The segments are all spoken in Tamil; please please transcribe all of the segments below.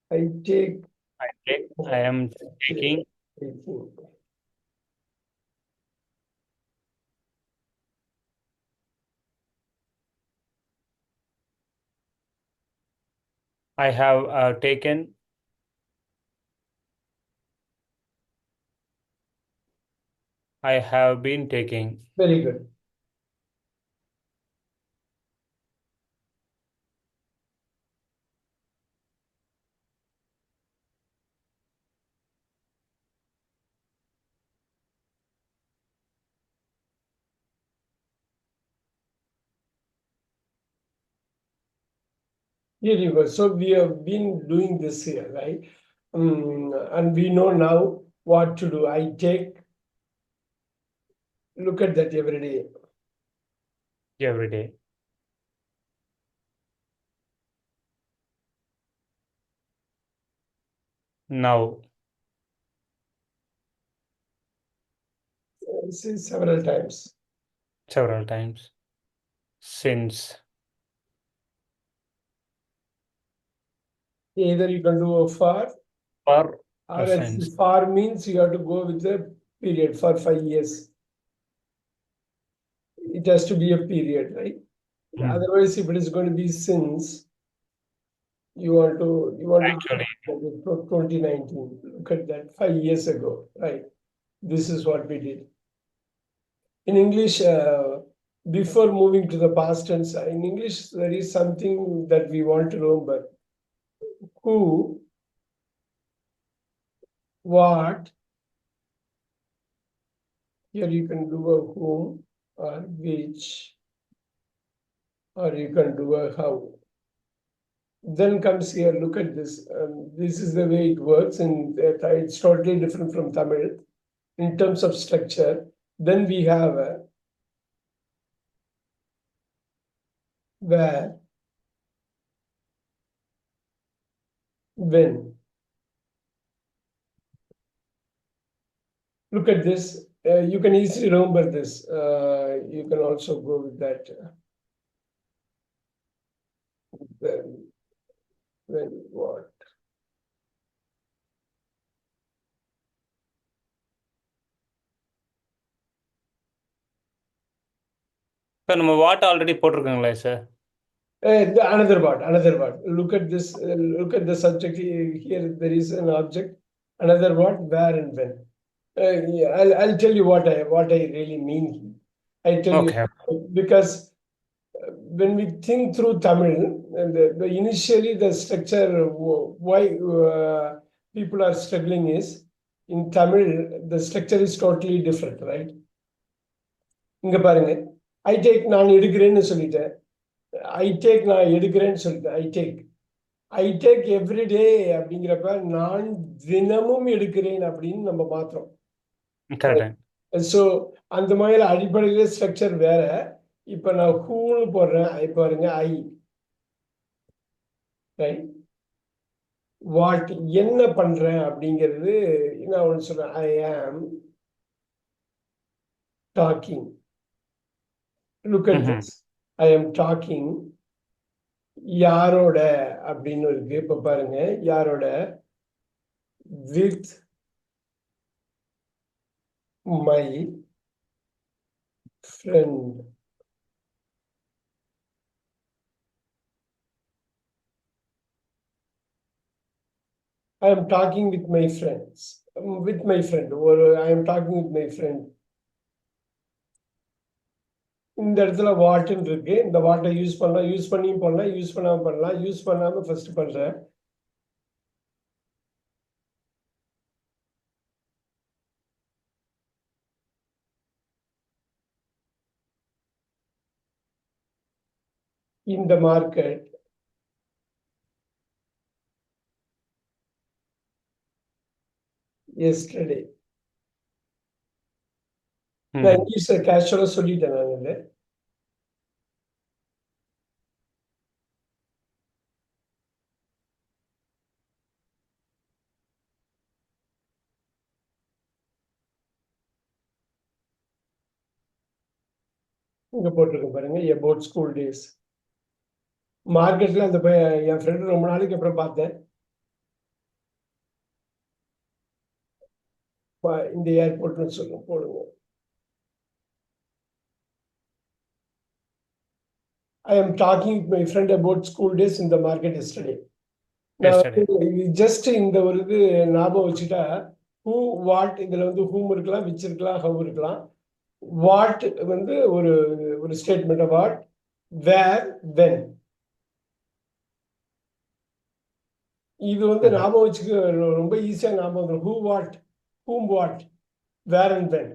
I take. I am taking. Taking. I have taken. I have been taking. Very good. Here you go. So we have been doing this here, right? And we know now what to do. I take, look at that every day. Every day. Now. See several times. Several times. Since. Either you can do a for, For or or else since. for means you have to go with the period for 5 years. It has to be a period, right? Otherwise, if it is going to be since, you want to Actually. 2019. Look at that, 5 years ago, right? This is what we did. In English, before moving to the past tense, in English, there is something that we want to remember. Who, what, here you can do a whom or which, or you can do a how. Then comes here, look at this. This is the way it works, and it's totally different from Tamil in terms of structure. Then we have a where, when. Look at this. You can easily remember this. You can also go with that. When, when, what? Sir நம்ம வாட் ஆல்ரெடி போட்டிருக்கோங்களே sir. Another word, another word. Look at this. Look at the subject here. There is an object. Another word, where and when. Yeah, I'll tell you what I really mean. I tell you Okay. because when we think through Tamil, and initially the structure, why people are struggling is in Tamil, the structure is totally different, right? இங்க பாருங்க, I take நான் எடுக்கிறேன்னு சொல்லிட்டேன். I take நான் எடுக்கிறேன்னு சொல்லிட்டேன். I take every day அப்படிங்கிறப்ப நான் தினமும் எடுக்கிறேன் அப்படின்னு நம்ம மாத்துறோம். கரெக்ட். ஸோ அந்த மாதிரி அடிப்படையில் ஸ்ட்ரக்சர் வேற. இப்போ நான் ஹூன்னு போடுறேன். இப்போ பாருங்க ஐ, ரைட்? வாட், என்ன பண்றேன் அப்படிங்கிறது நான் ஒன்று சொல்றேன். I am talking. Look at this. I am talking. யாரோட அப்படின்னு இருக்கு. இப்ப பாருங்க, யாரோட, with my friend. I am talking with my friends. With my friend, or I am talking with my friend. இந்த இடத்துல வாட்ன்னு இருக்கு. இந்த வாட்டை யூஸ் பண்ணலாம், யூஸ் பண்ணியும் பண்ணலாம், யூஸ் பண்ணாம பண்ணலாம். யூஸ் பண்ணாம ஃபர்ஸ்ட் பண்றேன். In the market yesterday. நான் இங்கிலீஷ்ல கேஷுவலா சொல்லிட்டேன் நான் இல்லை. இங்க போட்டிருக்கேன் பாருங்க, about ஸ்கூல் டேஸ். மார்க்கெட்ல அந்த என் ஃப்ரெண்டு ரொம்ப நாளைக்கு அப்புறம் பார்த்தேன். இந்த ஏர்போர்ட்னு சொல்லுங்க, போடுங்க. I am talking with my friend about school days in the market yesterday. நான் Yesterday. ஜஸ்ட் இந்த ஒரு இது ஞாபகம் வச்சுட்டா, who what இதுல வந்து whom இருக்கலாம், which இருக்கலாம், how இருக்கலாம். What வந்து ஒரு ஒரு ஸ்டேட்மெண்ட், what, where, when. இது வந்து ஞாபகம் வச்சுக்க ரொம்ப ஈஸியா ஞாபகம் வந்துடும். who what, whom what, where and when.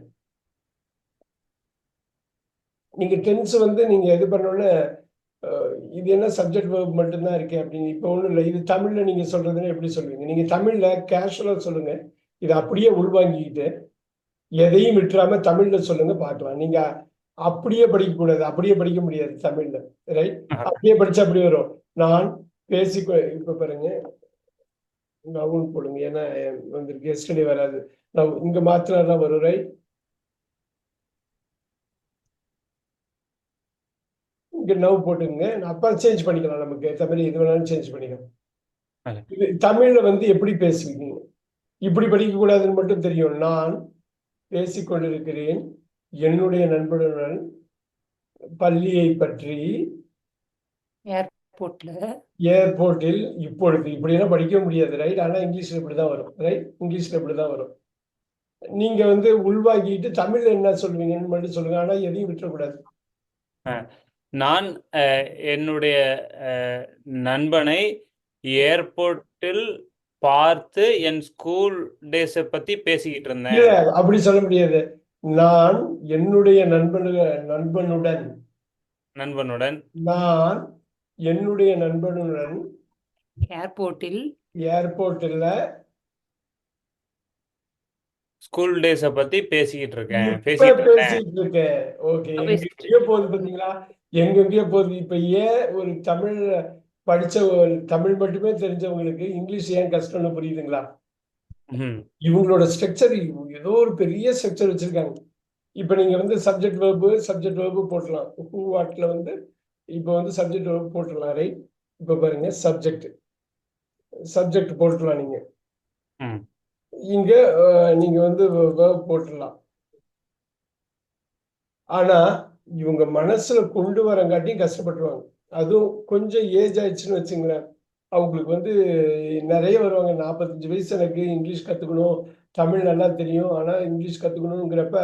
நீங்க டென்ஸ் வந்து நீங்க இது பண்ணோன்னு இது என்ன சப்ஜெக்ட் வேர்ப் மட்டும்தான் இருக்கு அப்படின்னு இப்போ ஒன்றும் இல்லை. இது தமிழ்ல நீங்க சொல்றதுன்னு எப்படி சொல்லுவீங்க? நீங்க தமிழ்ல கேஷுவலா சொல்லுங்க, இதை அப்படியே உள்வாங்கிக்கிட்டு எதையும் விட்டுறாம தமிழ்ல சொல்லுங்க பார்க்கலாம். நீங்க அப்படியே படிக்க கூடாது, அப்படியே படிக்க முடியாது தமிழ்ல, ரைட்? அப்படியே படிச்சா அப்படி வரும். நான் இப்ப பாருங்க, நவுன் போடுங்க, ஏன்னா வந்திருக்கு, எஸ்டர்டே வராது. நான் இங்க மாத்தினாதான் வரும், ரைட்? இங்க நவ் போட்டுங்க, அப்ப சேஞ்ச் பண்ணிக்கலாம், நமக்கு ஏற்ற மாதிரி எது வேணாலும் சேஞ்ச் பண்ணிக்கலாம். இது தமிழ்ல வந்து எப்படி பேசுவீங்க? இப்படி படிக்க கூடாதுன்னு மட்டும் தெரியும். நான் பேசிக்கொண்டிருக்கிறேன் என்னுடைய நண்பனுடன் பள்ளியை பற்றி ஏர்போர்ட்டில் இப்பொழுது. இப்படி எல்லாம் படிக்க முடியாது, ரைட்? ஆனா இங்கிலீஷ்ல இப்படிதான் வரும், ரைட்? இங்கிலீஷ்ல இப்படிதான் வரும். நீங்க வந்து உள்வாங்கிட்டு தமிழ்ல என்ன சொல்லுவீங்கன்னு மட்டும் சொல்லுங்க, ஆனா எதையும் விட்டுறக்கூடாது. நான் என்னுடைய நண்பனை ஏர்போர்ட்டில் பார்த்து என் ஸ்கூல் டேஸை பத்தி பேசிக்கிட்டு இருந்தேன். இல்ல, அப்படி சொல்ல முடியாது. நான் என்னுடைய நண்பனுடன் நான் என்னுடைய நண்பனுடன் ஏர்போர்ட்டில் ஸ்கூல் டேஸை பத்தி பேசிக்கிட்டு இருக்கேன். ஓகே, எங்கெங்கயோ போகுது பாத்தீங்களா? எங்கெங்கயோ போகுது. இப்ப ஏன் ஒரு தமிழ் படிச்ச தமிழ் மட்டுமே தெரிஞ்சவங்களுக்கு இங்கிலீஷ் ஏன் கஷ்டம்னு புரியுதுங்களா? இவங்களோட ஸ்ட்ரக்சர் ஏதோ ஒரு பெரிய ஸ்ட்ரக்சர் வச்சிருக்காங்க. இப்ப நீங்க வந்து சப்ஜெக்ட் வெர்பு போட்டலாம். ஹூ வாட்ல வந்து இப்ப வந்து சப்ஜெக்ட் வெர்பு போட்டுடலாம், ரைட்? இப்ப பாருங்க, சப்ஜெக்ட் போட்டுடலாம். நீங்க இங்க நீங்க வந்து வெர்ப் போட்டுடலாம். ஆனா இவங்க மனசுல கொண்டு வரங்காட்டியும் கஷ்டப்பட்டுருவாங்க. அதுவும் கொஞ்சம் ஏஜ் ஆயிடுச்சுன்னு வச்சுங்களேன், அவங்களுக்கு வந்து நிறைய வருவாங்க. 45 வயசு, எனக்கு இங்கிலீஷ் கத்துக்கணும், தமிழ் நல்லா தெரியும், ஆனா இங்கிலீஷ் கத்துக்கணுங்கிறப்ப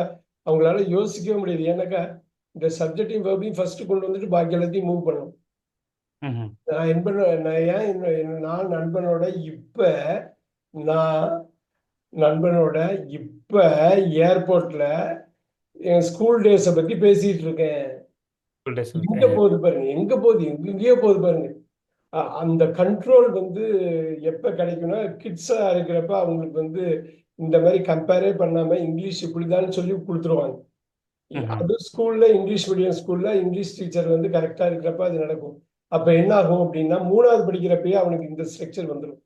அவங்களால யோசிக்கவே முடியாது. ஏன்னாக்கா இந்த சப்ஜெக்டையும் வெர்பையும் ஃபர்ஸ்ட் கொண்டு வந்துட்டு பாக்கி எல்லாத்தையும் மூவ் பண்ணணும். நான் நண்பனோட இப்ப ஏர்போர்ட்ல என் ஸ்கூல் டேஸை பத்தி பேசிட்டு இருக்கேன். எங்க போகுது பாருங்க, எங்கேயோ போகுது பாருங்க. அந்த கண்ட்ரோல் வந்து எப்ப கிடைக்கும்னா, கிட்ஸா இருக்கிறப்ப அவங்களுக்கு வந்து இந்த மாதிரி கம்பேரே பண்ணாம இங்கிலீஷ் இப்படிதான் சொல்லி கொடுத்துருவாங்க. அது ஸ்கூல்ல, இங்கிலீஷ் மீடியம் ஸ்கூல்ல இங்கிலீஷ் டீச்சர் வந்து கரெக்டா இருக்கிறப்ப அது நடக்கும். அப்ப என்ன ஆகும் அப்படின்னா, 3வது படிக்கிறப்பயே அவனுக்கு இந்த ஸ்ட்ரக்சர் வந்துடும்.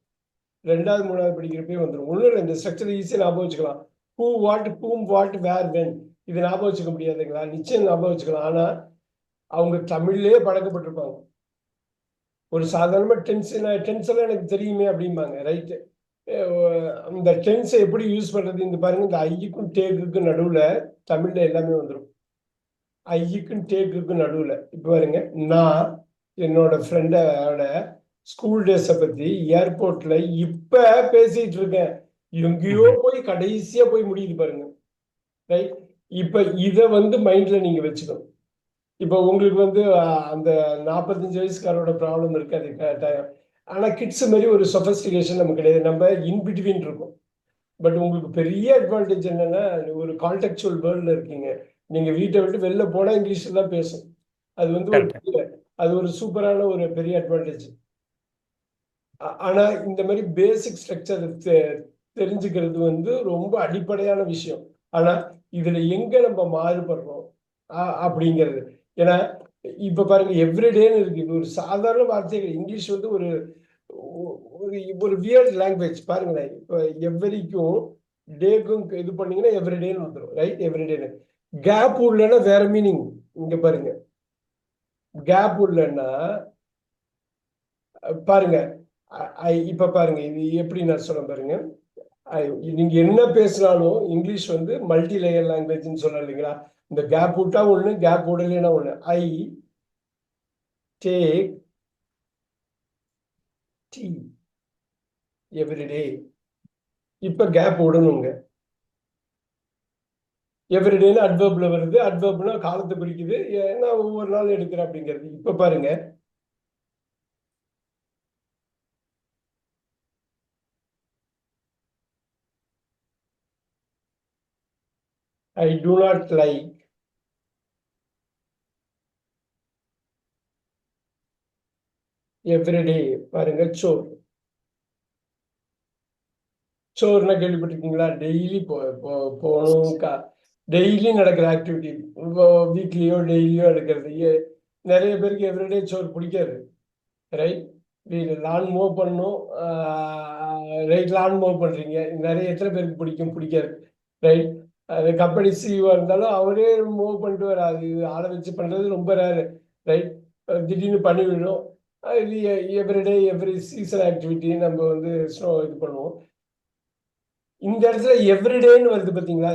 2வது 3வது படிக்கிறப்பயே வந்துடும். ஒன்றும் இல்லை, இந்த ஸ்ட்ரக்சர் ஈஸியா ஞாபகம் வச்சுக்கலாம். Who what, whom what, where, when. இது ஞாபகம் வச்சுக்க முடியாதுங்களா? நிச்சயம் ஞாபகம் வச்சுக்கலாம். ஆனா அவங்க தமிழ்லயே பழக்கப்பட்டிருப்பாங்க. ஒரு சாதாரண டென்ஸ் எல்லாம் எனக்கு தெரியுமே அப்படிம்பாங்க, ரைட்டு? இந்த டென்ஸை எப்படி யூஸ் பண்றது? இந்த பாருங்க, இந்த ஐக்கும் டேக்குக்கும் நடுவுல தமிழ்ல எல்லாமே வந்துடும். ஐக்கும் டேக்குக்கும் நடுவுல இப்ப பாருங்க, நான் என்னோட ஃப்ரெண்டோட ஸ்கூல் டேஸை பத்தி ஏர்போர்ட்ல இப்ப பேசிட்டு இருக்கேன். எங்கேயோ போய் கடைசியா போய் முடியுது பாருங்க, ரைட்? இப்ப இத வந்து மைண்ட்ல நீங்க வச்சுக்கணும். இப்ப உங்களுக்கு வந்து அந்த 45 வயசுக்காரோட ப்ராப்ளம் இருக்காது கட்டாயம். ஆனா கிட்ஸ் மாதிரி ஒரு சொபஸ்டிகேஷன் நமக்கு கிடையாது. நம்ம இன்பிட்வீன் இருக்கும். பட் உங்களுக்கு பெரிய அட்வான்டேஜ் என்னன்னா, ஒரு கான்டெக்சுவல் வேர்ல்ட்ல இருக்கீங்க. நீங்க வீட்டை விட்டு வெளில போனா இங்கிலீஷ்ல தான் பேசும். அது வந்து ஒரு சூப்பரான ஒரு பெரிய அட்வான்டேஜ். ஆனா இந்த மாதிரி பேசிக் ஸ்ட்ரக்சர் தெரிஞ்சுக்கிறது வந்து ரொம்ப அடிப்படையான விஷயம். ஆனா இதுல எங்க நம்ம மாறுபடுறோம் அப்படிங்கிறது. ஏன்னா இப்ப பாருங்க, எவ்ரிடேன்னு இருக்கு. இது ஒரு சாதாரண வார்த்தைகள். இங்கிலீஷ் வந்து ஒரு வியர்ட் லாங்குவேஜ். பாருங்களேன், இப்ப எவ்வரிக்கும் டேக்கும் இது பண்ணீங்கன்னா எவ்ரிடேன்னு வந்துடும், ரைட்? எவ்ரிடேன்னு கேப் உள்ளன்னா வேற மீனிங். இங்க பாருங்க, கேப் உள்ளன்னா பாருங்க, இப்ப பாருங்க இது எப்படி நான் சொல்ல பாருங்க. நீங்க என்ன பேசினாலும் இங்கிலீஷ் வந்து மல்டி லேயர் லாங்குவேஜ்னு சொல்ல இல்லைங்களா? இந்த கேப் விட்டா ஒண்ணு, கேப் விடலைன்னா ஒண்ணு. I take tea everyday. இப்ப கேப் விடணுங்க. எவ்ரிடேன்னு அட்வர்ப்ல வருது. அட்வர்ப்னா காலத்தை குறிக்குது. நான் ஒவ்வொரு நாள் எடுக்கிறேன் அப்படிங்கிறது. இப்ப பாருங்க, ஐ do not like எவ்ரிடே. பாருங்க, சோர். சோறுனா கேள்விப்பட்டிருக்கீங்களா? டெய்லி போகணும். டெய்லி நடக்கிற ஆக்டிவிட்டி. வீக்லியோ டெய்லியோ எடுக்கிறது. நிறைய பேருக்கு எவ்ரிடே சோறு பிடிக்காது. ரைட்? வீடு லான் மூவ் பண்ணணும். ரைட், லான் மூவ் பண்றீங்க. நிறைய எத்தனை பேருக்கு பிடிக்கும்? பிடிக்காது. ரைட்? அது கம்பெனி சிஇஓ இருந்தாலும் அவரே மூவ் பண்ணிட்டு வராது. இது ஆளை வச்சு பண்றது ரொம்ப ரேரு. ரைட்? திடீர்னு பண்ணி விடணும். இது எவ்ரிடே எவ்ரி சீசன் ஆக்டிவிட்டி நம்ம வந்து இது பண்ணுவோம். இந்த இடத்துல எவ்ரிடேன்னு வருது பாத்தீங்களா?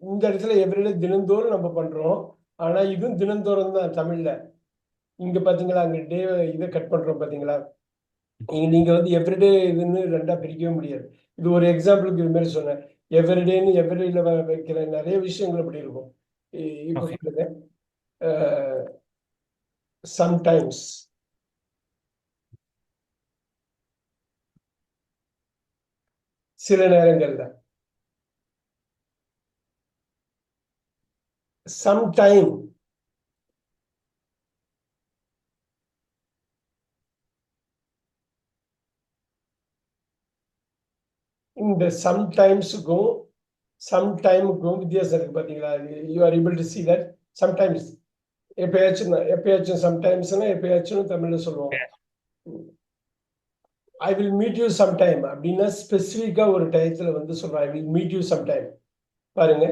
இந்த இடத்துல எவ்ரிடே தினந்தோறும் நம்ம பண்றோம். ஆனா இதுவும் தினந்தோறும் தான் தமிழ்ல. இங்க பாத்தீங்களா, அங்க டே இதை கட் பண்றோம் பாத்தீங்களா? நீங்க வந்து எவ்ரிடே இதுன்னு ரெண்டா பிரிக்கவே முடியாது. இது ஒரு எக்ஸாம்பிளுக்கு இது மாதிரி சொன்னேன். எவ்ரிடேன்னு எவ்ரிடேல வைக்கிற நிறைய விஷயங்கள் அப்படி இருக்கும். இப்ப ஓகே. பாருங்க, சம்டைம்ஸ். சில நேரங்கள்ல. சம்டைம். இந்த சம்டைம்ஸுக்கும் சம்டைமுக்கும் வித்தியாசம் இருக்கு பாத்தீங்களா? You are able to see that sometimes. எப்பயாச்சும் தான். எப்பயாச்சும் சம்டைம்ஸ்னா எப்பயாச்சும் தமிழ்ல சொல்லுவோம். I will meet you sometime அப்படின்னா ஸ்பெசிஃபிக்கா ஒரு டயத்துல வந்து சொல்றேன். I will meet you sometime. பாருங்க,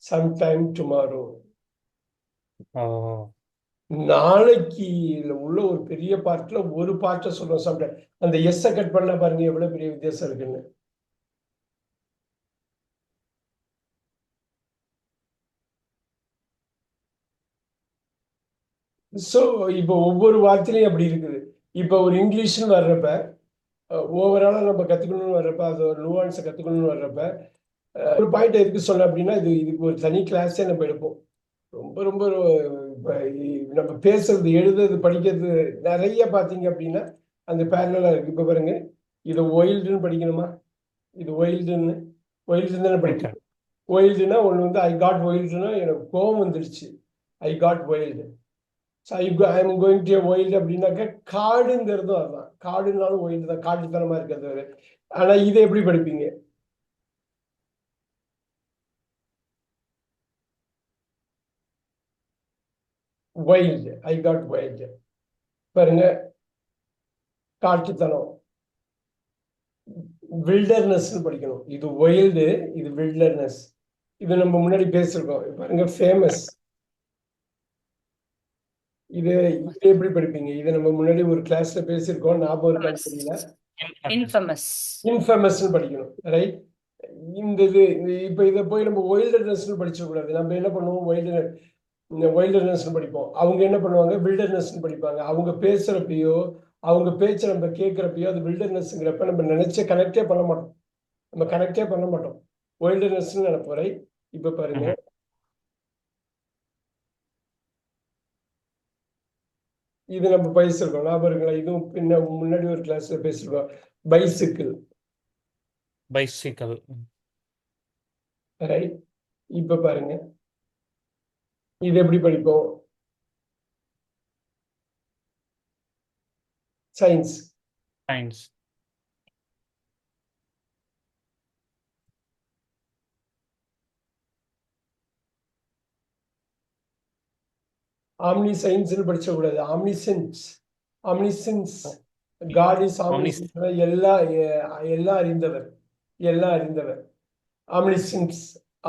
சம்டைம் டுமாரோ. ஓ. நாளைக்கு உள்ள ஒரு பெரிய பார்ட்ல ஒரு பார்ட்டை சொல்றோம் சம்டைம். அந்த எஸ் கட் பண்ணா பாருங்க எவ்வளவு பெரிய வித்தியாசம் இருக்குன்னு. சோ இப்போ ஒவ்வொரு வார்த்தையிலையும் அப்படி இருக்குது. இப்போ ஒரு இங்கிலீஷ்னு வர்றப்ப ஓவராலா நம்ம கத்துக்கணும்னு வர்றப்ப, அது ஒரு நுவான்ஸை கத்துக்கணும்னு வர்றப்ப, ஒரு பாயிண்ட் எதுக்கு சொன்னேன் அப்படின்னா, இதுக்கு ஒரு தனி கிளாஸே நம்ம எடுப்போம். ரொம்ப ரொம்ப இப்ப நம்ம பேசுறது, எழுதுறது, படிக்கிறது நிறைய பாத்தீங்க அப்படின்னா அந்த பேரலா இருக்கு. இப்ப பாருங்க, இதை ஒயில்டுன்னு படிக்கணுமா? இது ஒயில்டுன்னு தானே ஓகே. படிக்கணும். ஒயில்டுனா ஒண்ணு வந்து ஐ காட் ஒயில்டுனா எனக்கு கோவம் வந்துருச்சு. I got wild. I am going to wild அப்படின்னாக்க காடுங்கிறதும் அதுதான். காடுனாலும் ஒயில்டு தான், காட்டுத்தனமா இருக்கிறது. ஆனா இதை எப்படி படிப்பீங்க? வைல்டு. I got wild. பாருங்க, காட்டுத்தனம். வில்டர்னஸ் படிக்கணும். இது வைல்டு, இது வில்டர்னஸ். இது நம்ம முன்னாடி பேசிருக்கோம். பாருங்க, ஃபேமஸ். இது இது எப்படி படிப்பீங்க? இது நம்ம முன்னாடி ஒரு கிளாஸ்ல பேசியிருக்கோம். ஞாபகம் இருக்கான்னு தெரியல. இன்ஃபமஸ். இன்ஃபேமஸ் படிக்கணும். ரைட்? இப்ப இதை போய் நம்ம வைல்டர்னஸ் படிச்சிடக்கூடாது. நம்ம என்ன பண்ணுவோம்? வைல்டர்னஸ் படிப்போம். அவங்க என்ன பண்ணுவாங்க? வில்டர்னஸ் படிப்பாங்க. அவங்க பேசுறப்பயோ, அவங்க பேச்சை நம்ம கேட்கிறப்பயோ அது வில்டர்னஸ்ங்கிறப்ப நம்ம நினைச்ச கனெக்டே பண்ண மாட்டோம். நம்ம கனெக்டே பண்ண மாட்டோம். வைல்டர்னஸ் நினைப்போம். ரைட்? இப்ப பாருங்க, இது நம்ம பேசிருக்கோம். ஞாபகம் இருக்குங்களா? இதுவும் முன்னாடி ஒரு கிளாஸ்ல பேசிருக்கோம். பைசிக்கிள். பைசிக்கல். ரைட்? இப்ப பாருங்க, இது எப்படி படிப்போம்? சயின்ஸ். சயின்ஸ். ஆம்னி சயின்ஸ்னு படிச்சக்கூடாது. Omniscience. Omniscience. God is omniscience. எல்லாம் அறிந்தவர். எல்லாம் அறிந்தவர். ஆம்னிசென்ஸ்.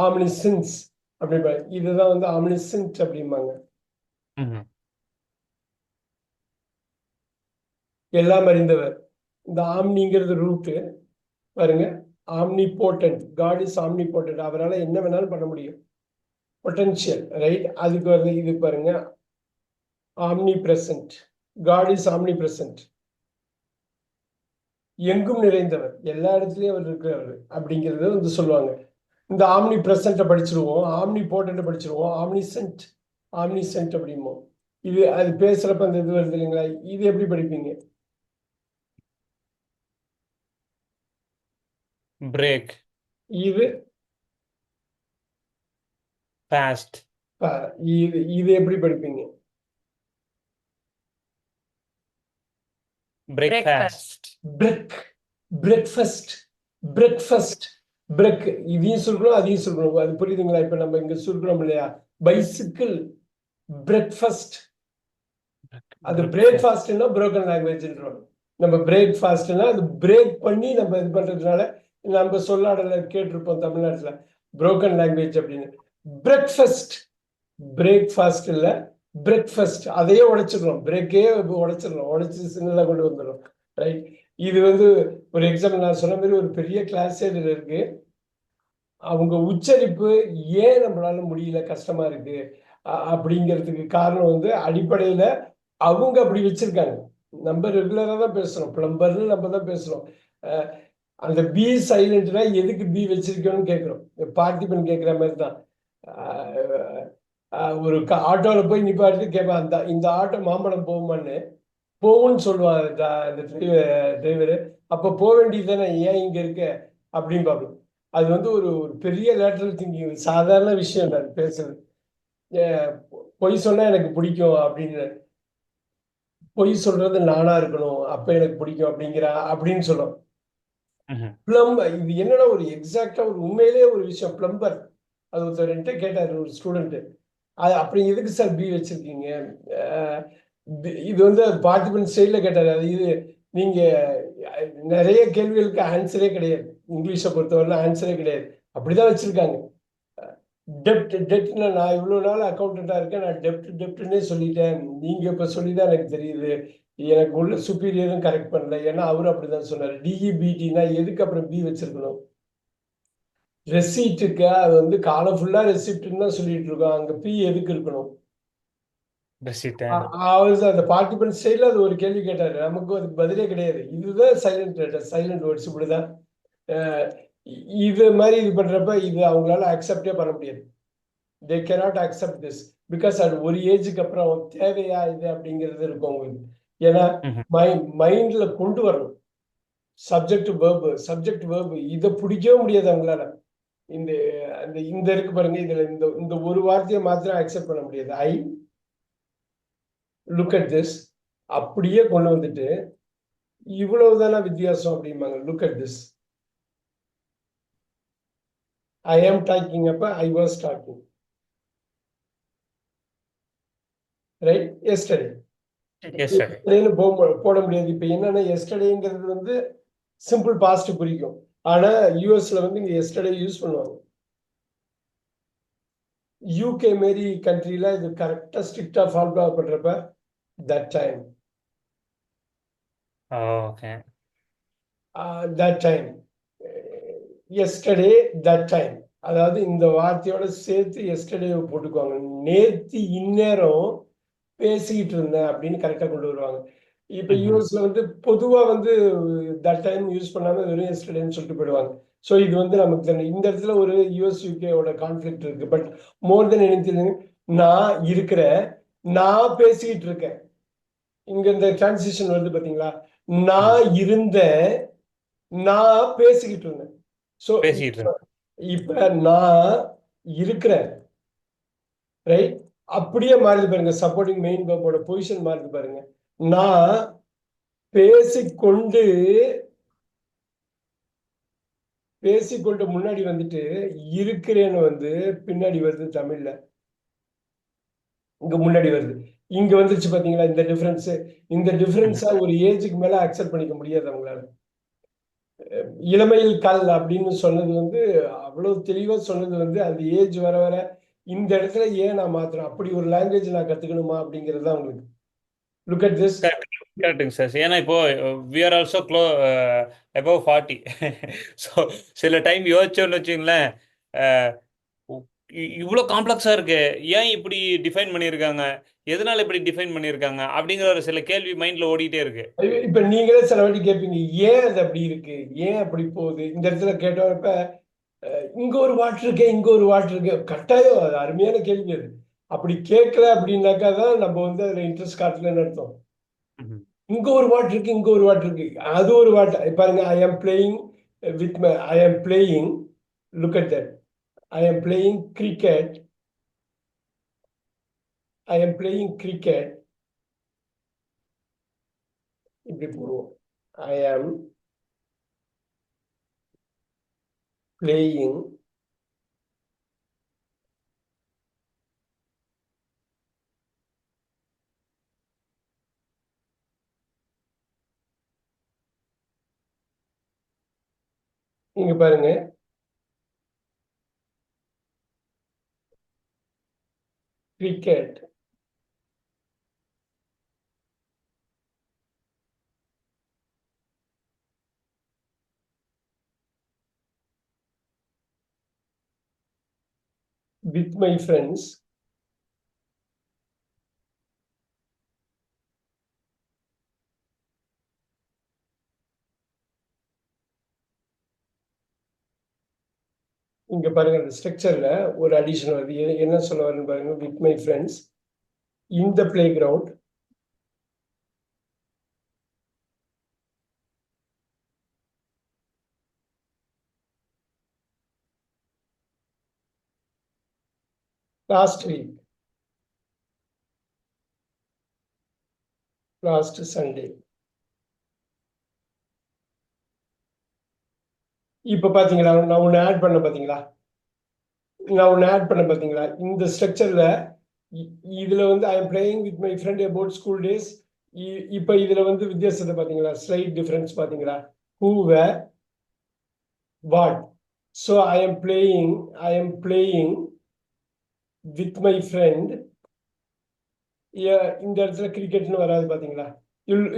ஆம்னிசென்ஸ் அப்படி இதுதான் வந்து ஆம்னிசென்ட் அப்படிம்பாங்க. எல்லாம் அறிந்தவர். இந்த ஆம்னிங்கிறது ரூட்டு. பாருங்க, ஆம்னிபோட்டன்ட், காட் இஸ் ஆம்னிபோட்டன்ட், அவரால் என்ன வேணாலும் பண்ண முடியும். Potential, right? அதுக்கு வந்து இது பாருங்க, omnipresent, God is omnipresent, எங்கும் நிறைந்தவர், எல்லா இடத்துலயும் அவர் இருக்கிறவர் அப்படிங்கிறத வந்து சொல்லுவாங்க. இந்த ஆம்னி பிரசன்ட்டை படிச்சிருவோம், ஆம்னி போட்டன்ட்டை படிச்சிருவோம், ஆம்னிசென்ட், ஆம்னிசென்ட் அப்படிம்போம். இது அது பேசுறப்ப அந்த இது வருது இல்லைங்களா? இது எப்படி படிப்பீங்க? break, இது fast, இது இது எப்படி படிப்பீங்க? breakfast, பிரெக், பிரேக்ஃபாஸ்ட், பிரேக்ஃபாஸ்ட், பிரேக், இதையும் சுருக்கணும் அதையும் சுருக்கணும். அது புரியுதுங்களா? இப்ப நம்ம இங்க சுருக்கணும் இல்லையா? Bicycle, breakfast. அது பிரேக்ஃபாஸ்ட்னா புரோக்கன் லாங்குவேஜ்ன்றோம். நம்ம பிரேக்ஃபாஸ்ட்னா அது பிரேக் பண்ணி நம்ம இது பண்றதுனால நம்ம சொல்லாடல கேட்டிருப்போம் தமிழ்நாட்டுல புரோக்கன் லாங்குவேஜ் அப்படின்னு. பிரேக்ஃபாஸ்ட், பிரேக்ஃபாஸ்ட் இல்ல, பிரேக்ஃபாஸ்ட். அதையே உடைச்சிடணும், பிரேக்கே உடைச்சிடணும், உடைச்சு சின்னதாக கொண்டு வந்துடும், ரைட்? இது வந்து ஒரு எக்ஸாம்பிள் நான் சொன்ன மாதிரி ஒரு பெரிய கிளாஸே இதுல இருக்கு. அவங்க உச்சரிப்பு ஏன் நம்மளால முடியல, கஷ்டமா இருக்கு அப்படிங்கிறதுக்கு காரணம் வந்து அடிப்படையில அவங்க அப்படி வச்சிருக்காங்க. நம்ம ரெகுலரா தான் பேசுறோம், பிளம்பர்னு நம்ம தான் பேசுறோம். அந்த பி சைலண்ட்னா எதுக்கு பி வச்சிருக்கோம்னு கேட்கிறோம். பார்த்திபன் கேட்கிற மாதிரி தான். ஒரு ஆட்டோல போய் நிப்பாட்டு கேட்பான், அந்த இந்த ஆட்டோ மாம்பழம் போகுமான்னு. போகும்னு சொல்லுவான் அந்த டிரைவரு. அப்ப போக வேண்டியது தானே, ஏன் இங்க இருக்க அப்படின்னு பார்ப்போம். அது வந்து ஒரு ஒரு பெரிய லேட்டரல் திங்கிங், சாதாரண விஷயம் இல்லை அது பேசுறது. பொய் சொன்னா எனக்கு பிடிக்கும் அப்படின்னு, பொய் சொல்றது நானா இருக்கணும் அப்ப எனக்கு பிடிக்கும் அப்படின்னு சொல்லும். பிளம்பர், இது என்னன்னா ஒரு எக்ஸாக்டா ஒரு உண்மையிலேயே ஒரு விஷயம். பிளம்பர், அது ஒருத்தர் கேட்டாரு ஒரு ஸ்டூடெண்ட், அது அப்படி எதுக்கு சார் பி வச்சிருக்கீங்க? இது வந்து பார்த்திபன் ஸ்டைல கேட்டாரு. அது இது நீங்க நிறைய கேள்விகளுக்கு ஆன்சரே கிடையாது, இங்கிலீஷை பொறுத்தவரை ஆன்சரே கிடையாது, அப்படிதான் வச்சிருக்காங்க. டெப்ட், டெப்ட்னா நான் இவ்வளவு நாள் அக்கௌண்டண்டா இருக்கேன், நான் டெப்ட்னே சொல்லிட்டேன், நீங்க இப்ப சொல்லிதான் எனக்கு தெரியுது, எனக்கு உள்ள சுப்பீரியரும் கரெக்ட் பண்ணல, ஏன்னா அவரு அப்படிதான் சொன்னாரு. டிஇபிடினா எதுக்கு அப்புறம் பி வச்சிருக்கணும்? ரெசிப்டுக்கு அது வந்து காலம் ஃபுல்லா ரெசிப்ட்னு தான் சொல்லிட்டு இருக்கோம், அங்க பி எதுக்கு இருக்கணும்? அவர் அந்த பார்ட்டிபன் ஸ்டைல அது ஒரு கேள்வி கேட்டாரு, நமக்கு அது பதிலே கிடையாது. இதுதான் சைலண்ட் லெட்டர், சைலண்ட் வேர்ட்ஸ், இப்படிதான். இது மாதிரி இது பண்றப்ப இது அவங்களால அக்செப்டே பண்ண முடியாது. They cannot accept this, because அது ஒரு ஏஜுக்கு அப்புறம் தேவையா இது அப்படிங்கிறது இருக்கும் அவங்களுக்கு. ஏன்னா மைண்ட்ல கொண்டு வரணும் சப்ஜெக்ட் வேர்பு, சப்ஜெக்ட் வேர்பு, இதை பிடிக்கவே முடியாது அவங்களால. இந்த இந்த இருக்கு பாருங்க, இதுல இந்த இந்த ஒரு வார்த்தையை மாத்திரம் அக்செப்ட் பண்ண முடியாது. ஐ லுக் அட் திஸ், அப்படியே கொண்டு வந்துட்டு இவ்வளவுதானா வித்தியாசம் அப்படிம்பாங்க. Look at this, I am talking, அப்ப I was talking, right? Yesterday, எஸ்டர்டேன்னு போட முடியாது. இப்ப என்னன்னா எஸ்டர்டேங்கிறது வந்து சிம்பிள் பாஸ்ட் குறிக்கும், ஆனா யூஎஸ்ல வந்து இங்க எஸ்டர்டே யூஸ் பண்ணுவாங்க. யூகே மாரி கண்ட்ரில இது கரெக்டா ஸ்ட்ரிக்டா ஃபாலோ பண்றப்ப that time, okay, that time, yesterday, that time, அதாவது இந்த வார்த்தையோட சேர்த்து எஸ்டர்டே போட்டுக்குவாங்க. நேத்து இந்நேரம் பேசிக்கிட்டு இருந்தேன் அப்படின்னு கரெக்டா கொண்டு வருவாங்க. இப்ப யூஎஸ்ல வந்து பொதுவா வந்து தட் டைம் யூஸ் பண்ணாம வெறும் எஸ்டர்டேன்னு சொல்லிட்டு போயிடுவாங்க. ஸோ இது வந்து நமக்கு தெரியும். இந்த இடத்துல ஒரு யூஎஸ் யூகேயோட கான்ஃபிளிக்ட் இருக்கு. பட் மோர் தென் எனிதிங், நான் இருக்கிறேன், நான் பேசிக்கிட்டு இருக்கேன். இங்க இந்த டிரான்சிஷன் வருது பாத்தீங்களா? நான் இருந்தேன், நான் பேசிக்கிட்டு இருந்தேன். சோ இப்ப நான் இருக்கிறேன், ரைட்? அப்படியே மாறுது பாருங்க, சப்போர்ட்டிங் மெயின் வெர்போட பொசிஷன் மாறுது பாருங்க. நான் பேசிக்கொண்டு முன்னாடி வந்துட்டு இருக்கிறேன்னு வந்து பின்னாடி வருது தமிழ்ல, இங்க முன்னாடி வருது, இங்க வந்துருச்சு பாத்தீங்களா? இந்த டிஃபரன்ஸ், இந்த டிஃபரன்ஸா ஒரு ஏஜுக்கு மேல அக்செப்ட் பண்ணிக்க முடியாது அவங்களால. இளமையில் கல் அப்படின்னு சொன்னது வந்து அவ்வளவு தெளிவா சொன்னது வந்து அந்த ஏஜ் வர வர இந்த இடத்துல ஏன் நான் மாத்துறேன், அப்படி ஒரு லாங்குவேஜ் நான் கத்துக்கணுமா அப்படிங்கிறது தான் உங்களுக்கு. Look at this. கரெக்டுங்க சார். ஏன்னா இப்போ we are also above 40. So சில டைம் யோசிச்சோன்னு வச்சுங்களேன், இவ்வளோ காம்ப்ளெக்ஸாக இருக்கு, ஏன் இப்படி டிஃபைன் பண்ணியிருக்காங்க, எதனால இப்படி டிஃபைன் பண்ணியிருக்காங்க அப்படிங்கிற ஒரு சில கேள்வி மைண்டில் ஓடிட்டே இருக்கு. இப்ப நீங்களே சில வாட்டி கேட்பீங்க, ஏன் அது அப்படி இருக்கு, ஏன் அப்படி போகுது, இந்த இடத்துல கேட்டப்ப இங்க ஒரு வாட்டர் இருக்கு, இங்க ஒரு வாட்டர் இருக்கு. கட்டாயம் அது அருமையான கேள்வி. அது அப்படி கேட்கல அப்படின்னாக்கா தான் நம்ம வந்து அதுல இன்ட்ரெஸ்ட் காட்டலன்னு அர்த்தம். இங்க ஒரு வாட்டர் இருக்கு, இங்க ஒரு வாட்டர் இருக்கு, அது ஒரு வாட்டர். பாருங்க, ஐ am playing with my I am playing. Look at that. I am playing cricket. I am playing cricket. இப்படி போடுவோம். ஐ ஆம் பிளேயிங் இங்க பாருங்க, கிரிக்கெட். with my friends. இங்க பாருங்க, அந்த ஸ்ட்ரக்சர்ல ஒரு அடிஷன் வருது. என்ன சொல்ல வரேன்னு பாருங்க. With my friends in the play ground. Last week, last Sunday. இப்ப பாத்தீங்களா, நான் ஒன்னு ஆட் பண்ண பாத்தீங்களா, இந்த ஸ்ட்ரக்சர்ல இதுல வந்து I am playing with my friend about school days. இப்ப இதுல வந்து வித்தியாசத்தை பாத்தீங்களா, ஸ்லைட் டிஃபரன்ஸ் பாத்தீங்களா. Who where what. So I am playing with my friend. இந்த இடத்துல கிரிக்கெட்னு வராது பாத்தீங்களா.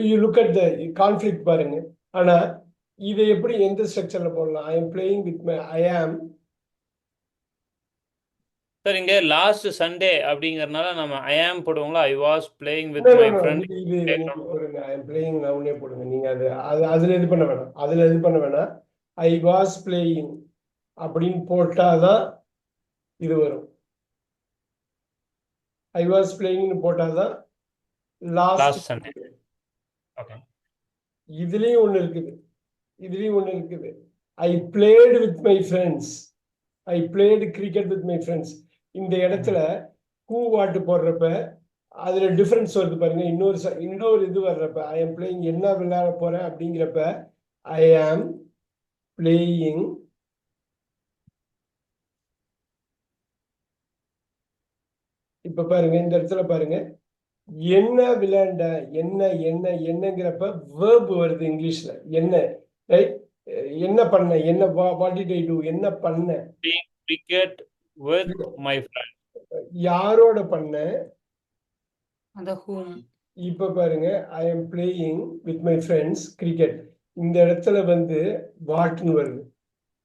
You look at the conflict பாருங்க. ஆனா இதை எப்படி எந்த ஸ்ட்ரக்சர்ல போடலாம். I am playing with my I am. Sir இங்க லாஸ்ட் சண்டே அப்படிங்கறதுனால நம்ம ஐ ஆம் போடுவோங்களா, I was playing with my friend. இது நீங்க போடுங்க, ஐ எம் பிளேயிங் நவுனே போடுங்க. நீங்க அதுல இது பண்ண வேணாம், ஐ வாஸ் பிளேயிங் அப்படின்னு போட்டாதான் இது வரும். ஐ வாஸ் பிளேயிங்னு போட்டாதான் லாஸ்ட் சண்டே. ஓகே. இதுலயும் ஒண்ணு இருக்குது. I played with my friends. I played cricket with my friends. இந்த இடத்துல ஹூ வாட் போடுறப்ப அதுல டிஃபரன்ஸ் வருது பாருங்க. இன்னொரு இது வர்றப்ப ஐ ஆம் பிளேயிங் என்ன விளையாட போறேன் அப்படிங்கிறப்ப ஐ ஆம் பிளேயிங் இப்ப பாருங்க, இந்த இடத்துல பாருங்க, என்ன விளையாண்ட, என்னங்கிறப்ப வேர்ப் வருது இங்கிலீஷ்ல. என்ன, ரைட். என்ன பண்ண, என்ன வாட் டிட் ஐ டு, என்ன பண்ண. Cricket with my friend. யாரோட பண்ண, அந்த ஹூம். இப்ப பாருங்க, ஐ am playing with my friends cricket. இந்த இடத்துல வந்து வாட்னு வருது.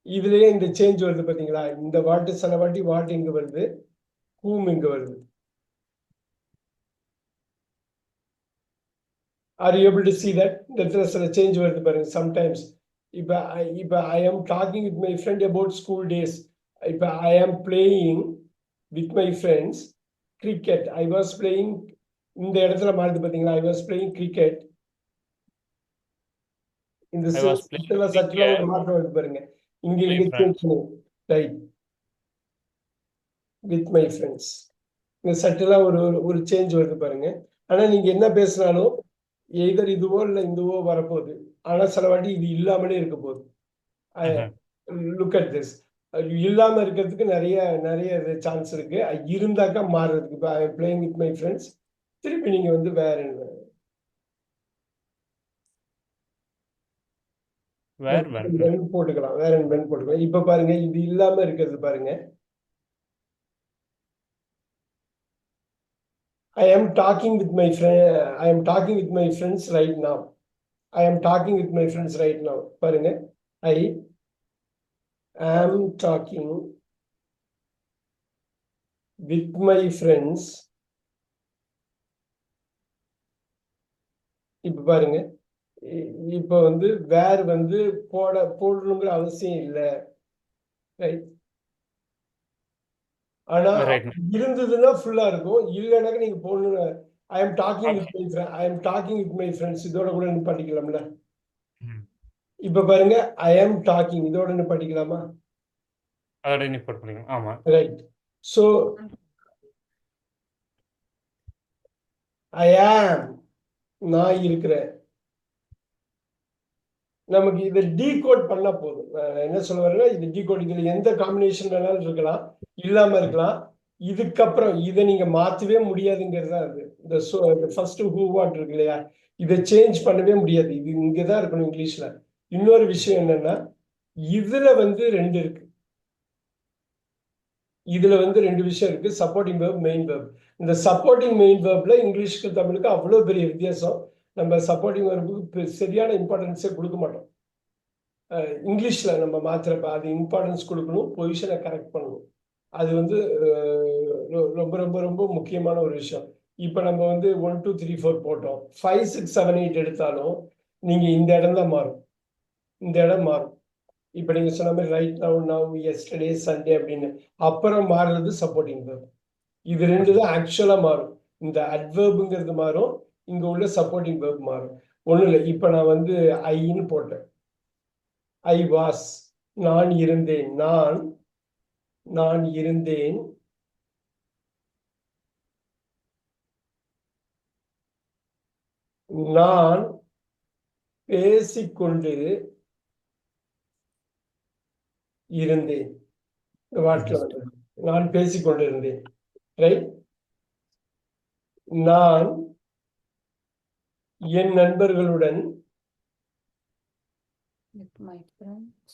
இதுலயே இந்த சேஞ்ச் வருது பாத்தீங்களா. இந்த வாட்டு சில வாட்டி வாட் இங்க வருது, ஹூம் இங்க வருது. Are you able to see that? இந்த இடத்துல சில சேஞ்ச் வருது பாருங்க சம்டைம்ஸ். இப்ப I am talking with my friend about school days. இப்ப I am playing with my friends cricket. I was playing. இந்த இடத்துல மாறுது பாத்தீங்களா, ஐ வாஸ் பிளேயிங் கிரிக்கெட். இந்த சட்டிலா ஒரு மாற்றம் வருது பாருங்க. இங்க ரைட் வித் மை ஃப்ரெண்ட்ஸ். இந்த சட்டிலா ஒரு சேஞ்ச் வருது பாருங்க. ஆனா நீங்க என்ன பேசினாலும் எய்தர் இதுவோ இல்ல இதுவோ வரப்போகுது. ஆனா சில வாட்டி இது இல்லாமலே இருக்க போகுது. Look at this. இல்லாம இருக்கிறதுக்கு நிறைய சான்ஸ் இருக்கு. இருந்தாக்கா மாறுறதுக்கு. இப்போ ஐ am playing with my friends, திருப்பி நீங்க வந்து வேற போட்டுக்கலாம். வேற போட்டுக்கலாம். இப்ப பாருங்க, இது இல்லாம இருக்கிறது பாருங்க. I am talking with my friend. I am talking with my friends right now. I am talking with my friends right now. பாருங்க, I am talking with my friends. இப்ப பாருங்க, இப்ப வந்து வேர் வந்து போடணுங்கிற அவசியம் இல்லை, ரைட்? ஆனா ரைட். இருந்ததுன்னா ஃபுல்லா இருக்கும், இல்லைனாக்க நீங்க போடணும். ஐ am talking with my friend, I am talking with my friends, இதோட கூட நிப்பாட்டிக்கலாம்ல. இப்ப பாருங்க, ஐ எம் டாக்கிங் இதோட நிப்பாட்டிக்கலாமா? அதோட நிப்பாட் பண்ணிக்கலாம். ஆமா. ரைட். ஸோ ஐ ஆம், நான் இருக்கிறேன். நமக்கு இதை டீகோட் பண்ணா போதும். என்ன சொல்ல வரேன்னா, இது டீகோட், இதுல எந்த காம்பினேஷன் வேணாலும் இருக்கலாம், இல்லாம இருக்கலாம். இதுக்கப்புறம் இதை நீங்க மாத்தவே முடியாதுங்கிறது தான் அது. இந்த ஃபர்ஸ்ட் ஹூ வாட் இருக்கு இல்லையா, இதை சேஞ்ச் பண்ணவே முடியாது. இது இங்கதான் இருக்கணும் இங்கிலீஷ்ல. இன்னொரு விஷயம் என்னன்னா, இதுல வந்து ரெண்டு இருக்கு. இதுல வந்து ரெண்டு விஷயம் இருக்கு, சப்போர்ட்டிங் வெர்ப், மெயின் வெர்ப். இந்த சப்போர்ட்டிங் மெயின் வெர்ப்ல இங்கிலீஷ்க்கு தமிழுக்கு அவ்வளவு பெரிய வித்தியாசம். நம்ம சப்போர்ட்டிங் வெர்புக்கு சரியான இம்பார்ட்டன்ஸே கொடுக்க மாட்டோம். இங்கிலீஷ்ல நம்ம மாத்திரப்ப அது இம்பார்ட்டன்ஸ் கொடுக்கணும், பொசிஷனை கரெக்ட் பண்ணணும். அது வந்து ரொம்ப ரொம்ப ரொம்ப முக்கியமான ஒரு விஷயம். இப்ப நம்ம வந்து 1 2 3 4 போட்டோம், 5 6 7 8 எடுத்தாலும் நீங்க இந்த இடம் தான் மாறும், இந்த இடம் மாறும். இப்ப நீங்க சொன்ன மாதிரி right now, now, yesterday, Sunday அப்படின்னு அப்புறம் மாறுறது சப்போர்ட்டிங் வெர்ப். இது ரெண்டு தான் ஆக்சுவலா மாறும். இந்த அட்வெர்ப்ங்கிறது மாறும், இங்க உள்ள சப்போர்ட்டிங் வெர்ப் மாறும். ஒண்ணும் இல்லை, இப்ப நான் வந்து ஐன்னு போட்டேன், ஐ வாஸ், நான் இருந்தேன், நான் இருந்தேன், நான் பேசிக்கொண்டு இருந்தேன். இந்த வார்த்தை வந்து நான் பேசிக்கொண்டிருந்தேன், ரைட்? நான் என் நண்பர்களுடன் with my friends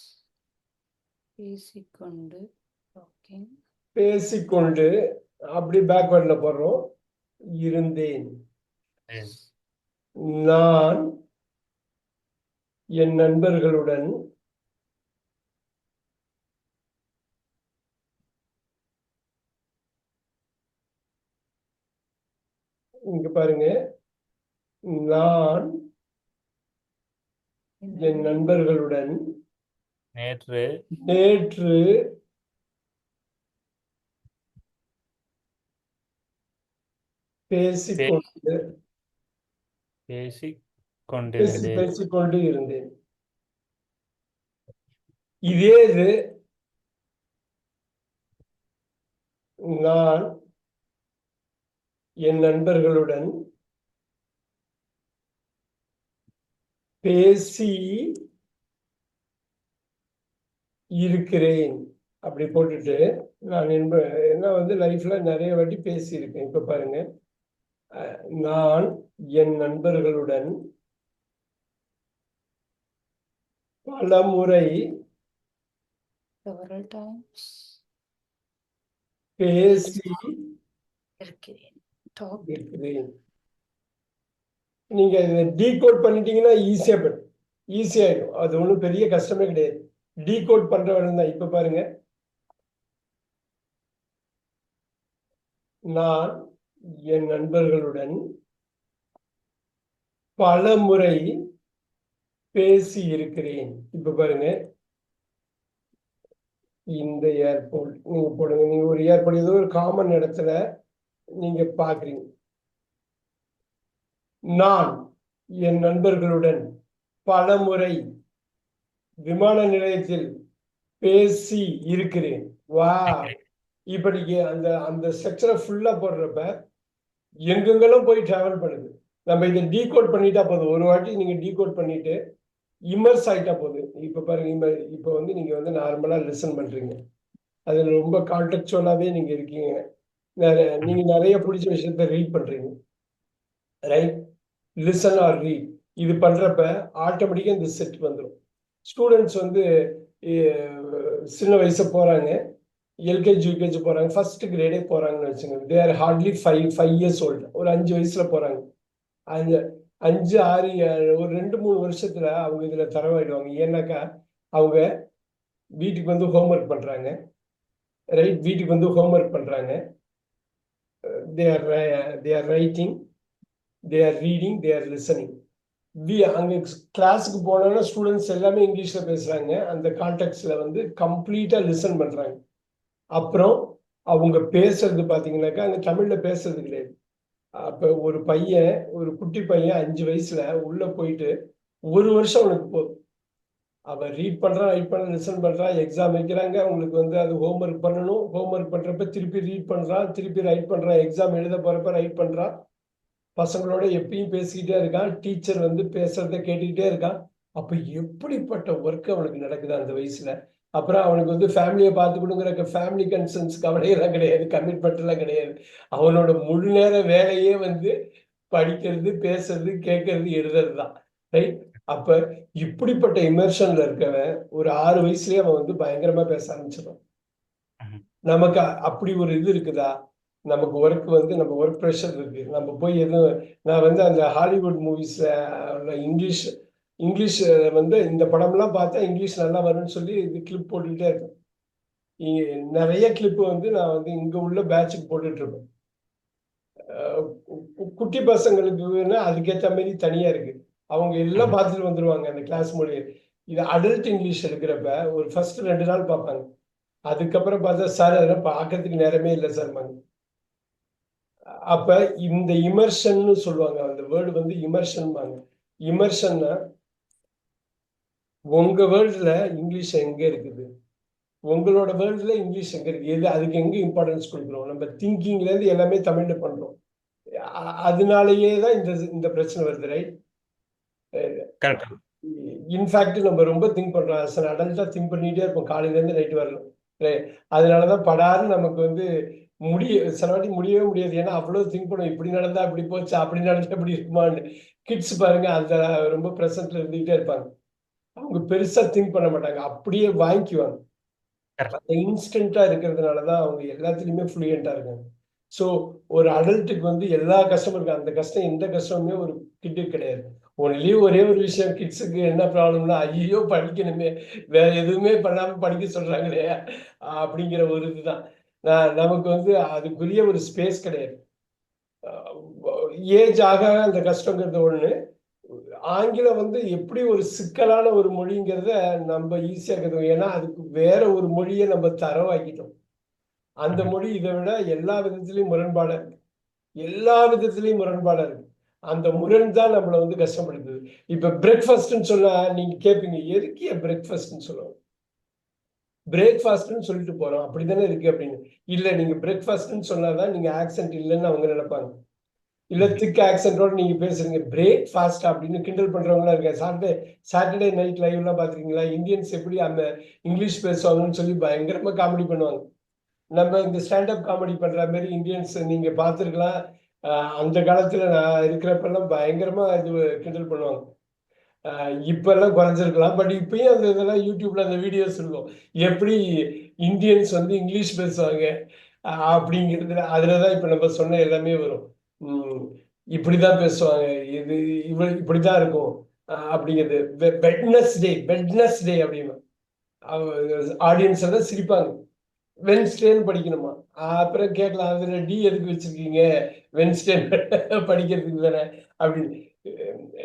பேசிக்கொண்டு talking பேசிக்கொண்டு அப்படி பேக்வேர்ட்ல போடுறோம், இருந்தேன். நான் என் நண்பர்களுடன் இங்க பாருங்க, நான் என் நண்பர்களுடன் நேற்று பேசிக்கொண்டு இருந்தேன். இதே இது நான் என் நண்பர்களுடன் பேசி இருக்கிறேன் அப்படி போட்டுட்டு, நான் என்ன வந்து லைஃப்ல நிறைய வாட்டி பேசி இருக்கேன். இப்ப பாருங்க, நான் என் நண்பர்களுடன் பல முறை several times பேசி இருக்கிறேன் talked இருக்கிறேன். நீங்க டீகோட் பண்ணிட்டீங்கன்னா ஈஸியாயிடும். அது ஒன்றும் பெரிய கஷ்டமே கிடையாது. டீகோட் பண்றவன் தான். இப்ப பாருங்க, நான் என் நண்பர்களுடன் பல முறை பேசி இருக்கிறேன். இப்ப பாருங்க, இந்த ஏர்போர்ட் நீங்க போடுங்க, நீங்க ஒரு ஏர்போர்ட் ஏதோ ஒரு காமன் இடத்துல நீங்க பாக்குறீங்க. நான் என் நண்பர்களுடன் பல முறை விமான நிலையத்தில் பேசி இருக்கிறேன். வா, இப்ப நீங்க அந்த அந்த ஸ்ட்ரக்சரை ஃபுல்லா போடுறப்ப எங்கெங்கெல்லாம் போய் டிராவல் பண்ணுது. நம்ம இதை டீகோட் பண்ணிட்டா போதும். ஒரு வாட்டி நீங்க டீகோட் பண்ணிட்டு இமர்ஸ் ஆயிட்டா போதும். இப்ப பாருங்க, இப்ப வந்து நீங்க வந்து நார்மலா லிசன் பண்றீங்க, அதுல ரொம்ப கான்டெக்சுவலாவே நீங்க இருக்கீங்க, நீங்க நிறைய பிடிச்ச விஷயத்த ரீட் பண்றீங்க, ரைட்? லிசன் ஆர் ரீட், இது பண்றப்ப ஆட்டோமேட்டிக்கா இந்த செட் வந்துடும். ஸ்டூடெண்ட்ஸ் வந்து சின்ன வயசு போறாங்க, எல்கேஜி யூகேஜி போறாங்க, ஃபர்ஸ்ட் கிரேடே போறாங்கன்னு வச்சுக்கோங்க. They are hardly 5 years old. ஒரு 5 வயசுல போறாங்க. அந்த 5, 6, 7 ஒரு 2-3 வருஷத்துல அவங்க இதுல தரவாயிடுவாங்க. ஏன்னாக்கா அவங்க வீட்டுக்கு வந்து ஹோம்ஒர்க் பண்றாங்க, ரைட்? வீட்டுக்கு வந்து ஹோம்ஒர்க் பண்றாங்க. They are they are writing, they are reading, they are listening. அங்க கிளாஸுக்கு போனோம்னா ஸ்டூடெண்ட்ஸ் எல்லாமே இங்கிலீஷ்ல பேசுறாங்க. அந்த கான்டெக்ட்ல வந்து கம்ப்ளீட்டா லிசன் பண்றாங்க. அப்புறம் அவங்க பேசுறது பாத்தீங்கன்னாக்கா அங்க தமிழ்ல பேசுறது கிடையாது. அப்ப ஒரு பையன், ஒரு குட்டி பையன் 5 வயசுல உள்ள போயிட்டு 1 வருஷம் அவனுக்கு போதும். அவன் ரீட் பண்றான், ரைட் பண்றான், லிசன் பண்றான், எக்ஸாம் வைக்கிறாங்க. அவங்களுக்கு வந்து அது ஹோம்ஒர்க் பண்ணணும். ஹோம்ஒர்க் பண்றப்ப திருப்பி ரீட் பண்றான், திருப்பி ரைட் பண்றான், எக்ஸாம் எழுத போறப்ப ரைட் பண்றான். பசங்களோட எப்பயும் பேசிக்கிட்டே இருக்கான். டீச்சர் வந்து பேசுறத கேட்டுக்கிட்டே இருக்கான். அப்ப எப்படிப்பட்ட ஒர்க் அவனுக்கு நடக்குது அந்த வயசுல. அப்புறம் அவனுக்கு வந்து ஃபேமிலியை பார்த்துக்கணுங்கிற ஃபேமிலி கன்சர்ன்ஸ் கவலையெல்லாம் கிடையாது, கமிட்மெண்ட் எல்லாம் கிடையாது. அவனோட முழு நேர வேலையே வந்து படிக்கிறது, பேசுறது, கேட்கறது, எழுதுறது தான், ரைட்? அப்ப இப்படிப்பட்ட இமர்ஷன்ல இருக்கவன் ஒரு 6 வயசுலயே அவன் வந்து பயங்கரமா பேச ஆரம்பிச்சிடும். நமக்கு அப்படி ஒரு இது இருக்குதா? நமக்கு ஒர்க் வந்து நம்ம ஒர்க் ப்ரெஷர் இருக்கு. நம்ம போய் எதுவும் நான் வந்து அந்த ஹாலிவுட் மூவிஸ்ல இங்கிலீஷ் இங்கிலீஷ் வந்து இந்த படம்லாம் பார்த்தா இங்கிலீஷ் நல்லா வரும்னு சொல்லி இது கிளிப் போட்டுக்கிட்டே இருக்கேன். நிறைய கிளிப் வந்து நான் வந்து இங்க உள்ள பேட்சுக்கு போட்டுட்டு இருப்பேன். குட்டி பசங்களுக்கு அதுக்கேற்ற மாதிரி தனியா இருக்கு. அவங்க எல்லாம் பார்த்துட்டு வந்துருவாங்க அந்த கிளாஸ் மொழி. இது அடல்ட் இங்கிலீஷ் எடுக்கிறப்ப ஒரு ஃபர்ஸ்ட் 2 நாள் பார்ப்பாங்க. அதுக்கப்புறம் பார்த்தா சார் அதெல்லாம் பார்க்கறதுக்கு நேரமே இல்லை சார். அப்ப இந்த இமர்ஷன்னு சொல்லுவாங்க. அந்த வேர்டு வந்து இமர்ஷன்பாங்க. இமர்ஷன்னா உங்க வேர்ல்டுல இங்கிலீஷ் எங்க இருக்குது, உங்களோட வேர்ல்டுல இங்கிலீஷ் எங்க இருக்கு, எது அதுக்கு எங்க இம்பார்ட்டன்ஸ் கொடுக்குறோம்? நம்ம திங்கிங்ல இருந்து எல்லாமே தமிழ்ல பண்றோம். அதனாலயே தான் இந்த பிரச்சனை வருது, ரைட்? கரெக்ட். இன்ஃபேக்ட் நம்ம ரொம்ப திங்க் பண்றோம். அஸ் அன் அடல்ட்டா திங்க் பண்ணிட்டே இருப்போம் காலையில இருந்து நைட் வரணும். அதனாலதான் படாருன்னு நமக்கு வந்து சில வாட்டி முடியவே முடியாது. ஏன்னா அவ்வளவு திங்க் பண்ணுவோம். இப்படி நடந்தா இப்படி போச்சு, அப்படி நடந்தா இப்படி இருக்குமான்னு. கிட்ஸ் பாருங்க அந்த ரொம்ப ப்ரெசன்ட்ல இருந்துகிட்டே இருப்பாங்க. அவங்க பெருசா திங்க் பண்ண மாட்டாங்க, அப்படியே வாங்கிக்குவாங்க. அந்த இன்ஸ்டன்டா இருக்கிறதுனாலதான் அவங்க எல்லாத்துலயுமே ஃப்ளூயண்டா இருக்காங்க. ஸோ ஒரு அடல்ட்டுக்கு வந்து எல்லா கஷ்டமும் இருக்கு. அந்த கஷ்டம் எந்த கஷ்டமுமே ஒரு கிட்டுக்கு கிடையாது. ஒரே ஒரு விஷயம் கிட்ஸுக்கு என்ன ப்ராப்ளம்னா, ஐயோ படிக்கணுமே, வேற எதுவுமே பண்ணாம படிக்க சொல்றாங்களே அப்படிங்கிற ஒரு இதுதான். நமக்கு வந்து அதுக்குரிய ஒரு ஸ்பேஸ் கிடையாது. ஏஜ் ஆக அந்த கஷ்டங்கிறது ஒண்ணு. ஆங்கிலம் வந்து எப்படி ஒரு சிக்கலான ஒரு மொழிங்கிறத நம்ம ஈஸியா கத்துக்கணும். ஏன்னா அதுக்கு வேற ஒரு மொழியை நம்ம தரவாக்கிட்டோம். அந்த மொழி இதை விட எல்லா விதத்திலையும் முரண்பாடா இருக்கு. எல்லா விதத்திலையும் முரண்பாடா இருக்கு. அந்த முரண் தான் நம்மளை வந்து கஷ்டப்படுத்துது. இப்ப பிரேக்ஃபாஸ்ட்னு சொன்னா நீங்க கேட்பீங்க, எதுக்கு பிரேக்ஃபாஸ்ட்னு சொல்லுவாங்க? பிரேக்ஃபாஸ்ட்னு சொல்லிட்டு போறோம், அப்படித்தானே இருக்கு அப்படின்னு. இல்ல, நீங்க பிரேக்ஃபாஸ்ட்னு சொன்னாதான் நீங்க ஆக்சென்ட் இல்லைன்னு அவங்க நினைப்பாங்க. இல்ல திக் ஆக்சென்டோட நீங்க பேசுறீங்க, பிரேக்ஃபாஸ்ட் அப்படின்னு கிண்டல் பண்றவங்களா இருக்காங்க. சாட்டர்டே நைட் லைவ் எல்லாம் பாத்துருக்கீங்களா? இந்தியன்ஸ் எப்படி அந்த இங்கிலீஷ் பேசுவாங்கன்னு சொல்லி பயங்கரமா காமெடி பண்ணுவாங்க. நம்ம இந்த ஸ்டாண்டப் காமெடி பண்ற மாதிரி இந்தியன்ஸ் நீங்க பார்த்துருக்கலாம். அந்த காலத்துல நான் இருக்கிறப்பெல்லாம் பயங்கரமா இது கிண்டல் பண்ணுவாங்க. இப்ப எல்லாம் குறைஞ்சிருக்கலாம். பட் இப்பயும் அந்த இதெல்லாம் யூடியூப்ல அந்த வீடியோஸ் இருக்கும். எப்படி இந்தியன்ஸ் வந்து இங்கிலீஷ் பேசுவாங்க அப்படிங்கிறதுல அதுலதான் இப்ப நம்ம சொன்ன எல்லாமே வரும். இப்படிதான் பேசுவாங்க, இது இப்படிதான் இருக்கும் அப்படிங்கிறது. வெட்னஸ்டே அப்படின்னு ஆடியன்ஸ் எல்லாம் சிரிப்பாங்க. வென்ஸ்டேன்னு படிக்கணுமா? அப்புறம் கேட்கலாம், அதுல டி எதுக்கு வச்சிருக்கீங்க, வென்ஸ்டே படிக்கிறதுக்கு தானே அப்படின்னு.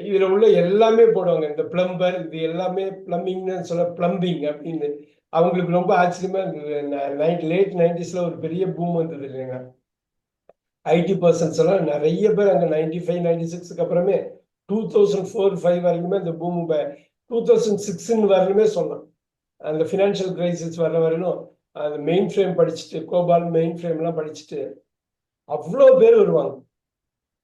இதுல உள்ள எல்லாமே போடுவாங்க. இந்த பிளம்பர், இது எல்லாமே பிளம்பிங்னு சொல்ல, பிளம்பிங் அப்படின்னு. அவங்களுக்கு ரொம்ப ஆச்சரியமா இருந்தது. லேட் 90sல ஒரு பெரிய பூம் வந்தது இல்லைங்க. ஐடி பர்சன்ஸ் எல்லாம் நிறைய பேர் அங்க 95, 96க்கு அப்புறமே 2004-5 வரைக்குமே அந்த பூம் 2006 வரலுமே சொல்லலாம். அந்த ஃபினான்ஷியல் கிரைசிஸ் வர வரையிலும் அந்த மெயின் ஃப்ரேம் படிச்சுட்டு, கோபால் மெயின் ஃப்ரேம் எல்லாம் படிச்சுட்டு அவ்வளோ பேர் வருவாங்க.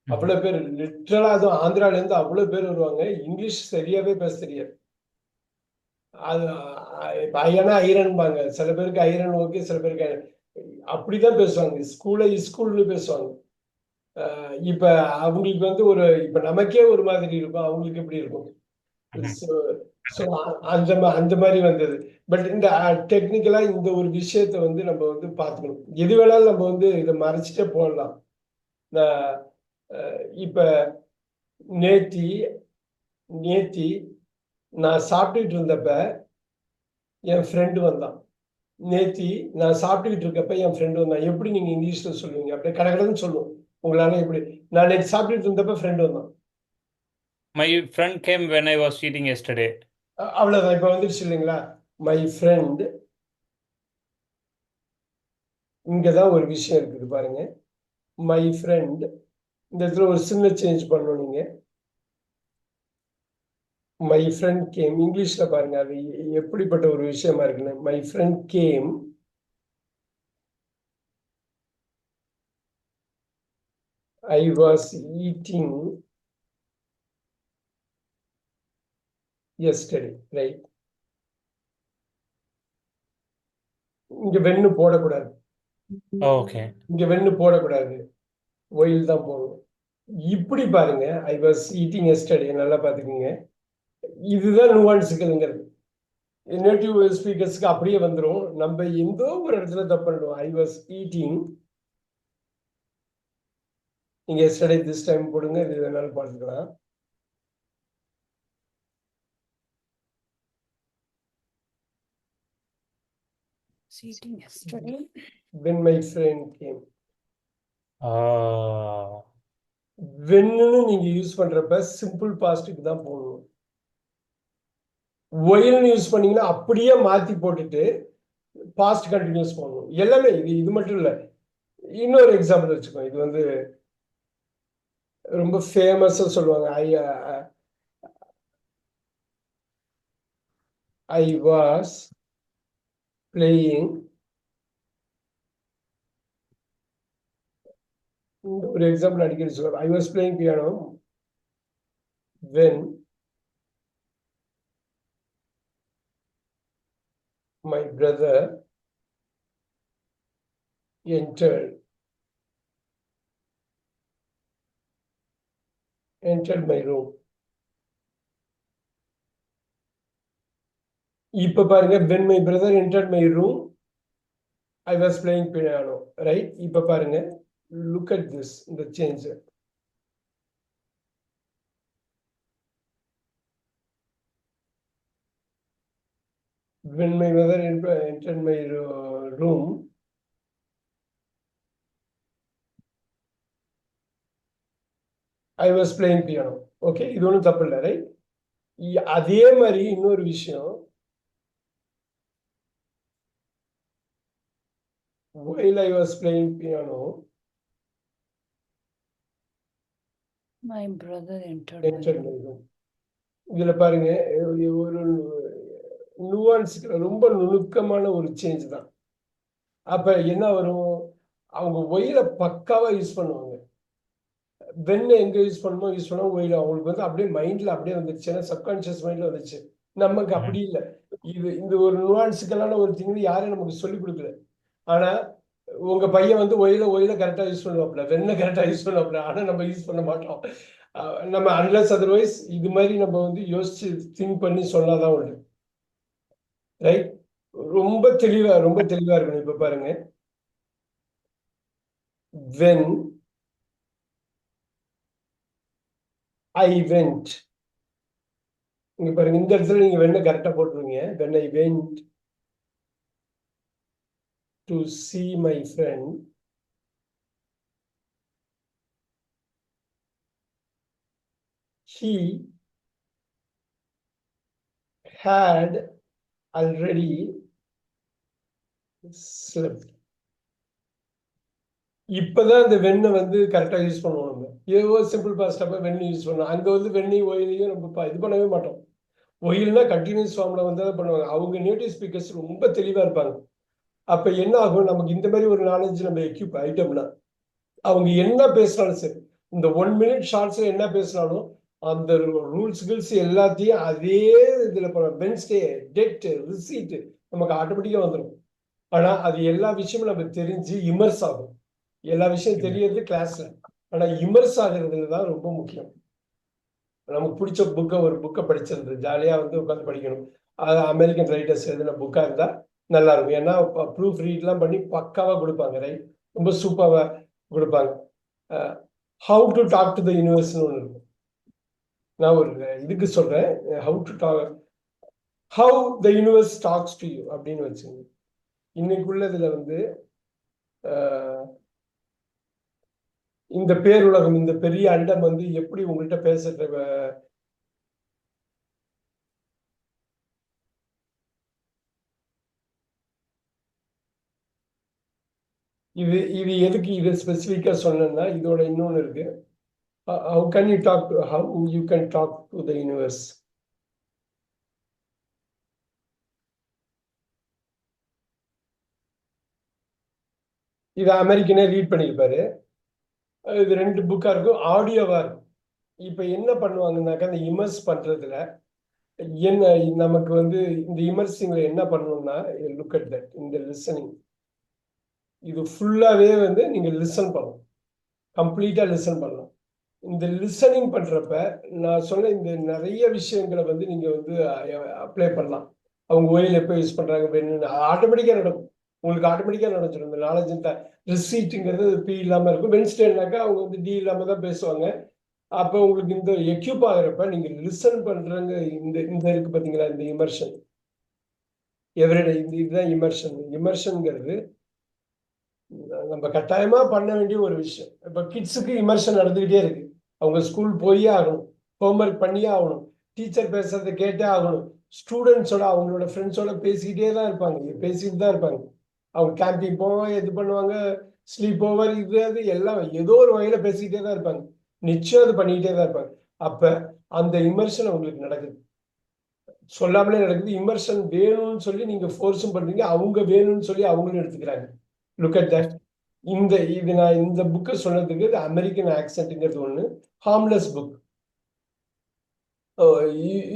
அவ்வளவு பேர் லிட்டரலா, அதுவும் ஆந்திரால இருந்து அவ்வளவு பேர் வருவாங்க. இங்கிலீஷ் சரியாவே பேச தெரியாது. அது ஐயனா ஐரன்பாங்க. சில பேருக்கு ஐரன் ஓகே, சில பேருக்கு அப்படிதான் பேசுவாங்க. ஸ்கூல்னு பேசுவாங்க. இப்ப அவங்களுக்கு வந்து இப்ப நமக்கே ஒரு மாதிரி இருக்கும், அவங்களுக்கு எப்படி இருக்கும்? ஸோ அந்த மாதிரி வந்தது. பட் இந்த டெக்னிக்கலா இந்த ஒரு விஷயத்த வந்து நம்ம வந்து பார்த்துக்கணும். எது வேணாலும் நம்ம வந்து இதை மறைச்சிட்டே போடலாம். நான் இப்ப நேத்தி நேத்தி நான் சாப்பிட்டுட்டு இருந்தப்ப என் ஃப்ரெண்டு வந்தான். நேத்தி நான் சாப்பிட்டுக்கிட்டு இருக்கப்ப என் ஃப்ரெண்டு வந்தான். எப்படி நீங்க இங்கிலீஷ்ல சொல்லுவீங்க? அப்படியே கடகடன்னு சொல்லுவோம். உங்களால எப்படி? நான் நேத்து சாப்பிட்டுட்டு இருந்தப்ப ஃப்ரெண்டு வந்தான். My friend came when I was eating yesterday. அவ்வளவுதான். இப்ப வந்துருச்சு இல்லைங்களா? My friend. இங்கதான் ஒரு விஷயம் இருக்குது பாருங்க. My friend. இந்த இடத்துல ஒரு சின்ன சேஞ்ச் பண்ணணும் நீங்க. My friend game. இங்கிலீஷ்ல பாருங்க அது எப்படிப்பட்ட ஒரு விஷயமா இருக்குன்னு. My friend game. I was eating yesterday, right? இங்க வென்னு போடக்கூடாது. Okay. இங்க வென்னு போடக்கூடாது. ஒயில் தான் போடணும். இப்படி பாருங்க. I was eating yesterday. நல்லா பாத்துக்கோங்க. இதுதான் நுவான்ஸுகள்ங்கிறது. நேட்டிவ் ஸ்பீக்கர்ஸ்க்கு அப்படியே வந்துடும். நம்ம எந்தோ ஒரு இடத்துல தப்பு பண்ணிடுவோம். I was eating. நீங்க yesterday திஸ் டைம் போடுங்க. இது வேணாலும் பார்த்துக்கலாம். Eating yesterday. when my friend came. Ah. Wayne நீங்க யூஸ் பண்றப்ப சிம்பிள் பாஸ்டுக்கு தான் போடணும். ஒயில்னு யூஸ் பண்ணீங்கன்னா அப்படியே மாத்தி போட்டுட்டு பாஸ்ட் கண்டினியூஸ் போடணும். எல்லாமே இது மட்டும் இல்ல. இன்னொரு எக்ஸாம்பிள் வச்சுக்கோ. இது வந்து ரொம்ப ஃபேமஸா சொல்லுவாங்க. ஐ வாஸ் பிளேயிங். ஒரு எக்ஸாம்பிள் அடிக்கடி சொல்லுவாங்க. ஐ was playing piano when my brother entered my room. இப்ப பாருங்க. when my brother entered my room, I was playing piano, right? இப்ப பாருங்க. look at this, the change. when my brother entered my room, I was playing piano. Okay, இது ஒன்றும் தப்பு இல்லை, ரைட்? அதே மாதிரி இன்னொரு விஷயம். while I was playing piano, My brother entered entered my my room. room. இதுல பாருங்க. ஒரு நுவான்ஸ்க்கு ரொம்ப நுணுக்கமான ஒரு சேஞ்ச் தான். அப்ப என்ன வரும்? அவங்க ஒயில பக்காவா யூஸ் பண்ணுவாங்க. வெண்ணை எங்க யூஸ் பண்ணுமோ யூஸ் பண்ணுவோம். ஒயில் அவங்களுக்கு வந்து அப்படியே மைண்ட்ல அப்படியே வந்துருச்சு. ஏன்னா சப்கான்சியஸ் மைண்ட்ல வந்துருச்சு. நமக்கு அப்படி இல்லை. இந்த ஒரு நுவான்ஸுக்கெல்லாம் ஒரு திங் யாரும் நமக்கு சொல்லி கொடுக்கல. ஆனா உங்க பையன் வந்து ஒயில கரெக்டா யூஸ் பண்ணுவாப்ல, வெண்ணை கரெக்டா யூஸ் பண்ணுவாப்ல. ஆனா நம்ம யூஸ் பண்ண மாட்டோம். நம்ம அன்லெஸ் அதர்வைஸ் இது மாதிரி நம்ம வந்து யோசிச்சு திங்க் பண்ணி சொன்னாதான் உண்டு, ரைட்? ரொம்ப தெளிவா இருக்கணும். இப்ப பாருங்க. when I went. இங்க பாருங்க. இந்த இடத்துல நீங்க வெண்ணை கரெக்டா போட்டுருவீங்க. when I went to see my friend, he had already slept. இப்பதான் இந்த வெண்ணை வந்து கரெக்டா யூஸ் பண்ணுவோம். நம்ம ஏதோ சிம்பிள் பாஸ்டப்ப வெண்ணை யூஸ் பண்ணுவோம். அங்க வந்து வெண்ணெய் ஒயிலையும் நம்ம இது பண்ணவே மாட்டோம். ஒயில்னா கண்டினியூஸ் ஃபார்ம்ல வந்து அதை பண்ணுவாங்க. அவங்க நேட்டிவ் ஸ்பீக்கர்ஸ் ரொம்ப தெளிவா இருப்பாங்க. அப்ப என்ன ஆகும்? நமக்கு இந்த மாதிரி ஒரு நாலேஜ் நம்ம எக்யூப் ஆயிட்டோம்னா அவங்க என்ன பேசினாலும் சரி, இந்த 1 minute ஷார்ட்ஸ்ல என்ன பேசினாலும் அந்த ரூல்ஸ் கில்ஸ் எல்லாத்தையும் அதே இதுல வென்ஸ்டே டேட் ரிசீட் நமக்கு ஆட்டோமேட்டிக்கா வந்துடும். ஆனா அது எல்லா விஷயமும் நம்ம தெரிஞ்சு இமர்ஸ் ஆகும். எல்லா விஷயம் தெரியறது கிளாஸ்ல. ஆனா இமர்ஸ் ஆகுறதுல தான் ரொம்ப முக்கியம். நமக்கு பிடிச்ச ஒரு புக்கை படிச்சிருந்து ஜாலியாக வந்து உட்காந்து படிக்கணும். அது அமெரிக்கன் ரைட்டர்ஸ் எழுதின புக்காக இருந்தால் நல்லா இருக்கும். ஏன்னா ப்ரூஃப் ரீட்லாம் பண்ணி பக்காவாக கொடுப்பாங்க, ரைட்? ரொம்ப சூப்பராக கொடுப்பாங்க. How to talk to the யூனிவர்ஸ்னு ஒன்று இருக்கும். நான் ஒரு இதுக்கு சொல்கிறேன், how the universe talks to you அப்படின்னு வச்சுங்க. இன்னைக்குள்ளதுல வந்து இந்த பேருலகம், இந்த பெரிய அண்டம் வந்து எப்படி உங்கள்கிட்ட பேசுற இது எதுக்கு இது ஸ்பெசிஃபிக்கா சொன்னேன்னா, இதோட இன்னொன்று இருக்கு. How can you talk to how you can talk to the universe. இது அமெரிக்கனே ரீட் பண்ணியிருப்பாரு. இது 2 புக்கா இருக்கும், ஆடியோவா இருக்கும். இப்ப என்ன பண்ணுவாங்கன்னாக்கா, அந்த இமர்ஸ் பண்றதுல என்ன நமக்கு வந்து இந்த இமர்சிங்ல என்ன பண்ணணும்னா, லுக் அட் தட், இந்த லிசனிங். இது ஃபுல்லாவே வந்து நீங்க லிசன் பண்ணணும், கம்ப்ளீட்டா லிசன் பண்ணலாம். இந்த லிசனிங் பண்றப்ப நான் சொன்ன இந்த நிறைய விஷயங்களை வந்து நீங்க வந்து அப்ளை பண்ணலாம். அவங்க ஓயில் எப்போ யூஸ் பண்றாங்க வேணும்னு ஆட்டோமேட்டிக்கா நடக்கும். உங்களுக்கு ஆட்டோமேட்டிக்கா நடந்துடும். இந்த நாலேஜ் ரிசீட்டுங்கிறது பி இல்லாம இருக்கும். வென்ஸ்டேனாக்கா அவங்க வந்து டி இல்லாம தான் பேசுவாங்க. அப்போ உங்களுக்கு இந்த எக்யூப் ஆகிறப்ப நீங்க லிசன் பண்றங்க. இந்த இந்த இருக்கு பாத்தீங்களா, இந்த இமர்ஷன் எவரிடே, இதுதான் இமர்ஷன். இமர்ஷன்ங்கிறது நம்ம கட்டாயமா பண்ண வேண்டிய ஒரு விஷயம். இப்ப கிட்ஸுக்கு இமர்ஷன் நடந்துகிட்டே இருக்கு. அவங்க ஸ்கூல் போயே ஆகணும், ஹோம்ஒர்க் பண்ணியே ஆகணும், டீச்சர் பேசுறதை கேட்டே ஆகணும், ஸ்டூடெண்ட்ஸோட அவங்களோட ஃப்ரெண்ட்ஸோட பேசிக்கிட்டே தான் இருப்பாங்க, பேசிட்டு தான் இருப்பாங்க. அவங்க கேம்பிங் போவாங்க, இது பண்ணுவாங்க, ஸ்லீப் ஓவர், இது அது எல்லாம் ஏதோ ஒரு வகையில பேசிக்கிட்டே தான் இருப்பாங்க. நிச்சயம் அது பண்ணிக்கிட்டே தான் இருப்பாங்க. அப்ப அந்த இமர்ஷன் அவங்களுக்கு நடக்குது, சொல்லாமலே நடக்குது. இமர்ஷன் வேணும்னு சொல்லி நீங்க ஃபோர்ஸும் பண்றீங்க, அவங்க வேணும்னு சொல்லி அவங்களும் எடுத்துக்கிறாங்க. Look at that. இது நான் இந்த புக்கை சொன்னதுக்கு அமெரிக்கன் ஆக்சென்ட்ங்கிறது ஒன்று, ஹார்ம்லெஸ் புக்.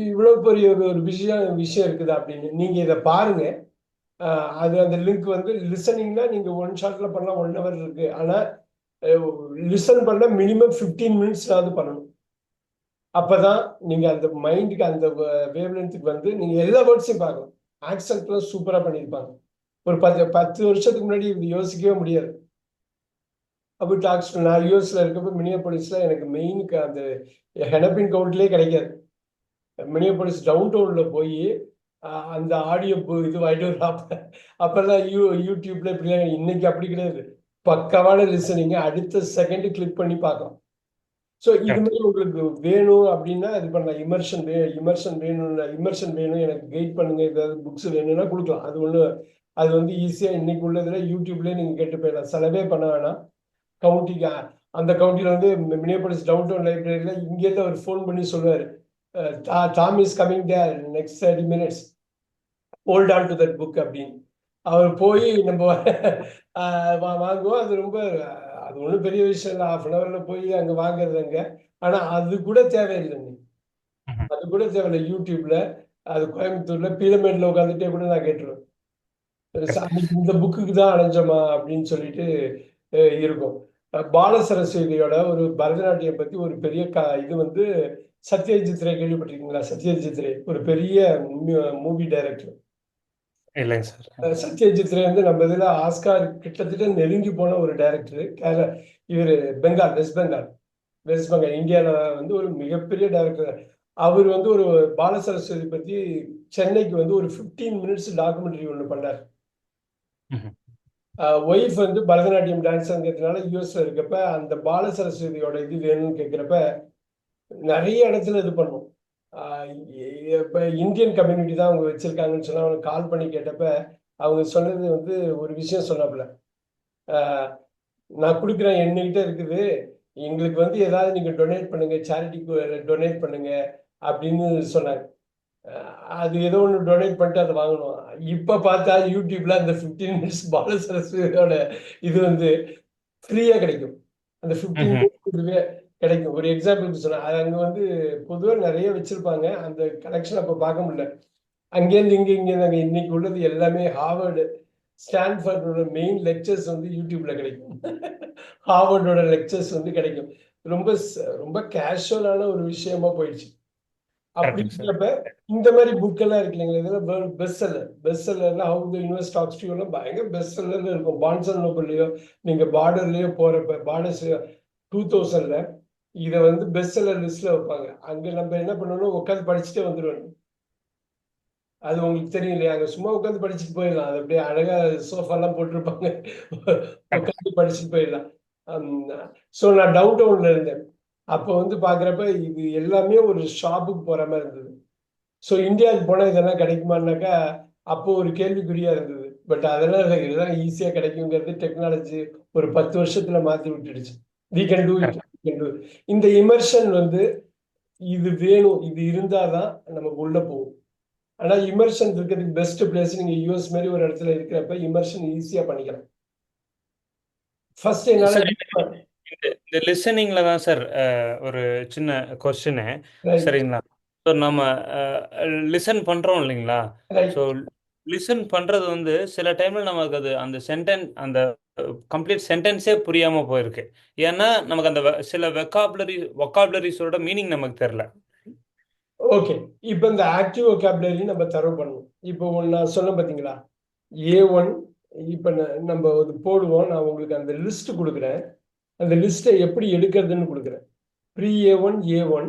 இவ்வளவு பெரிய ஒரு விஷயம் இருக்குது அப்படின்னு நீங்க இதை பாருங்க. அது அந்த லிங்க் வந்து லிசனிங்னா நீங்க 1 ஷாட்ல பண்ணலாம், 1 ஹவர் இருக்கு. ஆனா லிசன் பண்ண மினிமம் 15 மினிட்ஸ் பண்ணணும். அப்பதான் நீங்க அந்த மைண்டுக்கு, அந்த வேவ் லென்த்துக்கு வந்து நீங்க எல்லா வேர்ட்ஸையும் பார்க்கணும். ஆக்சென்ட்லாம் சூப்பரா பண்ணியிருப்பாங்க. ஒரு 10 வருஷத்துக்கு முன்னாடி இது யோசிக்கவே முடியாது. அப்போ டாக்ஸ் நான் யூஎஸ்ல இருக்கப்போ மினியாபோலிஸ்ல எனக்கு மெயினுக்கு அந்த ஹெனப்பின் கவுண்ட்லேயே கிடைக்காது. மினியாபோலிஸ் டவுன் டவுன்ல போய் அந்த ஆடியோ இது வாங்கிட்டு வர. அப்பெல்லாம் யூடியூப்ல இப்படிலாம், இன்னைக்கு அப்படி கிடையாது. பக்காவான லிசனிங் அடுத்த செகண்ட் கிளிக் பண்ணி பார்க்கலாம். ஸோ இது மாதிரி உங்களுக்கு வேணும் அப்படின்னா இது பண்ணலாம். இமர்ஷன் வேணும் எனக்கு கைட் பண்ணுங்க, ஏதாவது புக்ஸ் வேணும்னா கொடுக்கலாம். அது வந்து ஈஸியா இன்னைக்கு உள்ளதுல யூடியூப்லயே நீங்க கேட்டு போயிடலாம். செலவே பண்ண வேணாம். கவுண்டிக்கு அந்த கவுண்டியில் வந்து மினியாபோலிஸ் டவுன் டவுன் லைப்ரரியில இங்கேருந்து அவர் ஃபோன் பண்ணி சொல்லுவார், Tom is coming there next 30 minutes, hold on to that book அப்படின்னு. அவர் போய் நம்ம வாங்குவோம். அது ரொம்ப அது ஒன்றும் பெரிய விஷயம் இல்லை, 1/2 hourல போய் அங்கே வாங்குறதுங்க. ஆனால் அது கூட தேவையில்லைங்க, அது கூட தேவையில்லை. யூடியூப்ல அது கோயம்புத்தூர்ல பீலமேட்ல உட்காந்துட்டே கூட நான் கேட்டுருவேன், இந்த புக்குக்கு தான் அலைஞ்சோமா அப்படின்னு சொல்லிட்டு இருக்கும். பால சரஸ்வதியோட ஒரு பரதநாட்டியம் பத்தி ஒரு பெரிய இது வந்து சத்யஜித் ரே, கேள்விப்பட்டிருக்கீங்களா? சத்யஜித் ரே ஒரு பெரிய மூவி டைரக்டர். இல்லைங்க சார். சத்யஜித் ரே வந்து நம்ம இதுல ஆஸ்கார் கிட்டத்தட்ட நெருங்கி போன ஒரு டைரக்டர். இவர் பெங்கால், வெஸ்ட் பெங்கால் இந்தியாவில் வந்து ஒரு மிகப்பெரிய டைரக்டர். அவர் வந்து ஒரு பால சரஸ்வதி பத்தி சென்னைக்கு வந்து ஒரு 15 minutes டாக்குமெண்ட்ரி ஒன்று பண்ணார். ஒய்ஃப் வந்து பரதநாட்டியம் டான்ஸர்ங்கிறதுனால யூஎஸ்ல இருக்கப்ப அந்த பால சரஸ்வதியோட இது வேணும்னு கேட்குறப்ப நிறைய இடத்துல இது பண்ணும். இப்போ இந்தியன் கம்யூனிட்டி தான் அவங்க வச்சிருக்காங்கன்னு சொன்னா அவனுக்கு கால் பண்ணி கேட்டப்ப அவங்க சொன்னது வந்து ஒரு விஷயம் சொன்னாப்புல, நான் கொடுக்குறேன், என்கிட்ட இருக்குது, எங்களுக்கு வந்து ஏதாவது நீங்க டொனேட் பண்ணுங்க, சேரிட்டிக்கு டொனேட் பண்ணுங்க அப்படின்னு சொன்னாங்க. அது ஏதோ ஒன்று டொனேட் பண்ணிட்டு அதை வாங்கணும். இப்ப பார்த்தா யூடியூப்ல அந்த 15 minutes பால சரஸ்வதியோட இது வந்து ஃப்ரீயா கிடைக்கும். அந்த 15 minutes கிடைக்கும். ஒரு எக்ஸாம்பிளுக்கு சொன்னா, அது அங்க வந்து பொதுவாக நிறைய வச்சிருப்பாங்க, அந்த கலெக்ஷன் அப்ப பார்க்க முடியல. அங்கேருந்து இங்க நாங்க இன்னைக்கு உள்ளது எல்லாமே ஹார்வர்டு, ஸ்டான்ஃபர்டோட மெயின் லெக்சர்ஸ் வந்து யூடியூப்ல கிடைக்கும். ஹார்வர்டோட லெக்சர்ஸ் வந்து கிடைக்கும். ரொம்ப கேஷுவலான ஒரு விஷயமா போயிடுச்சு. அப்படி கரெக்டுங்க சார். இருக்கிறப்ப இந்த மாதிரி புக் எல்லாம் இருக்கு இல்லைங்களா, இதெல்லாம் பெஸ்ட் செல்லர்ல how the universe talks to எல்லாம் பயங்கர பெஸ்ட் செல்லர்ல இருக்கும். பார்ன்ஸ் அண்ட் நோபல்லையோ நீங்க பார்டர்லயோ போறப்ப பார்டர்ஸ் 2000ல இதை வந்து பெஸ்ட் செல்லர் லிஸ்ட்ல வைப்பாங்க. அங்க நம்ம என்ன பண்ணணும், உட்காந்து படிச்சுட்டே வந்துடுவோம். அது உங்களுக்கு தெரியும் இல்லையா, அங்க சும்மா உட்காந்து படிச்சுட்டு போயிடலாம். அது அப்படியே அழகா சோஃபாலாம் போட்டிருப்பாங்க, உட்காந்து படிச்சுட்டு போயிடலாம். ஸோ நான் டவுன் டவுன்ல இருந்தேன். அப்போ வந்து பாக்குறப்ப இது எல்லாமே ஒரு ஷாப்புக்கு போற மாதிரி இருந்தது. ஸோ இந்தியாவுக்கு போனா இதெல்லாம் கிடைக்குமான்னாக்கா அப்போ ஒரு கேள்விக்குறியா இருந்தது. பட் அதெல்லாம் இதெல்லாம் ஈஸியா கிடைக்குங்கிறது டெக்னாலஜி ஒரு 10 வருஷத்துல மாத்தி விட்டுடுச்சு. we can do it. இந்த இமர்ஷன் வந்து இது வேணும், இது இருந்தாதான் நமக்கு உள்ள போகும். ஆனா இமர்ஷன் இருக்கிறதுக்கு பெஸ்ட் பிளேஸ் நீங்க யூஎஸ் மாதிரி ஒரு இடத்துல இருக்கிறப்ப இமர்ஷன் ஈஸியா பண்ணிக்கலாம். ஃபர்ஸ்ட் என்னால சார் இந்த லிசனிங்ல தான் சார் ஒரு சின்ன கொஸ்டின். சரிங்களா? ஸோ நம்ம லிசன் பண்றோம் இல்லைங்களா? ஸோ லிசன் பண்றது வந்து சில டைம்ல நமக்கு அது அந்த அந்த கம்ப்ளீட் சென்டென்ஸே புரியாம போயிருக்கு. ஏன்னா நமக்கு அந்த சில வெக்காபுலரிஸோட மீனிங் நமக்கு தெரியல. ஓகே, இப்போ இந்த ஆக்டிவ் வொக்காபுலரி நம்ம தரவு பண்ணுவோம். இப்போ நான் சொன்னேன் பார்த்தீங்களா, A1 இப்போ நம்ம அது போடுவோம். நான் உங்களுக்கு அந்த லிஸ்ட் கொடுக்குறேன். அந்த லிஸ்ட்டை எப்படி எடுக்கிறதுன்னு கொடுக்குறேன். Pre A1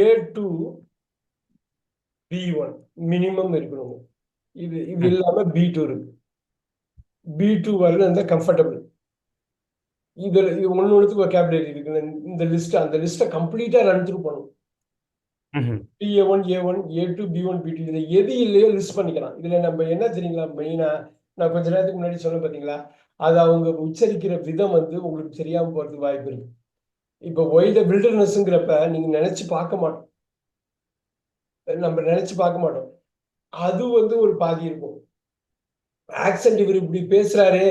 A2 B1 minimum இருக்கணும். இது இல்லாம B2 இருக்கு. B2 வரல இருந்தால் கம்ஃபர்டபுள். இதுல இது ஒன்றுக்கு வொக்காபுலரி இருக்கு. இந்த லிஸ்ட் அந்த லிஸ்ட்டை கம்ப்ளீட்டா ரன் த்ரூ பண்ணும். A1 A2 B1 B2 இதுல எது இல்லையோ லிஸ்ட் பண்ணிக்கலாம். இதுல நம்ம என்ன தெரியுங்களா, மெயினா நான் கொஞ்ச நேரத்துக்கு முன்னாடி சொன்னேன் பார்த்தீங்களா, அது அவங்க உச்சரிக்கிற விதம் வந்து உங்களுக்கு தெரியாம போறதுக்கு வாய்ப்பு இருக்கு. இப்போ ஒய்ல்ட் வில்டர்னஸ்ங்கிறப்ப நீங்க நினைச்சு பார்க்க மாட்டோம், நம்ம நினைச்சு பார்க்க மாட்டோம். அது வந்து ஒரு பாதி இருக்கும். ஆக்சென்ட் இவர் இப்படி பேசுறாரு,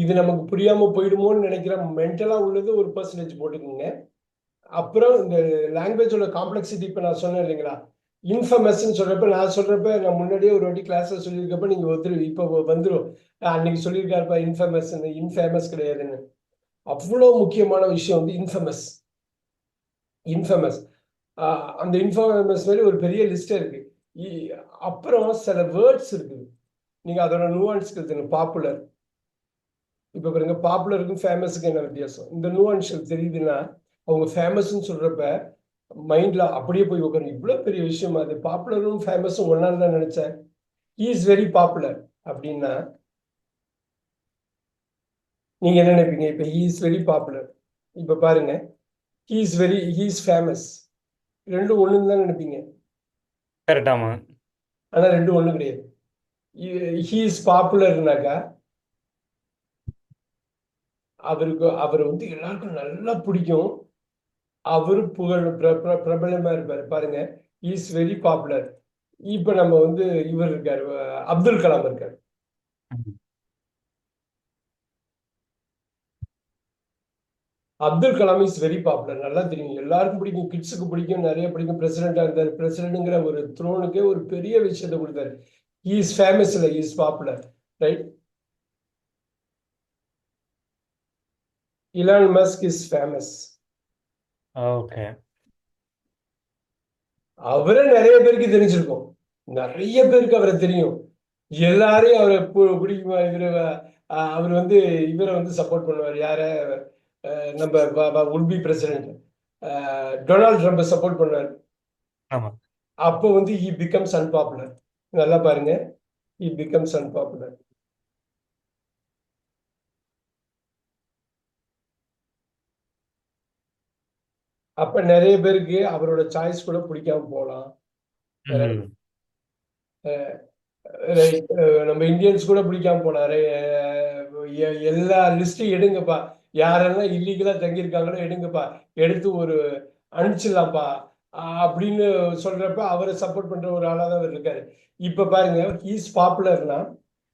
இது நமக்கு புரியாம போயிடுமோன்னு நினைக்கிற மென்டலா உள்ளது ஒரு பர்சன்டேஜ் போட்டுக்கோங்க. அப்புறம் இந்த லாங்குவேஜோட காம்ப்ளெக்சிட்டி இப்போ நான் சொன்னேன் இல்லைங்களா, இன்ஃபமஸ்ன்னு சொல்றப்ப நான் முன்னாடியே ஒரு வாட்டி கிளாஸ்ல சொல்லியிருக்கப்ப நீங்க இப்போ வந்துடும். அன்னைக்கு சொல்லியிருக்காருப்பா இன்ஃபேமஸ், இன்ஃபேமஸ் கிடையாதுன்னு. அவ்வளோ முக்கியமான விஷயம் வந்து இன்ஃபேமஸ். அந்த இன்ஃபேமஸ் மாதிரி ஒரு பெரிய லிஸ்டே இருக்கு. அப்புறம் சில வேர்ட்ஸ் இருக்குது, நீங்க அதோட நுவான்ஸ் பாப்புலர். இப்போ பாருங்க, பாப்புலருக்கும் ஃபேமஸுக்கு என்ன வித்தியாசம், இந்த நுவான்ஸ் தெரியுதுன்னா அவங்க ஃபேமஸ்ன்னு சொல்றப்ப மைண்ட்ல அப்படியே போய் உட்காரு. இவ்வளவு பெரிய விஷயம் அது. பாப்புலரும் ஃபேமஸும் ஒன்னால தான் நினைச்சேன். ஹி இஸ் வெரி பாப்புலர் அப்படின்னா நீங்க என்ன நினைப்பீங்க? இப்ப ஹி இஸ் வெரி பாப்புலர், இப்ப பாருங்க ஹி இஸ் ஃபேமஸ், ரெண்டும் ஒண்ணுன்னு தான் நினைப்பீங்க. கரெக்டாமா? ஆனா ரெண்டும் ஒண்ணு கிடையாது. ஹி இஸ் பாப்புலர்னாக்கா அவர் வந்து எல்லாருக்கும் நல்லா பிடிக்கும், அவரு பிரபலமா இருப்பாரு. பாருங்க, இஸ் வெரி பாப்புலர். இப்ப நம்ம வந்து இவர் இருக்காரு, அப்துல் கலாம் இருக்காரு. Abdul Kalam is very popular, நல்லா தெரியும், எல்லாருக்கும் பிடிக்கும், கிட்ஸுக்கு பிடிக்கும், நிறைய பிடிக்கும். பிரசிடென்டா இருந்தாரு, பிரசிடென்ட்ங்கிற ஒரு த்ரோனுக்கே ஒரு பெரிய விஷயத்தை கொடுத்தாரு. இஸ் ஃபேமஸ் இல்ல, is popular, right? Elon Musk is famous. Okay. அவரை நிறைய பேருக்கு தெரிஞ்சிருக்கும், நிறைய பேருக்கு அவரை தெரியும், எல்லாரையும் அவரை பிடிக்குமா. அவர் வந்து இவரை வந்து சப்போர்ட் பண்ணுவார். யார? நம்ம உல்பி பிரசிடென்ட் டொனால்ட் ட்ரம்ப் சப்போர்ட் பண்ணுவார். அப்போ வந்து ஹி பிகம்ஸ் அன்பாப்புலர். நல்லா பாருங்க, ஹி பிகம்ஸ் அன்பாப்புலர். அப்ப நிறைய பேருக்கு அவரோட சாய்ஸ் கூட பிடிக்காம போகலாம். நம்ம இந்தியன்ஸ் கூட பிடிக்காம போனாரு. எல்லா லிஸ்டையும் எடுங்கப்பா, யாரெல்லாம் இல்லீகலா தங்கியிருக்காங்களோ எடுங்கப்பா, எடுத்து ஒரு அனுப்பிச்சிடலாம்ப்பா அப்படின்னு சொல்றப்ப அவரை சப்போர்ட் பண்ற ஒரு ஆளா தான் இருக்காரு. இப்ப பாருங்க, ஹீஸ் பாப்புலர்னா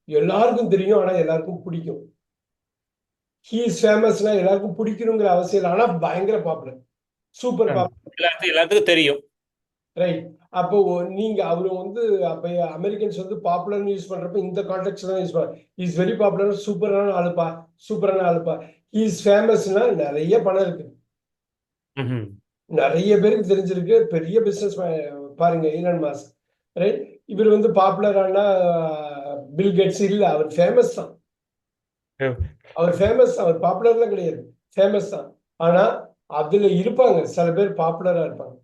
எல்லாருக்கும் தெரியும், ஆனா எல்லாருக்கும் பிடிக்கும். ஹீஸ் ஃபேமஸ்னா எல்லாருக்கும் பிடிக்கணுங்கிற அவசியம் இல்லை, ஆனா பயங்கர பாப்புலர், சூப்பர் பாப்புலர், எல்லாத்துக்கும் தெரியும், ரைட்? அப்போ நீங்க அவரு வந்து அப்ப அமெரிக்கன்ஸ் வந்து பாப்புலர்னு யூஸ் பண்றப்ப இந்த கான்டெக்ட் தான் யூஸ் பண்ணுவாங்க. இஸ் வெரி பாப்புலர், சூப்பரான ஆளுப்பா, சூப்பரான ஆளுப்பா. இஸ் ஃபேமஸ்னா நிறைய பணம் இருக்கு, ம்ஹும். நிறைய பேருக்கு தெரிஞ்சிருக்கு, பெரிய பிசினஸ் பாருங்க ஈலன் மாஸ்க், ரைட்? இவர் வந்து பாப்புலரான பில் கேட்ஸ் இல்ல, அவர் ஃபேமஸ் தான். அவர் ஃபேமஸ் தான், அவர் பாப்புலர்லாம் கிடையாது, ஃபேமஸ் தான். ஆனா அதுல இருப்பாங்க சில பேர் பாப்புலரா இருப்பாங்க.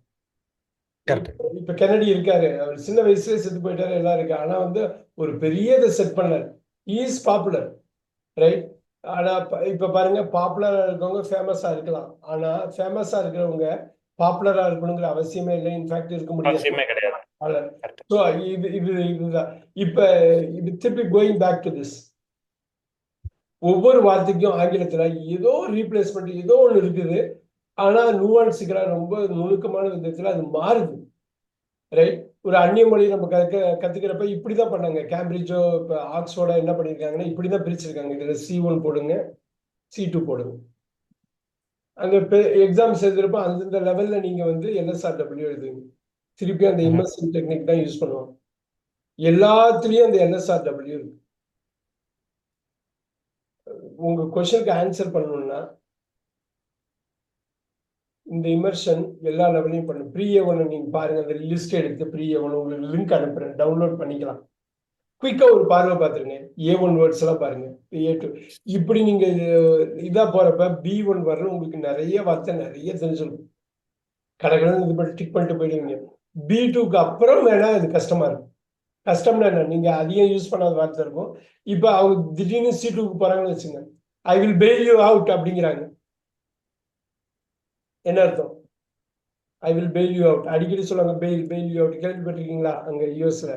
கரெக்ட். இப்ப கென்னடி இருக்காரு, அவர் சின்ன வயசுல செத்து போயிட்டாரு, எல்லாம் இருக்கு. ஆனா வந்து ஒரு பெரிய இதை செட் பண்ணார். Is popular, right? ஆனா இப்ப பாருங்க, பாப்புலரா இருக்கவங்க ஃபேமஸா இருக்கலாம். ஆனா ஃபேமஸா இருக்கிறவங்க பாப்புலரா இருக்கணுங்கிற அவசியமே இல்லை, இன்ஃபேக்ட் இருக்க முடியாது. அவசியமே கிடையாது. Correct. ஸோ இதுதான். இப்ப இது திருப்பி கோயிங் பேக் டு திஸ், ஒவ்வொரு வார்த்தைக்கும் ஆங்கிலத்துல ஏதோ ரீப்ளேஸ்மெண்ட் ஏதோ ஒண்ணு இருக்குது. ஆனா நுவான்ஸுக்கிறா ரொம்ப நுணுக்கமான விதத்துல அது மாறுது, ரைட்? ஒரு அந்நிய மொழி நம்ம கத்துக்கிறப்ப இப்படிதான் பண்ணாங்க. கேம்பிரிட்ஜோ இப்ப ஆக்ஸ்போர்டா என்ன பண்ணிருக்காங்கன்னா இப்படிதான் பிரிச்சிருக்காங்க. இதுல C1 போடுங்க, C2 போடுங்க. அங்க எக்ஸாம்ஸ் எழுதுறப்ப அந்தந்த லெவல்ல நீங்க வந்து LSRW எழுதுங்க. திருப்பி அந்த ம்ஹும். இம்மர்சிவ் டெக்னிக் தான் யூஸ் பண்ணுவாங்க. எல்லாத்துலயும் அந்த LSRW இருக்கு. உங்க கொஸ்டினுக்கு ஆன்சர் பண்ணணும்னா இந்த இமர்ஷன் எல்லா லெவலையும் பண்ணும். ப்ரீ A1 நீங்க பாருங்க, அந்த லிஸ்ட் எடுத்து ப்ரீ A1 உங்களுக்கு லிங்க் அனுப்புறேன், டவுன்லோட் பண்ணிக்கலாம். குயிக்கா ஒரு பார்வை பார்த்துருங்க. A1 வேர்ட்ஸ் எல்லாம் பாருங்க, A2 இப்படி நீங்க இதா போறப்ப B1 வரணும், உங்களுக்கு நிறைய வார்த்தை நிறைய தெரிஞ்சிருக்கும். கடற்கடன் இது பண்ணி டிக் பண்ணிட்டு போயிடுவீங்க. B2க்கு அப்புறம் வேணா இது கஷ்டமா இருக்கும். கஷ்டம்னா என்ன, நீங்க அதிகம் யூஸ் பண்ணாத வார்த்தை இருக்கும். இப்ப அவங்க திடீர்னு C2க்கு போறாங்கன்னு வச்சுங்க, I will bail you out அப்படிங்கிறாங்க. என்ன அர்த்தம்? I will bail you out அடிக்கடி சொல்லுவாங்க, பெயில் யூ அவுட் கேள்விப்பட்டிருக்கீங்களா? அங்க யூஎஸ்ல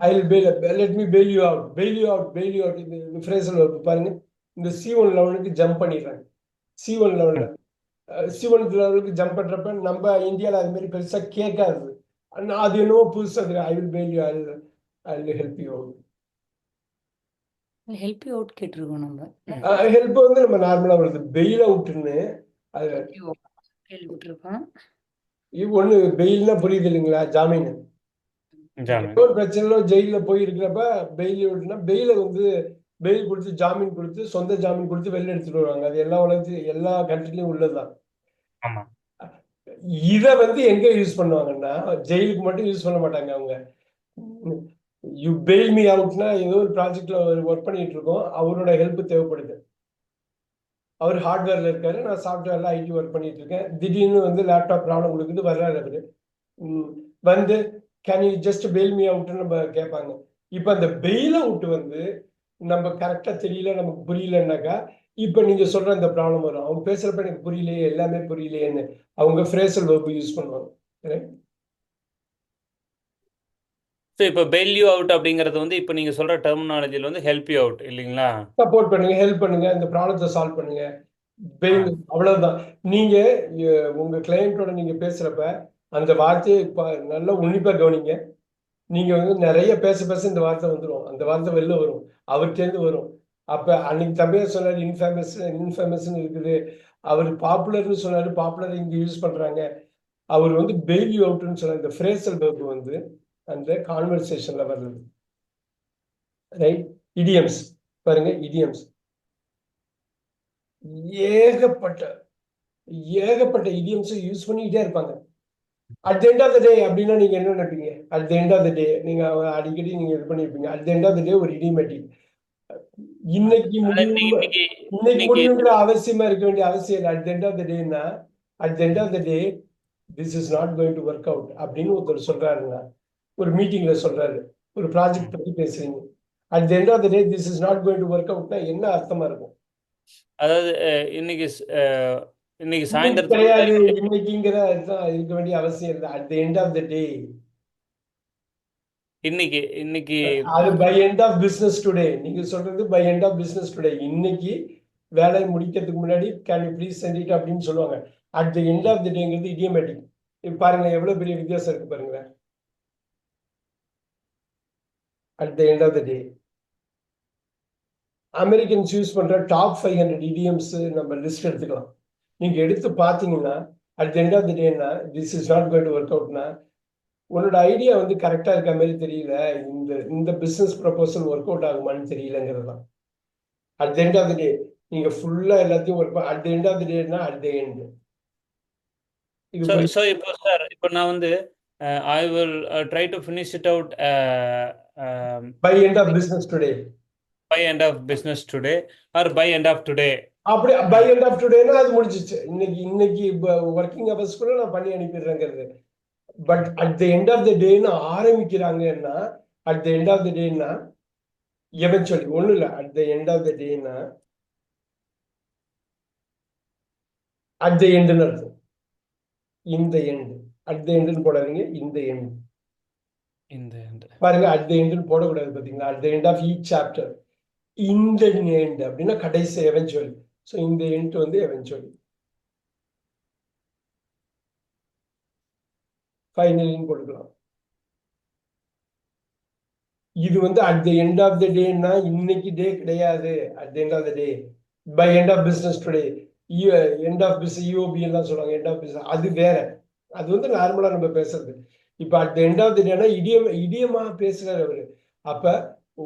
I will bail, let me bail you out, bail you out, bail you out. இந்த ஃப்ரேசல் பாருங்க, இந்த C1 லெவலுக்கு ஜம்ப் பண்ணிடுறாங்க. C1 லெவல்ல C1 லெவலுக்கு ஜம்ப் பண்றப்ப நம்ம இந்தியாவில் அது மாதிரி பெருசா கேட்காது. அது என்னவோ புதுசா இருக்கு. I will bail you, I will help you out. Help you out கேட்டிருக்கோம் நம்ம. ஹெல்ப் வந்து நம்ம நார்மலா வருது, பெயில் அவுட்னு அது கேள்விப்பட்டிருக்கோம். ஒண்ணு. பெயில்னா புரியுது இல்லைங்களா? ஜாமீன். ஜாமீன். ஒரு பிரச்சனையில ஜெயில போய் இருக்கிறப்ப பெயில் அவுட்னா பெயில வந்து பெயில் கொடுத்து ஜாமீன் கொடுத்து சொந்த ஜாமீன் கொடுத்து வெளில எடுத்துட்டு வருவாங்க. அது எல்லா உலகத்தையும் எல்லா கண்ட்ரிலையும் உள்ளதுதான். ஆமா. இத வந்து எங்க யூஸ் பண்ணுவாங்கன்னா ஜெயிலுக்கு மட்டும் யூஸ் பண்ண மாட்டாங்க அவங்க. யூ பெயில் மீ அவுட்னா ஏதோ ஒரு ப்ராஜெக்ட்ல ஒர்க் பண்ணிட்டு இருக்கோம், அவரோட ஹெல்ப் தேவைப்படுது. அவர் ஹார்ட்வேர்ல இருக்காரு, நான் சாஃப்ட்வேர்ல IT ஒர்க் பண்ணிட்டு இருக்கேன். திடீர்னு வந்து லேப்டாப் ப்ராப்ளம் கொடுக்குது, வர்றாரு அவரு. வந்து can you just bail me அவுட்னு நம்ம கேட்பாங்க. இப்ப அந்த பெயில் அவுட் வந்து நம்ம கரெக்டா தெரியல, நமக்கு புரியலன்னாக்கா இப்ப நீங்க சொல்ற அந்த ப்ராப்ளம் வரும். அவங்க பேசுறப்ப எனக்கு புரியலையே, எல்லாமே புரியலையேன்னு அவங்க ஃப்ரேசல் வெர்ப் யூஸ் பண்ணுவாங்க. இப்போ பெயில் யூ அவுட் அப்படிங்கிறது வந்து இப்போ நீங்க சொல்ற டெர்மினாலஜில வந்து ஹெல்ப் யூ அவுட் இல்லைங்களா? சப்போர்ட் பண்ணுங்க, ஹெல்ப் பண்ணுங்க, இந்த ப்ராப்ளத்தை சால்வ் பண்ணுங்க, பெயில், அவ்வளவுதான். நீங்க உங்க கிளையண்டோட நீங்க பேசுறப்ப அந்த வார்த்தையை நல்லா உன்னிப்பா கவனிங்க. நீங்க வந்து நிறைய பேச பேச இந்த வார்த்தை வந்துடும், அந்த வார்த்தை வெளில வரும், அவர்கிட்டேருந்து வரும். அப்ப அன்னைக்கு தம்பியா சொன்னாரு இன்ஃபேமஸ்ன்னு இருக்குது, அவர் பாப்புலர்னு சொன்னாரு, பாப்புலர் இங்க யூஸ் பண்றாங்க. அவர் வந்து பெயில் யூ அவுட்னு சொன்னார். இந்த ஃப்ரேசல் வெர்ப் வந்து அந்த கான்வர்சேஷன்ல வர்றது, ரைட்? இடியம்ஸ் பாருங்க, இடியம்ஸ் ஏகப்பட்ட ஏகப்பட்ட இடியம்ஸ் யூஸ் பண்ணிக்கிட்டே இருப்பாங்க. At the end of the day அப்படின்னா நீங்க என்ன நினைப்பீங்க? At the end of the day நீங்க அடிக்கடி நீங்க இது பண்ணிருப்பீங்க. At the end of the day ஒரு இடியமேட்டிக். இன்னைக்கு முடியுங்கிற அவசியமா இருக்க வேண்டிய அவசியம் இல்லை. At the end of the டேன்னா, at the end of the day this is not going to work out அப்படின்னு ஒருத்தர் சொல்றாருங்க. ஒரு மீட்டிங்ல சொல்றாரு, ஒரு ப்ராஜெக்ட் பத்தி பேசுறீங்க. At the end of the day this is not going to work அவுட்னா என்ன அர்த்தமா இருக்கும்? அதாவது இன்னைக்கு இன்னைக்கு சாயந்தரத்துல கிடையாது, இன்னைக்குங்கிற அர்த்தம் இருக்க வேண்டிய அவசியம் இல்லை. At the end of the day, இன்னைக்கு அது by end of business today. நீங்க சொல்றது by end of business today, இன்னைக்கு வேலையை முடிக்கிறதுக்கு முன்னாடி can you please send it அப்படின்னு சொல்லுவாங்க. At the end of the டேங்கிறது இடியமேட்டிக். இப்ப பாருங்க எவ்வளவு பெரிய வித்தியாசம் இருக்கு பாருங்களேன். At the end of the day Americans use பண்ற டாப் 500 இடியம்ஸ் நம்ம லிஸ்ட் எடுத்துக்கலாம். நீங்க எடுத்து பாத்தீங்கன்னா at the end of the டேனா this is not going to work அவுட்னா உன்னோட ஐடியா வந்து கரெக்டா இருக்க மாதிரி தெரியல, இந்த பிசினஸ் ப்ரொபோசல் ஒர்க் அவுட் ஆகுமான்னு தெரியலங்கிறது தான். At the end of the day நீங்க ஃபுல்லா எல்லாத்தையும் ஒரு at the end of the டேனா அட் த எண்ட். இது ஸோ புரியுது? ஸோ இப்போ சார் இப்போ நான் வந்து I will try to finish it out by end of business today. By end of business today or by end of today. அப்படி பை எண்ட் ஆஃப் டுடேனா அது முடிஞ்சிச்சு. இன்னைக்கு ஒர்க்கிங் ஹவர்ஸ்க்குள்ள நான் பண்ணி அனுப்பிடுறேங்கிறது. But at the end of the டேன்னு ஆரம்பிக்கிறாங்கன்னா at the end of the டேன்னா எவென்ச்சுவலி ஒன்றும் இல்லை. At the end of the டேன்னா அட் த எண்டுன்னு அர்த்தம். இந்த எண்டு அட் த எண்டுன்னு போடாதீங்க. இந்த எண்டு இந்த பாருங்க. அட் த எண்டுன்னு போடக்கூடாது பார்த்தீங்களா? At the end of each chapter. இந்த எண்ட் அப்படின்னா கடைசி எவென்ச்சுவலி. ஸோ இந்த எண்ட் வந்து எவென்ச்சுவலி ஃபைனலின்னு போட்டுக்கலாம். இது வந்து at the end of the டேன்னா இன்னைக்கு டே கிடையாது. At the end of the day by end of business today. End of business UOB எல்லாம் சொல்றாங்க. எண்ட் ஆஃப் பிசினஸ் அது வேற. அது வந்து நார்மலா நம்ம பேசுறது. இப்ப at the end of the டேனா இடியமா பேசுறாரு அவரு. அப்ப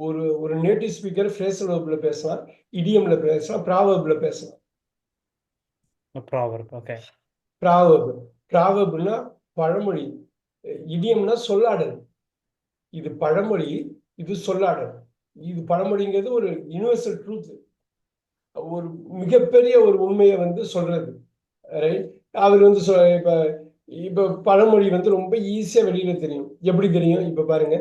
ஒரு ஒரு நேட்டிவ் ஸ்பீக்கர் ஃப்ரேசல் வெர்ப்ல பேசலாம், இடியம்ல பேசலாம், ப்ராவர்ப்ல பேசலாம். ப்ராவர்ப். ஓகே. ப்ராவர்ப்னா பழமொழி, இடியம்னா சொல்லாடல். இது பழமொழி, இது சொல்லாடல். இது பழமொழிங்கிறது ஒரு யுனிவர்சல் ட்ரூத், ஒரு மிகப்பெரிய ஒரு உண்மையை வந்து சொல்றது. ரைட்? அவர் வந்து இப்ப இப்ப பழமொழி வந்து ரொம்ப ஈஸியா வெளியில தெரியும். எப்படி தெரியும்? இப்ப பாருங்க,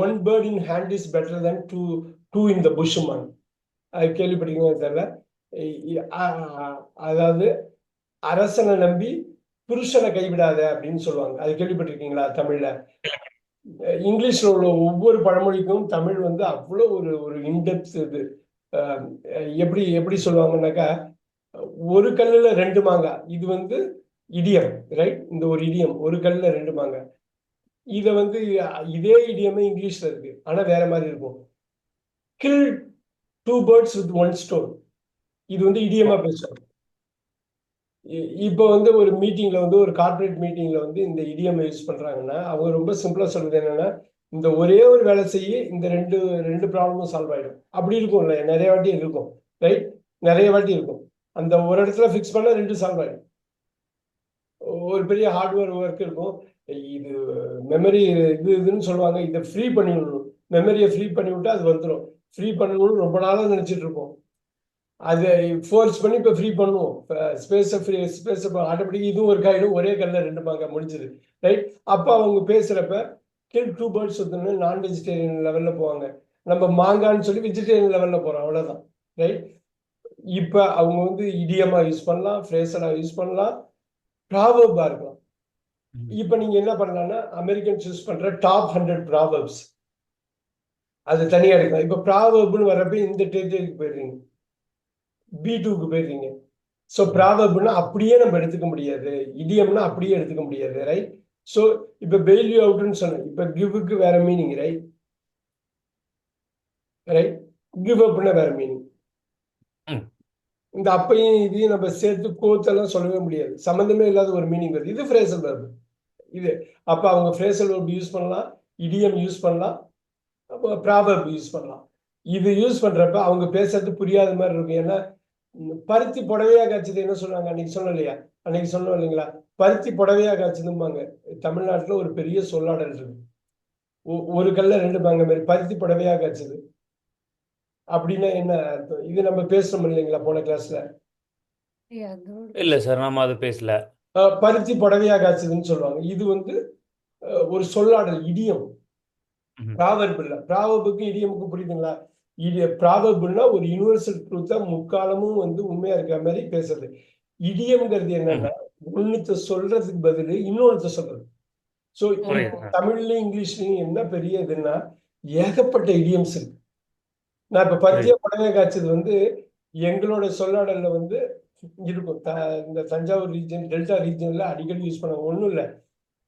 one bird in hand is better than two in the bushman. அது கேள்விப்பட்டீங்கன்னு தெரியல. அதாவது அரசனை நம்பி புருஷனை கைவிடாத அப்படின்னு சொல்லுவாங்க. அது கேள்விப்பட்டிருக்கீங்களா தமிழ்ல? இங்கிலீஷ்ல உள்ள ஒவ்வொரு பழமொழிக்கும் தமிழ் வந்து அவ்வளவு ஒரு ஒரு இன்டெப்த் இது. எப்படி எப்படி சொல்லுவாங்கன்னாக்கா, ஒரு கல்லுல ரெண்டு மாங்காய். இது வந்து இடியம், ரைட்? இந்த ஒரு இடியம், ஒரு கல்லுல ரெண்டு மாங்காய். இத வந்து இதே இடியமே இங்கிலீஷ்ல இருக்கு, ஆனா வேற மாதிரி இருக்கும். Kill two birds with one stone. இது வந்து இடியமா பேசுவாங்க. இப்போ வந்து ஒரு மீட்டிங்ல வந்து ஒரு கார்பரேட் மீட்டிங்ல வந்து இந்த இடியம் யூஸ் பண்றாங்கன்னா அவங்க ரொம்ப சிம்பிளா சொல்றது என்னன்னா, இந்த ஒரே ஒரு வேலை செய்ய இந்த ரெண்டு ரெண்டு ப்ராப்ளமும் சால்வ் ஆயிடும். அப்படி இருக்கும்ல, நிறைய வாட்டி இருக்கும், ரைட்? நிறைய வாட்டி இருக்கும். அந்த ஒரு இடத்துல ஃபிக்ஸ் பண்ணா ரெண்டு சால்வ் ஆயிடும். ஒரு பெரிய ஹார்ட்வேர் ஒர்க் இருக்கும். இது மெமரி இதுன்னு சொல்லுவாங்க. இதை ஃப்ரீ பண்ணி விடணும். மெமரியை ஃப்ரீ பண்ணி விட்டா அது வந்துடும். ஃப்ரீ பண்ணணும்னு ரொம்ப நாளாக நினைச்சிட்டு இருப்போம். அதை ஃபோர்ஸ் பண்ணி இப்போ ஃப்ரீ பண்ணுவோம். ஸ்பேஸ் ஆட்டோமேட்டிக் இதுவும் ஒரு காயிடும் ஒரே கல்லில் ரெண்டு மாங்க முடிஞ்சுது, ரைட்? அப்போ அவங்க பேசுகிறப்ப கில் டூ பேர்ட்ஸ் வந்து நான் வெஜிடேரியன் லெவலில் போவாங்க. நம்ம மாங்கான்னு சொல்லி வெஜிடேரியன் லெவலில் போகிறோம், அவ்வளோதான், ரைட்? இப்போ அவங்க வந்து இடியமாக யூஸ் பண்ணலாம், ஃப்ரேசலாக யூஸ் பண்ணலாம், ப்ராவர்பா இருக்கலாம். இப்போ நீங்க என்ன பண்ணலாம்னா, அமெரிக்கன் சூஸ் பண்ற டாப் 100 ப்ராவர்ப்ஸ் அது தனியா எடுக்கலாம். இப்போ ப்ராவர்ப்னு வரப்ப இந்த டெரிட்டரிக்கு போயிடுறீங்க, B2க்கு போயிடுறீங்க. ஸோ ப்ராவர்ப்னா அப்படியே நம்ம எடுத்துக்க முடியாது, இடியம்னா அப்படியே எடுத்துக்க முடியாது, ரைட்? ஸோ இப்போ பெயில் யூ அவுட்னு சொன்னேன். இப்போ கிவ்வுக்கு வேற மீனிங், ரைட்? ரைட்? கிவ் அப்னா வேற மீனிங். இந்த அப்பையும் இதையும் நம்ம சேர்த்து கோத்தெல்லாம் சொல்லவே முடியாது, சம்மந்தமே இல்லாத ஒரு மீனிங் வருது. இது ஃப்ரேசல் வெர்ப். இது அப்ப அவங்க ஃப்ரேசல் வெர்ப் யூஸ் பண்ணலாம், இடியம் யூஸ் பண்ணலாம், அப்போ ப்ராவர்ப் யூஸ் பண்ணலாம். இது யூஸ் பண்றப்ப அவங்க பேசுறது புரியாத மாதிரி இருக்கும். ஏன்னா பருத்தி புடவையா காய்ச்சது என்ன சொல்றாங்க? அன்னைக்கு சொன்னோம் இல்லையா? அன்னைக்கு சொன்னோம் இல்லைங்களா? பருத்தி புடவையா காய்ச்சதும்பாங்க. தமிழ்நாட்டுல ஒரு பெரிய சொல்லாடல் இருக்கு. ஒரு கல்ல ரெண்டு பாங்க மாதிரி பருத்தி புடவையா காய்ச்சது அப்படின்னா என்ன அர்த்தம்? இது நம்ம பேசுறோம் இல்லைங்களா போன கிளாஸ்ல? இல்ல சார், நாம அது பேசல. பருத்தி புடவையா காய்ச்சதுன்னு சொல்லுவாங்க. இது வந்து ஒரு சொல்லாடல், இடியம். ப்ராவர்ப் இல்ல. ப்ராவர்புக்கும் இடியமுக்கும் புரியுதுங்களா? ப்ராவர்ப்னா ஒரு யுனிவர்சல் ட்ரூத்தா முக்காலமும் வந்து உண்மையா இருக்கிற மாதிரி பேசுறது. இடியம்ங்கிறது என்னன்னா, ஒண்ணுத்த சொல்றதுக்கு பதில் இன்னொருத்த சொல்றது. ஸோ தமிழ்லயும் இங்கிலீஷ்லயும் என்ன பெரிய இதுன்னா, ஏகப்பட்ட இடியம்ஸ் இருக்கு. நான் இப்ப பருத்தியா புடவை காய்ச்சது வந்து எங்களோட சொல்லாடல்ல வந்து இருக்கும். இந்த தஞ்சாவூர் ரீஜன், டெல்டா ரீஜன்ல அடிக்கடி யூஸ் பண்ணுவாங்க. ஒண்ணும் இல்லை,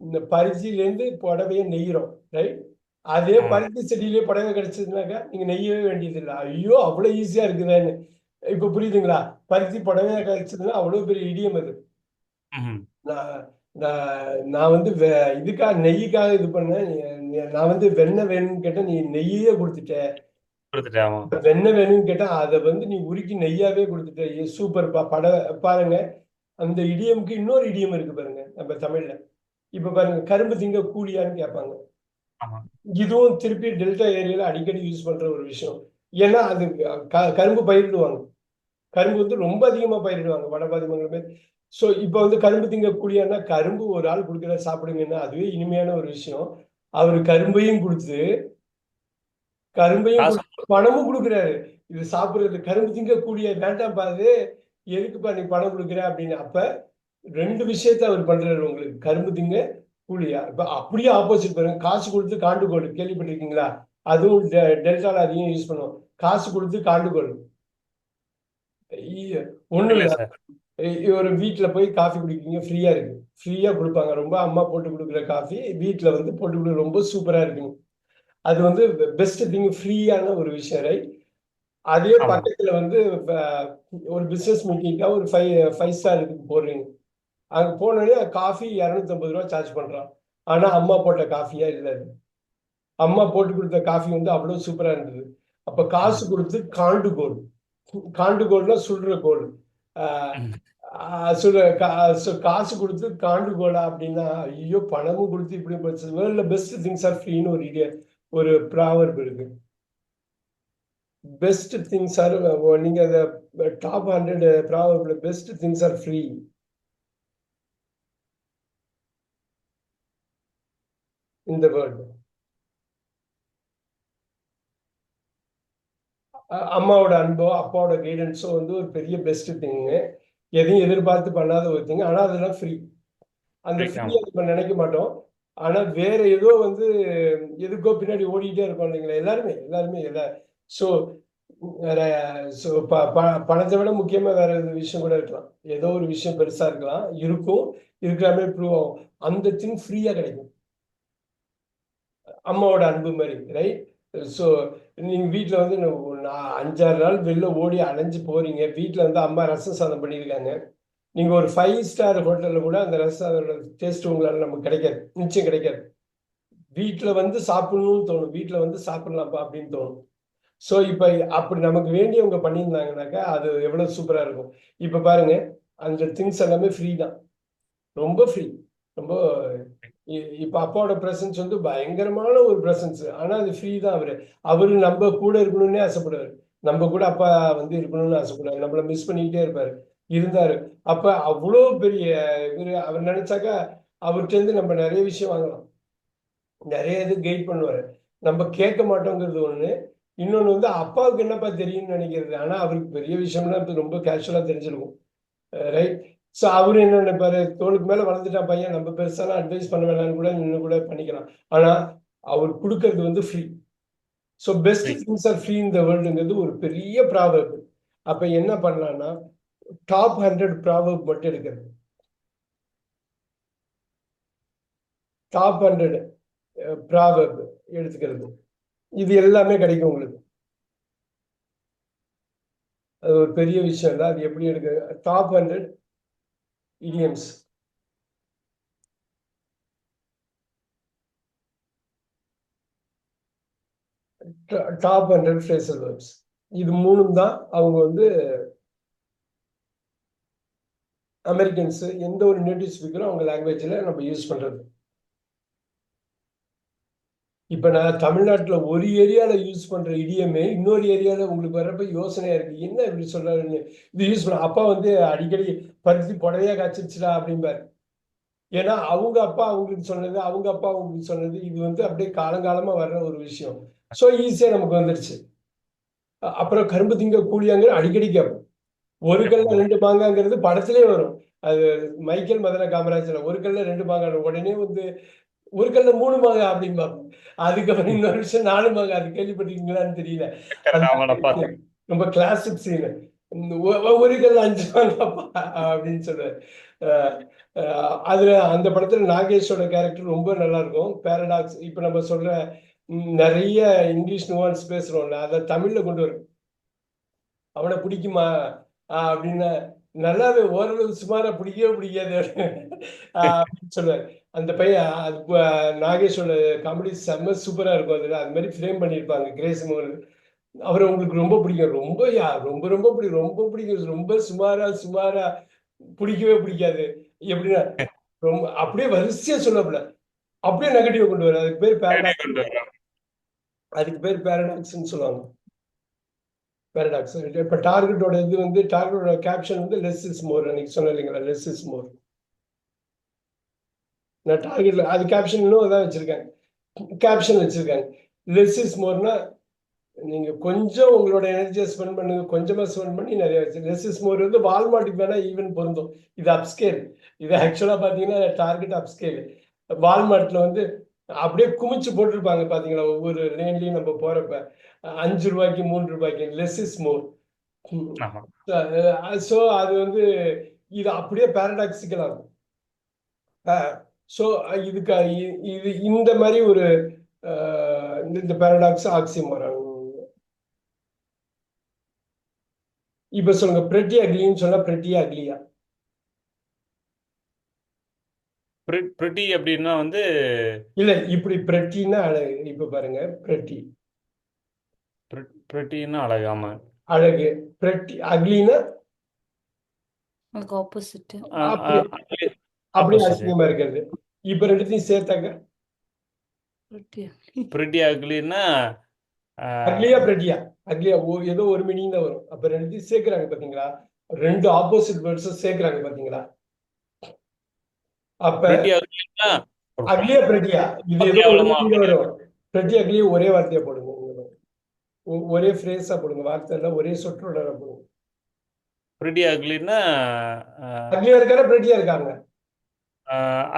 இந்த பருத்தியிலேருந்து புடவையை நெய்கிறோம், ரைட்? அதே பருத்தி செடியிலே புடவை கிடைச்சதுனாக்கா நீங்க நெய்யவே வேண்டியது இல்லை. ஐயோ அவ்வளவு ஈஸியா இருக்குதான்னு. இப்ப புரியுதுங்களா? பருத்தி புடவையா கிடைச்சதுன்னா அவ்வளவு பெரிய இடியம் அது. நான் வந்து இதுக்காக நெய்யுக்காக இது பண்ணேன். நான் வந்து வெண்ணெய் வேணும்னு கேட்டேன், நீ நெய்யே கொடுத்துட்ட. கொடுத்துட்டேன். ஆமா. வெண்ணெய் வேணும்னு கேட்டா அதை வந்து நீ உருக்கி நெய்யாவே கொடுத்துட்ட. சூப்பர் பாருங்க. அந்த இடியம்க்கு இன்னொரு இடியம் இருக்கு பாருங்க நம்ம தமிழ்ல. இப்ப பாருங்க, கரும்பு திங்க கூலியான்னு கேட்பாங்க. ஆமா. இதுவும் திருப்பி டெல்டா ஏரியால அடிக்கடி யூஸ் பண்ற ஒரு விஷயம். ஏன்னா அது கரும்பு பயிரிடுவாங்க. கரும்பு வந்து ரொம்ப அதிகமா பயிரிடுவாங்க வடபாதி மங்கலம். ஸோ இப்போ வந்து கரும்பு திங்க கூலியான்னா, கரும்பு ஒரு ஆள் கொடுக்குற சாப்பிடுங்கன்னா அதுவே இனிமையான ஒரு விஷயம். அவர் கரும்பையும் கொடுத்து பணமும் கொடுக்குறாரு. இது சாப்பிடுறது கரும்பு திங்க கூலிய வேண்டாம் பாது, எதுக்குப்பா நீ பணம் கொடுக்குற அப்படின்னு. அப்ப 2 விஷயத்த அவர் பண்றாரு உங்களுக்கு. கரும்பு திங்க கூலியா. இப்ப அப்படியே ஆப்போசிட் பாருங்க. காசு கொடுத்து காண்டுகோல் கேள்விப்பட்டிருக்கீங்களா? அதுவும் டெல்டால அதிகம் யூஸ் பண்ணுவோம். காசு கொடுத்து காண்டுகோல். ஒண்ணும் இல்ல இல்ல. சார். ஒரு வீட்டுல போய் காஃபி குடிக்கிறீங்க, ஃப்ரீயா இருக்கு. ஃப்ரீயா கொடுப்பாங்க. ரொம்ப அம்மா போட்டு கொடுக்குற காஃபி வீட்டுல வந்து போட்டு கொடுக்குற ரொம்ப சூப்பரா இருக்குங்க. அது வந்து பெஸ்ட் திங், ஃப்ரீயான ஒரு விஷயம், ரைட்? அதே ஆமா. பக்கத்துல வந்து ஒரு பிசினஸ் மீட்டிங்காக ஒரு 5 ஸ்டார் இதுக்கு போடுறீங்க. அங்க போனோடனே காஃபி 250 ரூபா சார்ஜ் பண்றான். ஆனா அம்மா போட்ட காஃபியா இல்ல அது. அம்மா போட்டு கொடுத்த காஃபி வந்து அவ்வளவு சூப்பரா இருந்தது. அப்ப காசு கொடுத்து காண்டு கோல். காண்டு கோல்னா சுடுற கோல். ம். காசு கொடுத்து காண்டு கோலா அப்படின்னா, ஐயோ பணமும் கொடுத்து இப்படி வேர்ல்ட்ல பெஸ்ட் திங்ஸ் ஆர் ஃப்ரீன்னு ஒரு ப்ராவர்ப் இருக்கு. பெஸ்ட் திங்ஸ் ஆர், நீங்க அந்த டாப் 100 ப்ராவர்ப்ல பெஸ்ட் திங்ஸ் ஆர் ஃப்ரீ. இந்த வேர்ல்டு அம்மாவோட அன்போ அப்பாவோட கைடன்ஸோ வந்து ஒரு பெரிய பெஸ்ட் திங்கு. எதையும் எதிர்பார்த்து பண்ணாத ஒரு திங். ஆனா அதெல்லாம் ஃப்ரீ. அந்த ஃப்ரீயை நம்ம நினைக்க மாட்டோம். ஆனா வேற ஏதோ வந்து எதுக்கோ பின்னாடி ஓடிட்டே இருக்கோம் இல்லைங்களா? எல்லாருமே எல்லாருமே ஸோ வேற ஸோ பணத்தை விட முக்கியமா வேற ஒரு விஷயம் கூட இருக்கலாம். ஏதோ ஒரு விஷயம் பெருசா இருக்கலாம், இருக்கும், இருக்கிறாமே ப்ரூவ் ஆகும். அந்த திங் ஃப்ரீயா கிடைக்கும். அம்மாவோட அன்பு மாதிரி, ரைட்? ஸோ நீங்க வீட்டுல வந்து 5-6 நாள் வெளில ஓடி அலைஞ்சு போறீங்க. வீட்டுல வந்து அம்மா ரசம் சாதம் பண்ணியிருக்காங்க. நீங்க ஒரு 5 ஸ்டார் ஹோட்டல்ல கூட அந்த ரசத்தோட டேஸ்ட் உங்களால நமக்கு கிடைக்காது, நிச்சயம் கிடைக்காது. வீட்டுல வந்து சாப்பிடணும்னு தோணும். வீட்டுல வந்து சாப்பிடலாம்ப்பா அப்படின்னு தோணும். ஸோ இப்ப அப்படி நமக்கு வேண்டியவங்க பண்ணியிருந்தாங்கனாக்கா அது எவ்வளவு சூப்பரா இருக்கும். இப்ப பாருங்க, அந்த திங்ஸ் எல்லாமே ஃப்ரீ தான். ரொம்ப ஃப்ரீ. ரொம்ப இப்ப அப்பாவோட பிரசன்ஸ் வந்து பயங்கரமான ஒரு பிரசன்ஸ். ஆனா அது ஃப்ரீ தான். அவரு நம்ம கூட இருக்கணும்னே ஆசைப்படுவாரு. நம்ம கூட அப்பா வந்து இருக்கணும்னு ஆசைப்படுவாரு. நம்மள மிஸ் பண்ணிக்கிட்டே இருப்பாரு. இருந்தாரு. அப்ப அவ்வளோ பெரிய அவர் நினைச்சாக்கா அவர்கிட்ட இருந்து நம்ம நிறைய விஷயம் வாங்கலாம். நிறைய இது கைட் பண்ணுவாரு. நம்ம கேட்க மாட்டோங்கிறது ஒண்ணு. இன்னொன்னு வந்து அப்பாவுக்கு என்னப்பா தெரியும்னு நினைக்கிறது. ஆனா அவருக்கு பெரிய விஷயம்லாம் இப்ப ரொம்ப கேஷுவலா தெரிஞ்சிருக்கும், ரைட்? ஸோ அவரு என்ன நினைப்பாரு, தோளுக்கு மேல வளர்ந்துட்டான் பையன், நம்ம பெருசாலாம் அட்வைஸ் பண்ண வேணாம்னு கூட நின்று கூட பண்ணிக்கலாம். ஆனா அவர் கொடுக்கறது வந்து free. So best things are free in the வேர்ல்டுங்கிறது ஒரு பெரிய ப்ராவர்ப். அப்ப என்ன பண்ணலாம்னா, டாப் 100 ப்ராவர்ப் மட்டும் எடுக்கிறது. டாப் 100 ப்ராவர்ப் எடுத்துக்கிறது. இது எல்லாமே கிடைக்கும் உங்களுக்கு. அது ஒரு பெரிய விஷயம் தான். அது எப்படி எடுக்க, top 100 idioms. Top 100 phrasal verbs. இது மூணும் தான் அவங்க வந்து அமெரிக்கன்ஸ் எந்த ஒரு நேட்டிவ் ஸ்பீக்கரும் அவங்க லாங்குவேஜ்ல நம்ம யூஸ் பண்றது. இப்ப நான் தமிழ்நாட்டுல ஒரு ஏரியால யூஸ் பண்ற இடியமே இன்னொரு ஏரியால உங்களுக்கு வர்றப்ப யோசனையா இருக்கு, என்ன இப்படி சொல்றாருன்னு. இது யூஸ் பண்ண அப்பா வந்து அடிக்கடி பருத்தி புடவையா காய்ச்சிருச்சுடா அப்படிம்பாரு. ஏன்னா அவங்க அப்பா அவங்களுக்கு சொன்னது, அவங்க அப்பா அவங்களுக்கு சொன்னது, இது வந்து அப்படியே காலங்காலமா வர்ற ஒரு விஷயம். ஸோ ஈஸியா நமக்கு வந்துருச்சு. அப்புறம் கரும்பு திங்க கூலியாங்கிற அடிக்கடி கேட்போம். ஒரு கல்ல 2 மாங்காங்கிறது படத்திலே வரும். அது மைக்கேல் மதன காமராஜர் ஒரு கல்ல 2 மாங்காய், உடனே வந்து ஒரு கல்ல 3 மாங்காய் அப்படிம்பாங்க. அதுக்கப்புறம் இன்னொரு விஷயம் 4 மாங்காய். அது கேள்விப்பட்டிருக்கீங்களான்னு தெரியல. ரொம்ப கிளாசிக் சீனு. ஒரு கல்ல 5 மாங்காய்ப்பா அப்படின்னு சொல்லுவாரு. அதுல அந்த படத்துல நாகேஷோட கேரக்டர் ரொம்ப நல்லா இருக்கும். பேரடாக்ஸ். இப்ப நம்ம சொல்ற நிறைய இங்கிலீஷ் நுவான்ஸ் பேசுறோம்ல, அதை தமிழ்ல கொண்டு வரும். அவனை பிடிக்குமா அப்படின்னா, நல்லாவே ஓரளவு சுமாரா பிடிக்கவே பிடிக்காது அப்படின்னு சொல்லுவாரு அந்த பையன். அது நாகேஷோட காமெடி செம்ம சூப்பரா இருக்கும். அதுல அது மாதிரி ஃப்ரேம் பண்ணியிருப்பாங்க கிரேஸ் மோகன். அவரை உங்களுக்கு ரொம்ப பிடிக்கும். ரொம்ப ரொம்ப ரொம்ப பிடிக்கும், ரொம்ப பிடிக்கும். ரொம்ப சுமாரா பிடிக்கவே பிடிக்காது. எப்படின்னா ரொம்ப அப்படியே வரிசையா சொல்லப்பல, அப்படியே நெகட்டிவ் கொண்டு வர. அதுக்கு பேர் பேரடாக்ஸ். கொண்டு வரலாம். அதுக்கு பேர் பேரடாக்ஸ்ன்னு சொல்லுவாங்க. பேரடாக்ஸ். இப்ப டார்கெட்டோட இது வந்து டார்கெட்டோட கேப்ஷன் வந்து லெஸ் இஸ் மோர். அன்னைக்கு சொன்னேன் இல்லைங்களா, லெஸ் இஸ் மோர். நான் டார்கெட்ல அது கேப்ஷன் இன்னும் அதான் வச்சிருக்காங்க. கேப்ஷன் வச்சிருக்காங்க. லெஸ் இஸ் மோர்னா நீங்க கொஞ்சம் உங்களோட எனர்ஜியை ஸ்பெண்ட் பண்ணுங்க, கொஞ்சமா ஸ்பெண்ட் பண்ணி நிறைய வச்சு. லெஸ் இஸ் மோர் வந்து வால்மார்ட்டுக்கு வேணா ஈவன் பொருந்தும். இது அப்ஸ்கேல். இது ஆக்சுவலா பாத்தீங்கன்னா டார்கெட் அப்ஸ்கேல். வால்மார்ட்ல வந்து அப்படியே குமிச்சு போட்டிருப்பாங்க பாத்தீங்களா, ஒவ்வொரு லேன்லயும் நம்ம போறப்ப 5 ரூபாய்க்கு 3 ரூபாய்க்கு லெஸ் இஸ் மோர். ஆமா. ஸோ அது வந்து இது அப்படியே பேரடாக்சிக்கல் ஆகும். ஸோ இதுக்கு இது இந்த மாதிரி ஒரு இந்த பேரடாக்ஸ் ஆக்சிமோரான். இப்ப சொல்லுங்க, பிரெட்டி அக்லின்னு சொன்னா பிரெட்டியா அக்லியா? பிரிட்டி அப்படின்னா வந்து இல்ல, இப்படி பிரெட்டின்னா அழகு. இப்ப பாருங்க, பிரெட்டி பிரிட்டின்னா அழகாம. அழகு. பிரெட்டி அக்லின்னா அதுக்கு ஆப்போசிட். அப்படி அப்படி அசிங்கமா இருக்கிறது. இப்ப ரெண்டுத்தையும் சேர்த்தாங்க பிரிட்டி அக்லின்னா அக்லியா பிரெட்டியா? அக்லியா ஏதோ ஒரு மீனிங் தான் வரும். அப்ப ரெண்டுத்தையும் சேர்க்கிறாங்க பாத்தீங்களா, ரெண்டு ஆப்போசிட் வேர்ட்ஸும் சேர்க்கிறாங்க பாத்தீங்களா. அப்ப அக்லியா பிரெட்டியா இது ஏதோ ஒரு மீனிங் வரும். பிரெட்டி அக்லியா ஒரே வார்த்தையா போடுங்க, ஒரே ஃப்ரேஸா போடுங்க, வார்த்தை எல்லாம் ஒரே சொற்றோட போடுங்க. பிரிட்டி அக்லின்னா அக்லியா இருக்காங்க, பிரெட்டியா இருக்காங்க,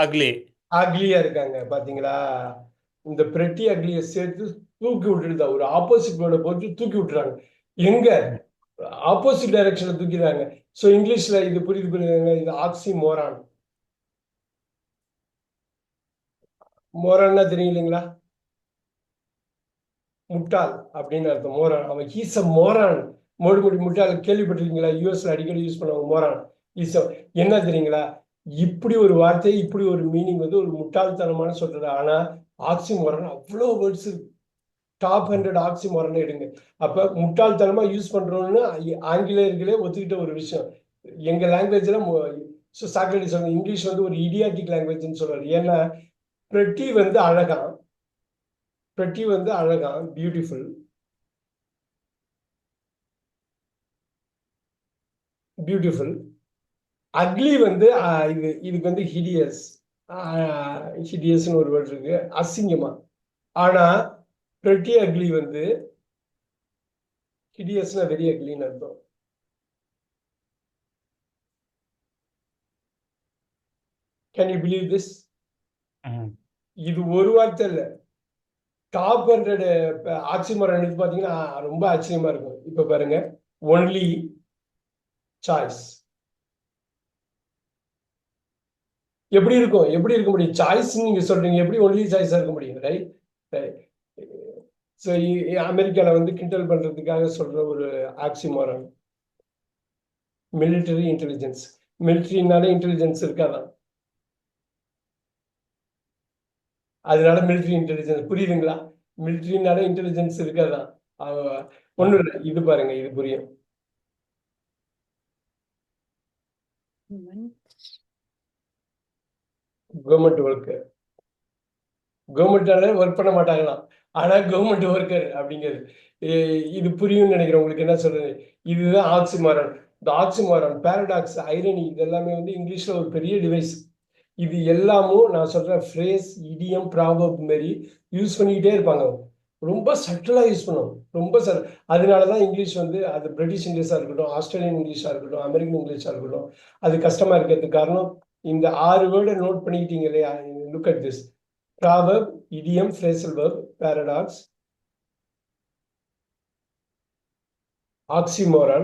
அக்லி அக்லியா இருக்காங்க பாத்தீங்களா. இந்த பிரெட்டி அக்லிய சேர்த்து தூக்கி விட்டுருந்தா ஒரு ஆப்போசிட் வேர்டை போட்டு தூக்கி விட்டுறாங்க. எங்க ஆப்போசிட் டைரக்ஷன்ல தூக்கிடுறாங்க. சோ இங்கிலீஷ்ல இது புரியுது, இது ஆக்சி மோரான். மோரான்னா தெரியும் இல்லைங்களா, முட்டாள் அப்படின்னு அர்த்தம். மோரான், அவன் ஹீஸ் அ மோரான். மோடுமுடி முட்டாள் கேள்விப்பட்டிருக்கீங்களா? யூஎஸ்ல அடிக்கடி யூஸ் பண்ணுவாங்க மோரான். என்ன தெரியுங்களா, இப்படி ஒரு வார்த்தை, இப்படி ஒரு மீனிங் வந்து ஒரு முட்டாள்தனமான சொல்றது. ஆனா ஆக்சிமோரன் அவ்வளவு வேர்ட்ஸ் இருக்கு. டாப் 100 ஆக்சிமோரன் எடுங்க. அப்ப முட்டாள்தனமா யூஸ் பண்றோம்னு ஆங்கிலேயர்களே ஒத்துக்கிட்ட ஒரு விஷயம். எங்க லாங்குவேஜ்ல சாக்ரட்டிஸ் வந்து இங்கிலீஷ் வந்து ஒரு இடியாட்டிக் லாங்குவேஜ்னு சொல்றாரு. ஏன்னா பிரெட்டி வந்து அழகான், பிரெட்டி வந்து அழகான், பியூட்டிஃபுல். பியூட்டிஃபுல். அக்லி வந்து இதுக்கு வந்து ஹிடியஸ். ஹிடியஸ்னு ஒரு வேர்ட் இருக்கு, அசிங்கமா. ஆனா பிரெட்டி அக்லி வந்து ஹிடியஸ்னா வெரி அக்லின்னு அர்த்தம். Can you believe this? இது ஒரு வார்த்தை இல்ல, டாப் 100 ஆக்சிமோரன் எடுத்து பாத்தீங்கன்னா ரொம்ப ஆச்சரியமா இருக்கும். இப்ப பாருங்க, ஒன்லி சாய்ஸ். எப்படி இருக்கும், எப்படி இருக்க முடியும்? சாய்ஸ் நீங்க சொல்றீங்க, எப்படி ஒன்லி சாய்ஸா இருக்க முடியும்? ரைட். அமெரிக்கால வந்து கிண்டல் பண்றதுக்காக சொல்ற ஒரு ஆக்சிமோரன். Military intelligence. மிலிட்டரினாலே இன்டெலிஜென்ஸ் இருக்காதான், அதனால மிலிட்டரி இன்டெலிஜென்ஸ். புரியுதுங்களா? மிலிட்டரினால இன்டெலிஜென்ஸ் இருக்காதான். ஒண்ணு இல்லை, இது பாருங்க, இது புரியும். Government worker. கவர்மெண்டால ஒர்க் பண்ண மாட்டாங்களாம், ஆனா கவர்மெண்ட் ஒர்க்கர் அப்படிங்கிறது இது புரியும்னு நினைக்கிறேன். உங்களுக்கு என்ன சொல்றது, இதுதான் ஆக்சிமோரன். இந்த ஆக்சிமோரன், பேரடாக்ஸ், ஐரணி, இது எல்லாமே வந்து இங்கிலீஷ்ல ஒரு பெரிய டிவைஸ். இது எல்லாமும் நான் சொல்ற ஃப்ரேஸ், இடியம், ப்ராவர்ப் மாரி யூஸ் பண்ணிக்கிட்டே இருப்பாங்க. ரொம்ப சட்டலா யூஸ் பண்ணுவோம், ரொம்ப அதனாலதான் இங்கிலீஷ் வந்து, அது பிரிட்டிஷ் இங்கிலீஷா இருக்கட்டும், ஆஸ்திரேலியன் இங்கிலீஷா இருக்கட்டும், அமெரிக்கன் இங்கிலீஷா இருக்கட்டும், அது கஷ்டமா இருக்கிறதுக்கு காரணம் இந்த 6 வேர்டை நோட் பண்ணிக்கிட்டீங்க இல்லையா. Look at this: proverb, idiom, phrasal verb, paradox, oxymoron,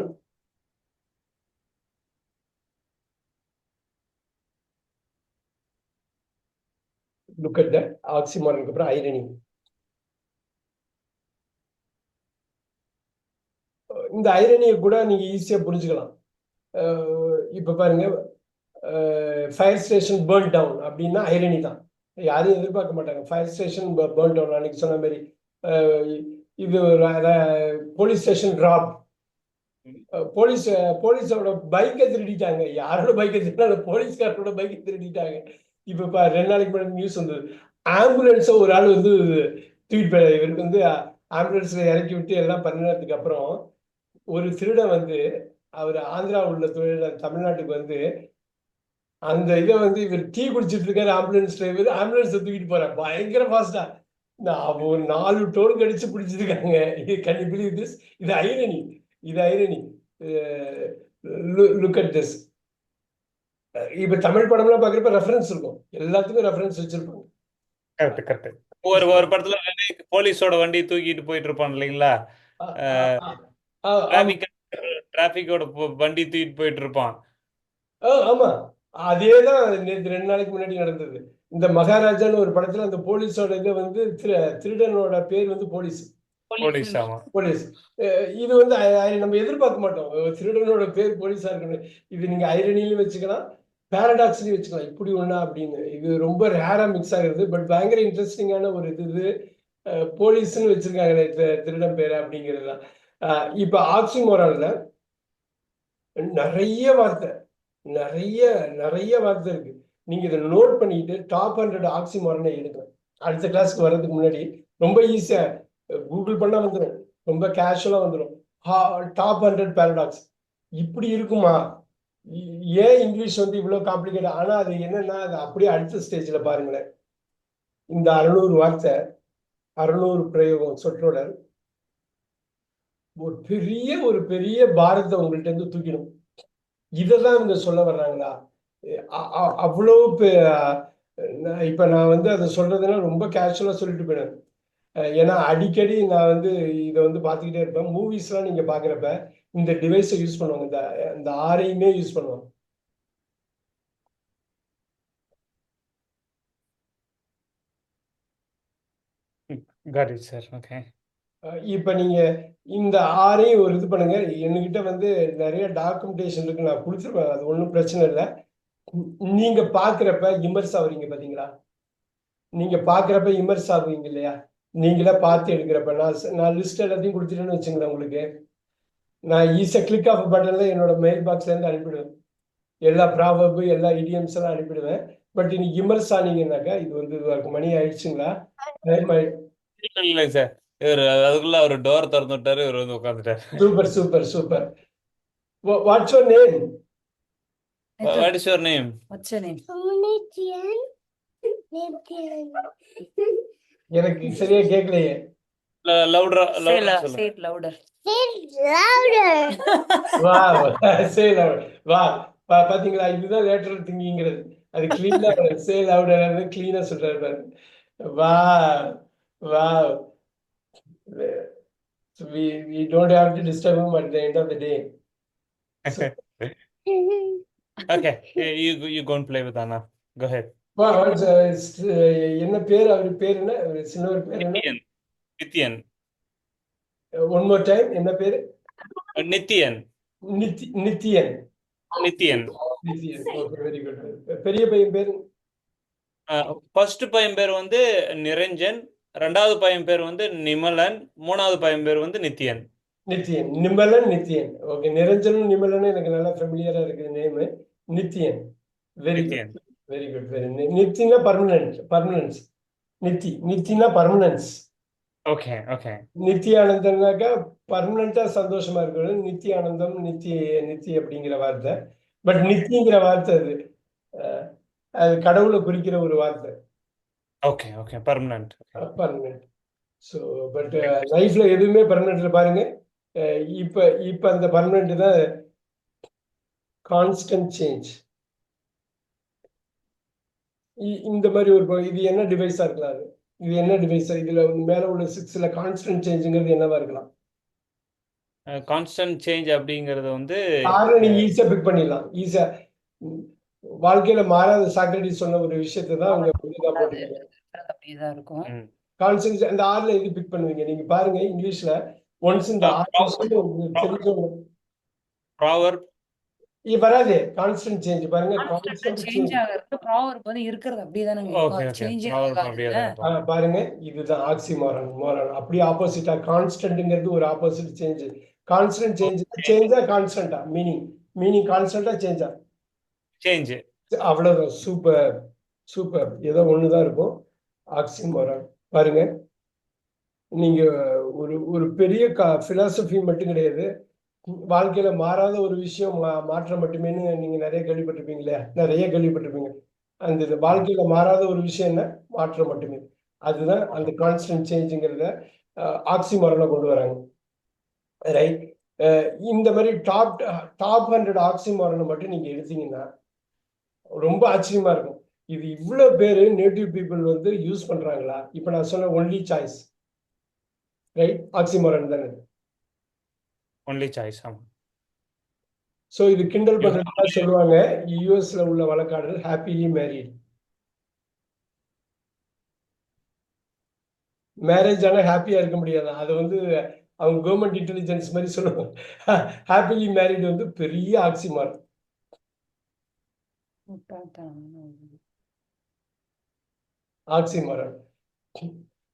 look at that, oxymoron க்கு அப்புறம் irony. இந்த ஐரணியை கூட நீங்க ஈஸியா புரிஞ்சுக்கலாம். இப்ப பாருங்க, ஃபயர் ஸ்டேஷன் பேர்ன் டவுன் அப்படின்னா ஐரணி தான். யாரும் எதிர்பார்க்க மாட்டாங்க. ஃபயர் ஸ்டேஷன் பேர்ன் டவுன், அன்னைக்கு சொன்ன மாதிரி இது ஒரு போலீஸ் ஸ்டேஷன் ராப். போலீஸோட பைக்கை திருடிட்டாங்க. யாரோட பைக்கை திருடினா போலீஸ்காரோட பைக்கை திருடிட்டாங்க. இப்ப 2 நாளைக்கு முன்னாடி நியூஸ் வந்தது. ஆம்புலன்ஸை ஒரு ஆள் வந்து தூக்கிட்டு போய் இவருக்கு வந்து ஆம்புலன்ஸ்ல இறக்கி விட்டு எல்லாம் பண்ணினதுக்கு அப்புறம் ஒரு திருடன் வந்து அவர் ஆந்திராவில் உள்ள தொழிலாளர் தமிழ்நாட்டுக்கு வந்து அந்த இதை வந்து இவர் டீ குடிச்சிட்டு இருக்காரு. ஆம்புலன்ஸ் டிரைவர் ஆம்புலன்ஸை தூக்கிட்டு போறார் பயங்கர ஃபாஸ்டா. நான் ஒரு 4 டோல் கடிச்சு பிடிச்சிருக்காங்க. Can you believe this? இது ஐரணி. இது ஐரணி. Look at this. இப்ப தமிழ் படம்லாம் பாக்குறப்ப ரெஃபரன்ஸ் இருக்கும். எல்லாத்துக்கும் ரெஃபரன்ஸ் வச்சிருப்பாங்க. Correct correct. ஒரு படத்துல போலீஸோட வண்டி தூக்கிட்டு போயிட்டு இருப்பான் இல்லைங்களா? டிராபிக்கோட வண்டி தூக்கிட்டு போயிட்டு இருப்பான். ஆமா, அதேதான் நேற்று 2 நாளைக்கு முன்னாடி நடந்தது. இந்த மகாராஜான்னு ஒரு படத்துல அந்த போலீஸோட இதை வந்து திருடனோட பேர் வந்து போலீஸ். போலீஸ். இது வந்து நம்ம எதிர்பார்க்க மாட்டோம். திருடனோட பேர் போலீஸா இருக்கணும். இது நீங்க ஐரணிலையும் வச்சுக்கலாம், பேரடாக்ஸ்லயும் வச்சுக்கலாம். இப்படி ஒண்ணா அப்படின்னு. இது ரொம்ப ரேரா மிக்ஸ் ஆகுறது. பட் பயங்கர இன்ட்ரெஸ்டிங்கான ஒரு இது. போலீஸ்ன்னு வச்சிருக்காங்களே திருடன் பேரு அப்படிங்கிறதுதான். இப்ப ஆக்சிமோரான்ல நிறைய வார்த்தை இருக்கு. நீங்க இதை நோட் பண்ணிட்டு டாப் 100 ஆக்சிமோரனை எடுங்க. அடுத்த கிளாஸ்க்கு வர்றதுக்கு முன்னாடி ரொம்ப ஈஸியா கூகுள் பண்ணா வந்துடும். ரொம்ப கேஷுவலா வந்துடும். Top 100 paradox. இப்படி இருக்குமா? ஏன் இங்கிலீஷ் வந்து இவ்வளவு காம்ப்ளிகேட்? ஆனா அது என்னன்னா அது அப்படியே அடுத்த ஸ்டேஜ்ல பாருங்களேன். இந்த 600 வார்த்தை, 600 பிரயோகம், சொற்றொடர் ஒரு பெரிய பாரத்தை உங்கள்கிட்ட இருந்து தூக்கிடும். இததான் இவங்க சொல்ல வர்றாங்களா? அவ்வளவு இப்ப நான் வந்து அதை சொல்றதுன்னா ரொம்ப கேஷுவலா சொல்லிட்டு போயிடுவேன். ஏன்னா அடிக்கடி நான் வந்து இதை வந்து பார்த்துக்கிட்டே இருப்பேன். மூவிஸ்லாம் நீங்க பாக்குறப்ப இந்த டிவைஸை யூஸ் பண்ணுவாங்க. இந்த ஆரையுமே யூஸ் பண்ணுவாங்க. Got it, sir. Okay. இப்ப நீங்க இந்த ஆரையும் ஒரு இது பண்ணுங்க. என்கிட்ட வந்து நிறைய டாக்குமெண்டேஷன் இருக்கு, நான் கொடுத்துருவேன். அது ஒன்றும் பிரச்சனை இல்லை. நீங்க பாக்குறப்ப இமர்ஸ் ஆகுறீங்க பாத்தீங்களா? நீங்க பாக்குறப்ப இமர்ஸ் ஆகுவீங்க இல்லையா? நீங்களே பார்த்து எடுக்கிறப்ப நான் லிஸ்ட் எல்லாத்தையும் கொடுத்துட்டேன்னு வச்சுங்களேன். உங்களுக்கு நான் ஈஸியா கிளிக் ஆஃப் பட்டன்ல என்னோட மெயில் பாக்ஸ்ல இருந்து அனுப்பிடுவேன். எல்லா ப்ராவர்பு எல்லா இடியம்ஸ் எல்லாம் அனுப்பிடுவேன். பட் இன்னைக்கு இமர்ஸ் ஆனீங்கன்னாக்கா இது வந்து மணி ஆயிடுச்சுங்களா? இல்லை சார், இவர் அதுக்குள்ள அவர் டோர் திறந்து விட்டாரு, இவர் வந்து உட்காந்துட்டாரு. Super super super. What's your name? What is your name? What's your name? எனக்கு சரியா கேட்கலையே. Louder, Say louder. say it louder. வா சே லவுடர். வா பாத்தீங்களா? இதுதான் லேட்டரல் திங்கிங்கிறது. அது கிளீனா சே லவுடர் கிளீனா சொல்றாரு பாரு. வா வா. We don't have to disturb him at the end of the day. So, Okay, you go and play with Anna. Go ahead. என்ன பேர்? அவர் பேர் என்ன? சின்னவர் பேர் என்ன? நித்யன். One more time. என்ன பேரு? Nithyan. Nithyan. Nithyan. Okay, very good. பெரிய பையன் பேரு? ஃபர்ஸ்ட் பையன் பேர் வந்து நிரஞ்சன், ரெண்டாவது பையன் பேர் வந்து நிமலன், மூணாவது பையன் பேர் வந்து நித்யன். நிமலன், நித்யன். ஓகே, நிரஞ்சனும் நிமலனும் எனக்கு நல்லா ஃபெமிலியரா இருக்குது name. Nithyan. Very good, very good, very. நித்தினா பர்மனன்ஸ். நித்தினா பர்மனன்ஸ். Okay okay. நித்தியானந்தம்னாக்கா பர்மனண்டா சந்தோஷமா இருக்கிறது. நித்தியானந்தம், நித்தி அப்படிங்கிற வார்த்தை. பட் நித்திங்கிற வார்த்தை அது கடவுளை குறிக்கிற ஒரு வார்த்தை. Okay okay. Permanent. So but லைஃப்ல எதுவுமே பர்மனன்ட்ல பாருங்க. இப்ப அந்த பர்மனன்ட் தான் கான்ஸ்டன்ட் சேஞ்ச். இந்த மாதிரி ஒரு இது என்ன டிவைஸா இருக்கலாம்? இது என்ன டிவைஸ்? இதுல மேல உள்ள 6ல கான்ஸ்டன்ட் சேஞ்சுங்கிறது என்னவா இருக்கலாம்? கான்ஸ்டன்ட் சேஞ்ச் அப்படிங்கிறது வந்து நீங்க ஈஸியா பிக் பண்ணிடலாம். ஈஸியா வாழ்க்கையில மாறாத சாக்ரட்டிஸ் சொன்ன ஒரு விஷயத்தை தான் அவங்க அப்படிதான் இருக்கும். கான்ஸ்டன்ட் அந்த ஆறுல எது பிக் பண்ணுவீங்க நீங்க? பாருங்க இங்கிலீஷ்ல ஒன்ஸ் இந்த ப்ராவர்ப் வராது. கான்ஸ்டன்ட் சேஞ்ச் பாருங்க. கான்ஸ்டன்ட் கான்ஸ்டன்ட் சேஞ்ச் சேஞ்ச் ஆகிறது ப்ராவர்ப் வந்து இருக்கிறது அப்படிதானங்க ஓகே இருக்கும். அது ஓகே சேஞ்சே ப்ராவர்ப் அப்படியே ஆகாதுல்ல. தான் இருக்கும். பாருங்க, இதுதான் ஆக்சிமோரன் மோரன். அப்படியே ஆப்போசிட்டா கான்ஸ்டன்ட்ங்கிறது ஒரு ஆப்போசிட் சேஞ்ச். கான்ஸ்டன்ட் சேஞ்ச் சேஞ்சா கான்ஸ்டன்டா மீனிங் கான்ஸ்டன்டா சேஞ்சா சேஞ்ச். அவ்வளவுதான். Super super. ஏதோ ஒண்ணுதான் இருக்கும் ஆக்சிமோரன். பாருங்க, நீங்க ஒரு பெரிய பிலாசபி மட்டும் கிடையாது, வாழ்க்கையில மாறாத ஒரு விஷயம் மாற்றம் மட்டுமேன்னு நீங்க நிறைய கேள்விப்பட்டிருப்பீங்க இல்லையா? நிறைய கேள்விப்பட்டிருப்பீங்க. அந்த வாழ்க்கையில மாறாத ஒரு விஷயம் என்ன? மாற்றம் மட்டுமே. அதுதான் அந்த கான்ஸ்டன்ட் சேஞ்சுங்கிறத ஆக்சிமோரனை கொண்டு வராங்க. ரைட். இந்த மாதிரி டாப் 100 ஆக்சிமோரனை மட்டும் நீங்க எடுத்தீங்கன்னா ரொம்ப ஆச்சரியமா இருக்கும். இது இவ்வளவு பேரு நேட்டிவ் பீப்புள் வந்து யூஸ் பண்றாங்களா? இப்ப நான் சொன்ன ஒன்லி சாய்ஸ், ரைட்? ஆக்சிமோரன் தானே. Only choice. ஆமா. சோ இது கிண்டல் பண்றதுக்காக சொல்லுவாங்க, யூஎஸ்ல உள்ள வழக்காடல் ஹாப்பிலி மேரிட். மேரேஜ் ஆனா ஹாப்பியா இருக்க முடியாது. அது வந்து அவங்க கவர்மெண்ட் இன்டெலிஜென்ஸ் மாதிரி சொல்லுவாங்க. ஹாப்பிலி மேரிட் வந்து பெரிய ஆக்சிமார். ஆக்சிமாரன்.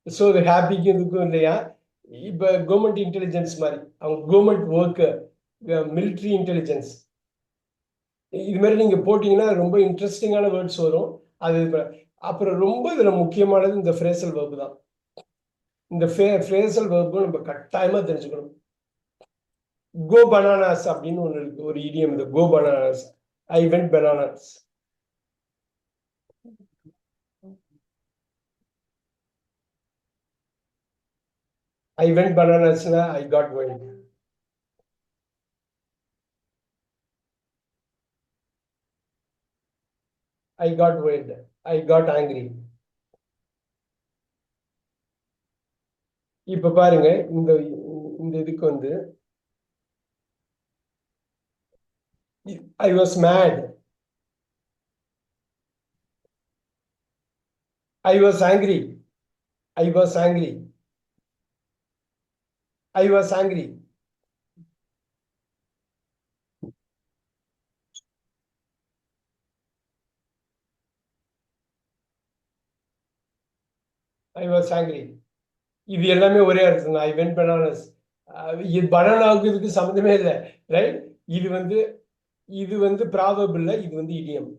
ஸோ இது ஹாப்பிக்கு இதுக்கும் இல்லையா? இப்ப கவர்மெண்ட் இன்டெலிஜென்ஸ் மாதிரி, அவங்க கவர்மெண்ட் ஒர்க்கு, மிலிட்ரி இன்டெலிஜென்ஸ், இது மாதிரி நீங்க போட்டீங்கன்னா ரொம்ப இன்ட்ரெஸ்டிங்கான வேர்ட்ஸ் வரும். அது அப்புறம் ரொம்ப இதுல முக்கியமானது இந்த ஃப்ரேசல் வெர்ப் தான். இந்த ஃப்ரேசல் வெர்ப் நம்ம கட்டாயமா தெரிஞ்சுக்கணும். கோ பனானாஸ் அப்படின்னு ஒண்ணு இருக்கு, ஒரு இடியம். இந்த go bananas, I went bananas. I went பனானாஸ்னா I got wild. I got wild. I got angry. இப்ப பாருங்க, இந்த இதுக்கு வந்து I was mad. I was angry. I was angry. I was angry. I was angry. இது எல்லாமே ஒரே அர்த்தம் தான். ஐ வென்ட் பனானாஸ். இது பனானாவுக்கு இதுக்கு சம்மந்தமே இல்லை, ரைட்? இது வந்து ப்ராவர்ப் இல்லை, இது வந்து இடியம்.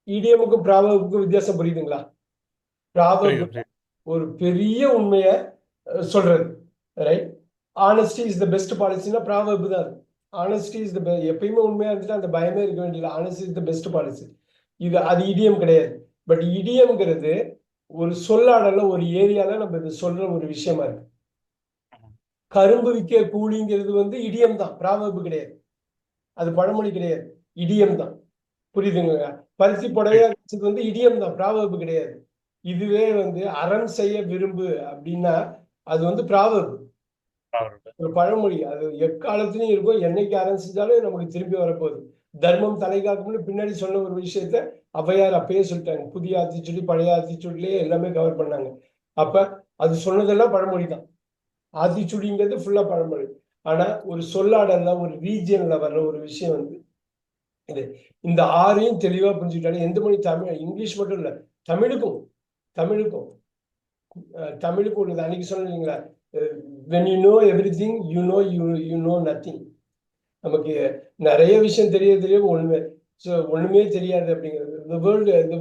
இடியமுக்கும் ப்ராவர்புக்கும் வித்தியாசம் புரியுதுங்களா? ப்ராவர்ப் ஒரு பெரிய உண்மையை சொல்றது, right? Honesty is the best பாலிசினா ப்ராவர்ப் தான். ஆனஸ்டி இஸ் த எப்பயுமே உண்மையா இருந்துட்டு அந்த பயமே இருக்க வேண்டியது. Honesty is the best policy. அது இடியம் கிடையாது. பட் இடியம்ங்கிறது ஒரு சொல்லாடல, ஒரு ஏரியால நம்ம இது சொல்ற ஒரு விஷயமா இருக்கு. கரும்பு விற்க கூலிங்கிறது வந்து இடியம் தான், ப்ராவர்ப் கிடையாது. அது பழமொழி கிடையாது, இடியம் தான். புரியுதுங்க? பருத்தி புடவையா வந்து இடியம் தான், ப்ராவர்ப் கிடையாது. இதுவே வந்து அறம் செய்ய விரும்பு அப்படின்னா அது வந்து ப்ராவர்ப், ஒரு பழமொழி. அது எக்காலத்திலையும் இருக்கும். என்னைக்கு அறம் செஞ்சாலும் நமக்கு திரும்பி வரப்போகுது. தர்மம் தலை காக்கும்னு பின்னாடி சொன்ன ஒரு விஷயத்த ஔவையார் அப்பயே சொல்லிட்டாங்க. புதிய ஆத்திச்சூடி பழைய ஆத்திச்சூடிலேயே எல்லாமே கவர் பண்ணாங்க. அப்ப அது சொன்னதெல்லாம் பழமொழி தான். ஆத்திச்சூடிங்கிறது ஃபுல்லா பழமொழி. ஆனா ஒரு சொல்லாடல்ல, ஒரு ரீஜியன்ல வர்ற ஒரு விஷயம் வந்து இது. இந்த ஆறையும் தெளிவா புரிஞ்சுக்கிட்டாலே எந்த மொழி, தமிழ் இங்கிலீஷ் மட்டும் இல்ல, தமிழுக்கும் தமிழுக்கும் தமிழுக்கும் உள்ளது. அன்னைக்கு சொன்னீங்களா, when you know everything you know nothing. நமக்கு நிறைய விஷயம் தெரிய ஒண்ணுமே தெரியாது அப்படிங்கிறது. the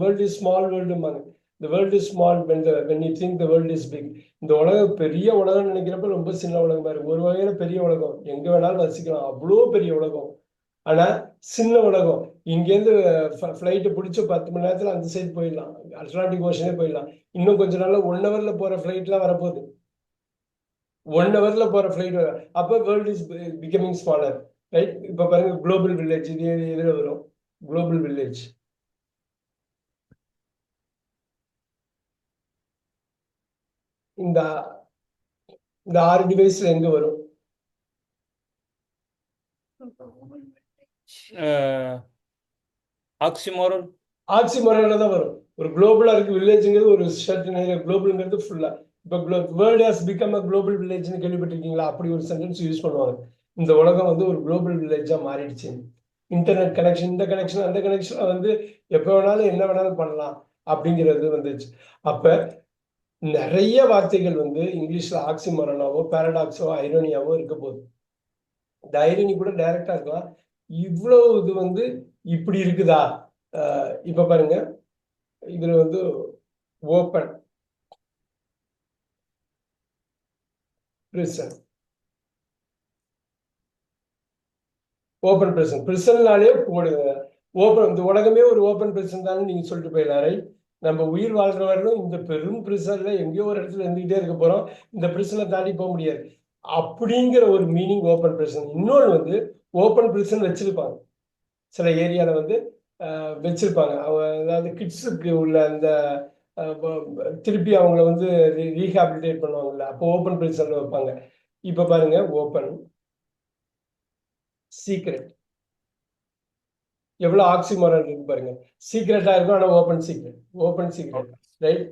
world is small worldம்பாங்க. the world is small when you think the world is big. இந்த உலகம் பெரிய உலகம் நினைக்கிறப்ப ரொம்ப சின்ன உலகமா இருக்கு. ஒரு வகையில பெரிய உலகம், எங்க வேணாலும் வசிக்கலாம், அவ்வளோ பெரிய உலகம். ஆனா சின்ன உலகம். இங்கேருந்து ஃபிளைட்டு பிடிச்சி 10 மணி நேரத்துல அந்த சைடு போயிடலாம், அட்லாண்டிக் ஓஷனே போயிடலாம். இன்னும் கொஞ்ச நாள்ல 1 hourல போற ஃபிளைட்லாம் வரப்போகுது. 1 hourல போற ஃபிளைட். அப்ப world is becoming smaller, right? இப்ப பாருங்க, குளோபல் வில்லேஜ் இதுல வரும். குளோபல் வில்லேஜ் இந்த 6 டிவைஸ்ல எங்க வரும்? ஆக்சிமோரன். ஆக்சிமோரன்ல தான் வரும். ஒரு குளோபலா இருக்கு, வில்லேஜ்ங்கிறது ஒரு சர்டன் ஏரியா, குளோபல்ங்கிறது ஃபுல்லா. இப்ப world has become a global வில்லேஜ்னு கேள்விப்பட்டிருக்கீங்களா? அப்படி ஒரு சென்டென்ஸ் யூஸ் பண்ணுவாங்க. இந்த உலகம் வந்து ஒரு குளோபல் வில்லேஜா மாறிடுச்சு. இன்டர்நெட் கனெக்ஷன், இந்த கனெக்ஷன், அந்த கனெக்ஷன் வந்து எப்போ வேணாலும் என்ன வேணாலும் பண்ணலாம் அப்படிங்கிறது வந்துச்சு. அப்ப நிறைய வார்த்தைகள் வந்து இங்கிலீஷ்ல ஆக்சிமோரனாவோ பாரடாக்ஸோ ஐரோனியாவோ இருக்க போகுது. இந்த ஐரோனி கூட டைரக்டா இருக்கலாம். இவ்வளவு இது வந்து இப்படி இருக்குதா? இப்ப பாருங்க, இதுல வந்து ஓப்பன் பிரிசன், ஓப்பன் பிரிசன், பிரிசன்னாலே போடுங்க. ஓப்பன், இந்த உலகமே ஒரு ஓப்பன் பிரிசன் தான் நீங்க சொல்லிட்டு போயிடலாம். நம்ம உயிர் வாழ்ற வரலும் இந்த பெரும் பிரிசன்ல எங்கேயோ ஒரு இடத்துல இருந்துகிட்டே இருக்க போறோம். இந்த பிரிசனை தாண்டி போக முடியாது அப்படிங்கிற ஒரு மீனிங் ஓப்பன் பிரிசன். இன்னொன்று வந்து ஓப்பன் பிரிசன் வச்சிருப்பாங்க, சில ஏரியால வந்து வச்சிருப்பாங்க. அதாவது கிட்ஸுக்கு உள்ள அந்த திருப்பி அவங்கள வந்து ரீஹாபிலிட்டேட் பண்ணுவாங்கல்ல, அப்போ ஓப்பன் பிரிசன்ல வைப்பாங்க. இப்ப பாருங்க, ஓப்பன் சீக்ரெட், எவ்வளவு ஆக்சிமோரன் இருக்கு பாருங்க. சீக்ரெட்டா இருக்கும், ஆனா open secret, open secret, right?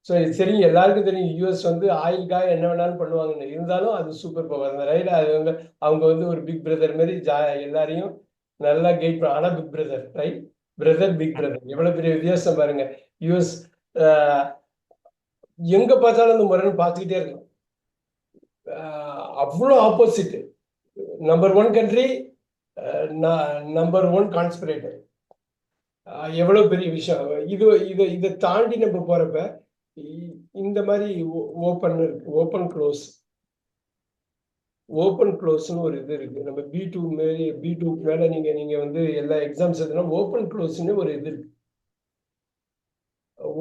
So இது தெரியும், எல்லாருக்கும் தெரியும் யூஎஸ் வந்து ஆயிலுக்காக என்ன வேணாலும் பண்ணுவாங்கன்னு. இருந்தாலும் அது சூப்பர் பவர், ரைட்? அது வந்து அவங்க வந்து ஒரு பிக் பிரதர் மாதிரி எல்லாரையும் நல்லா கைட் பண்ண. ஆனா big brother, right? Brother, big brother, எவ்வளவு பெரிய வித்தியாசம் பாருங்க. யூஎஸ் எங்க பார்த்தாலும் அந்த முறைன்னு பார்த்துக்கிட்டே இருக்கும். அவ்வளோ opposite. Number 1 country, number 1 conspirator. எவ்வளவு பெரிய விஷயம் இது. இதை தாண்டி நம்ம போறப்ப இந்த மாதிரி ஓப்பன் இருக்கு, ஓப்பன் க்ளோஸ். ஓப்பன் க்ளோஸ்னு ஒரு இது இருக்கு. நம்ம B2 மேலே, B2 மேல நீங்க வந்து எல்லா எக்ஸாம்ஸ் எழுதுனா ஓப்பன் க்ளோஸ்னு ஒரு இது இருக்கு.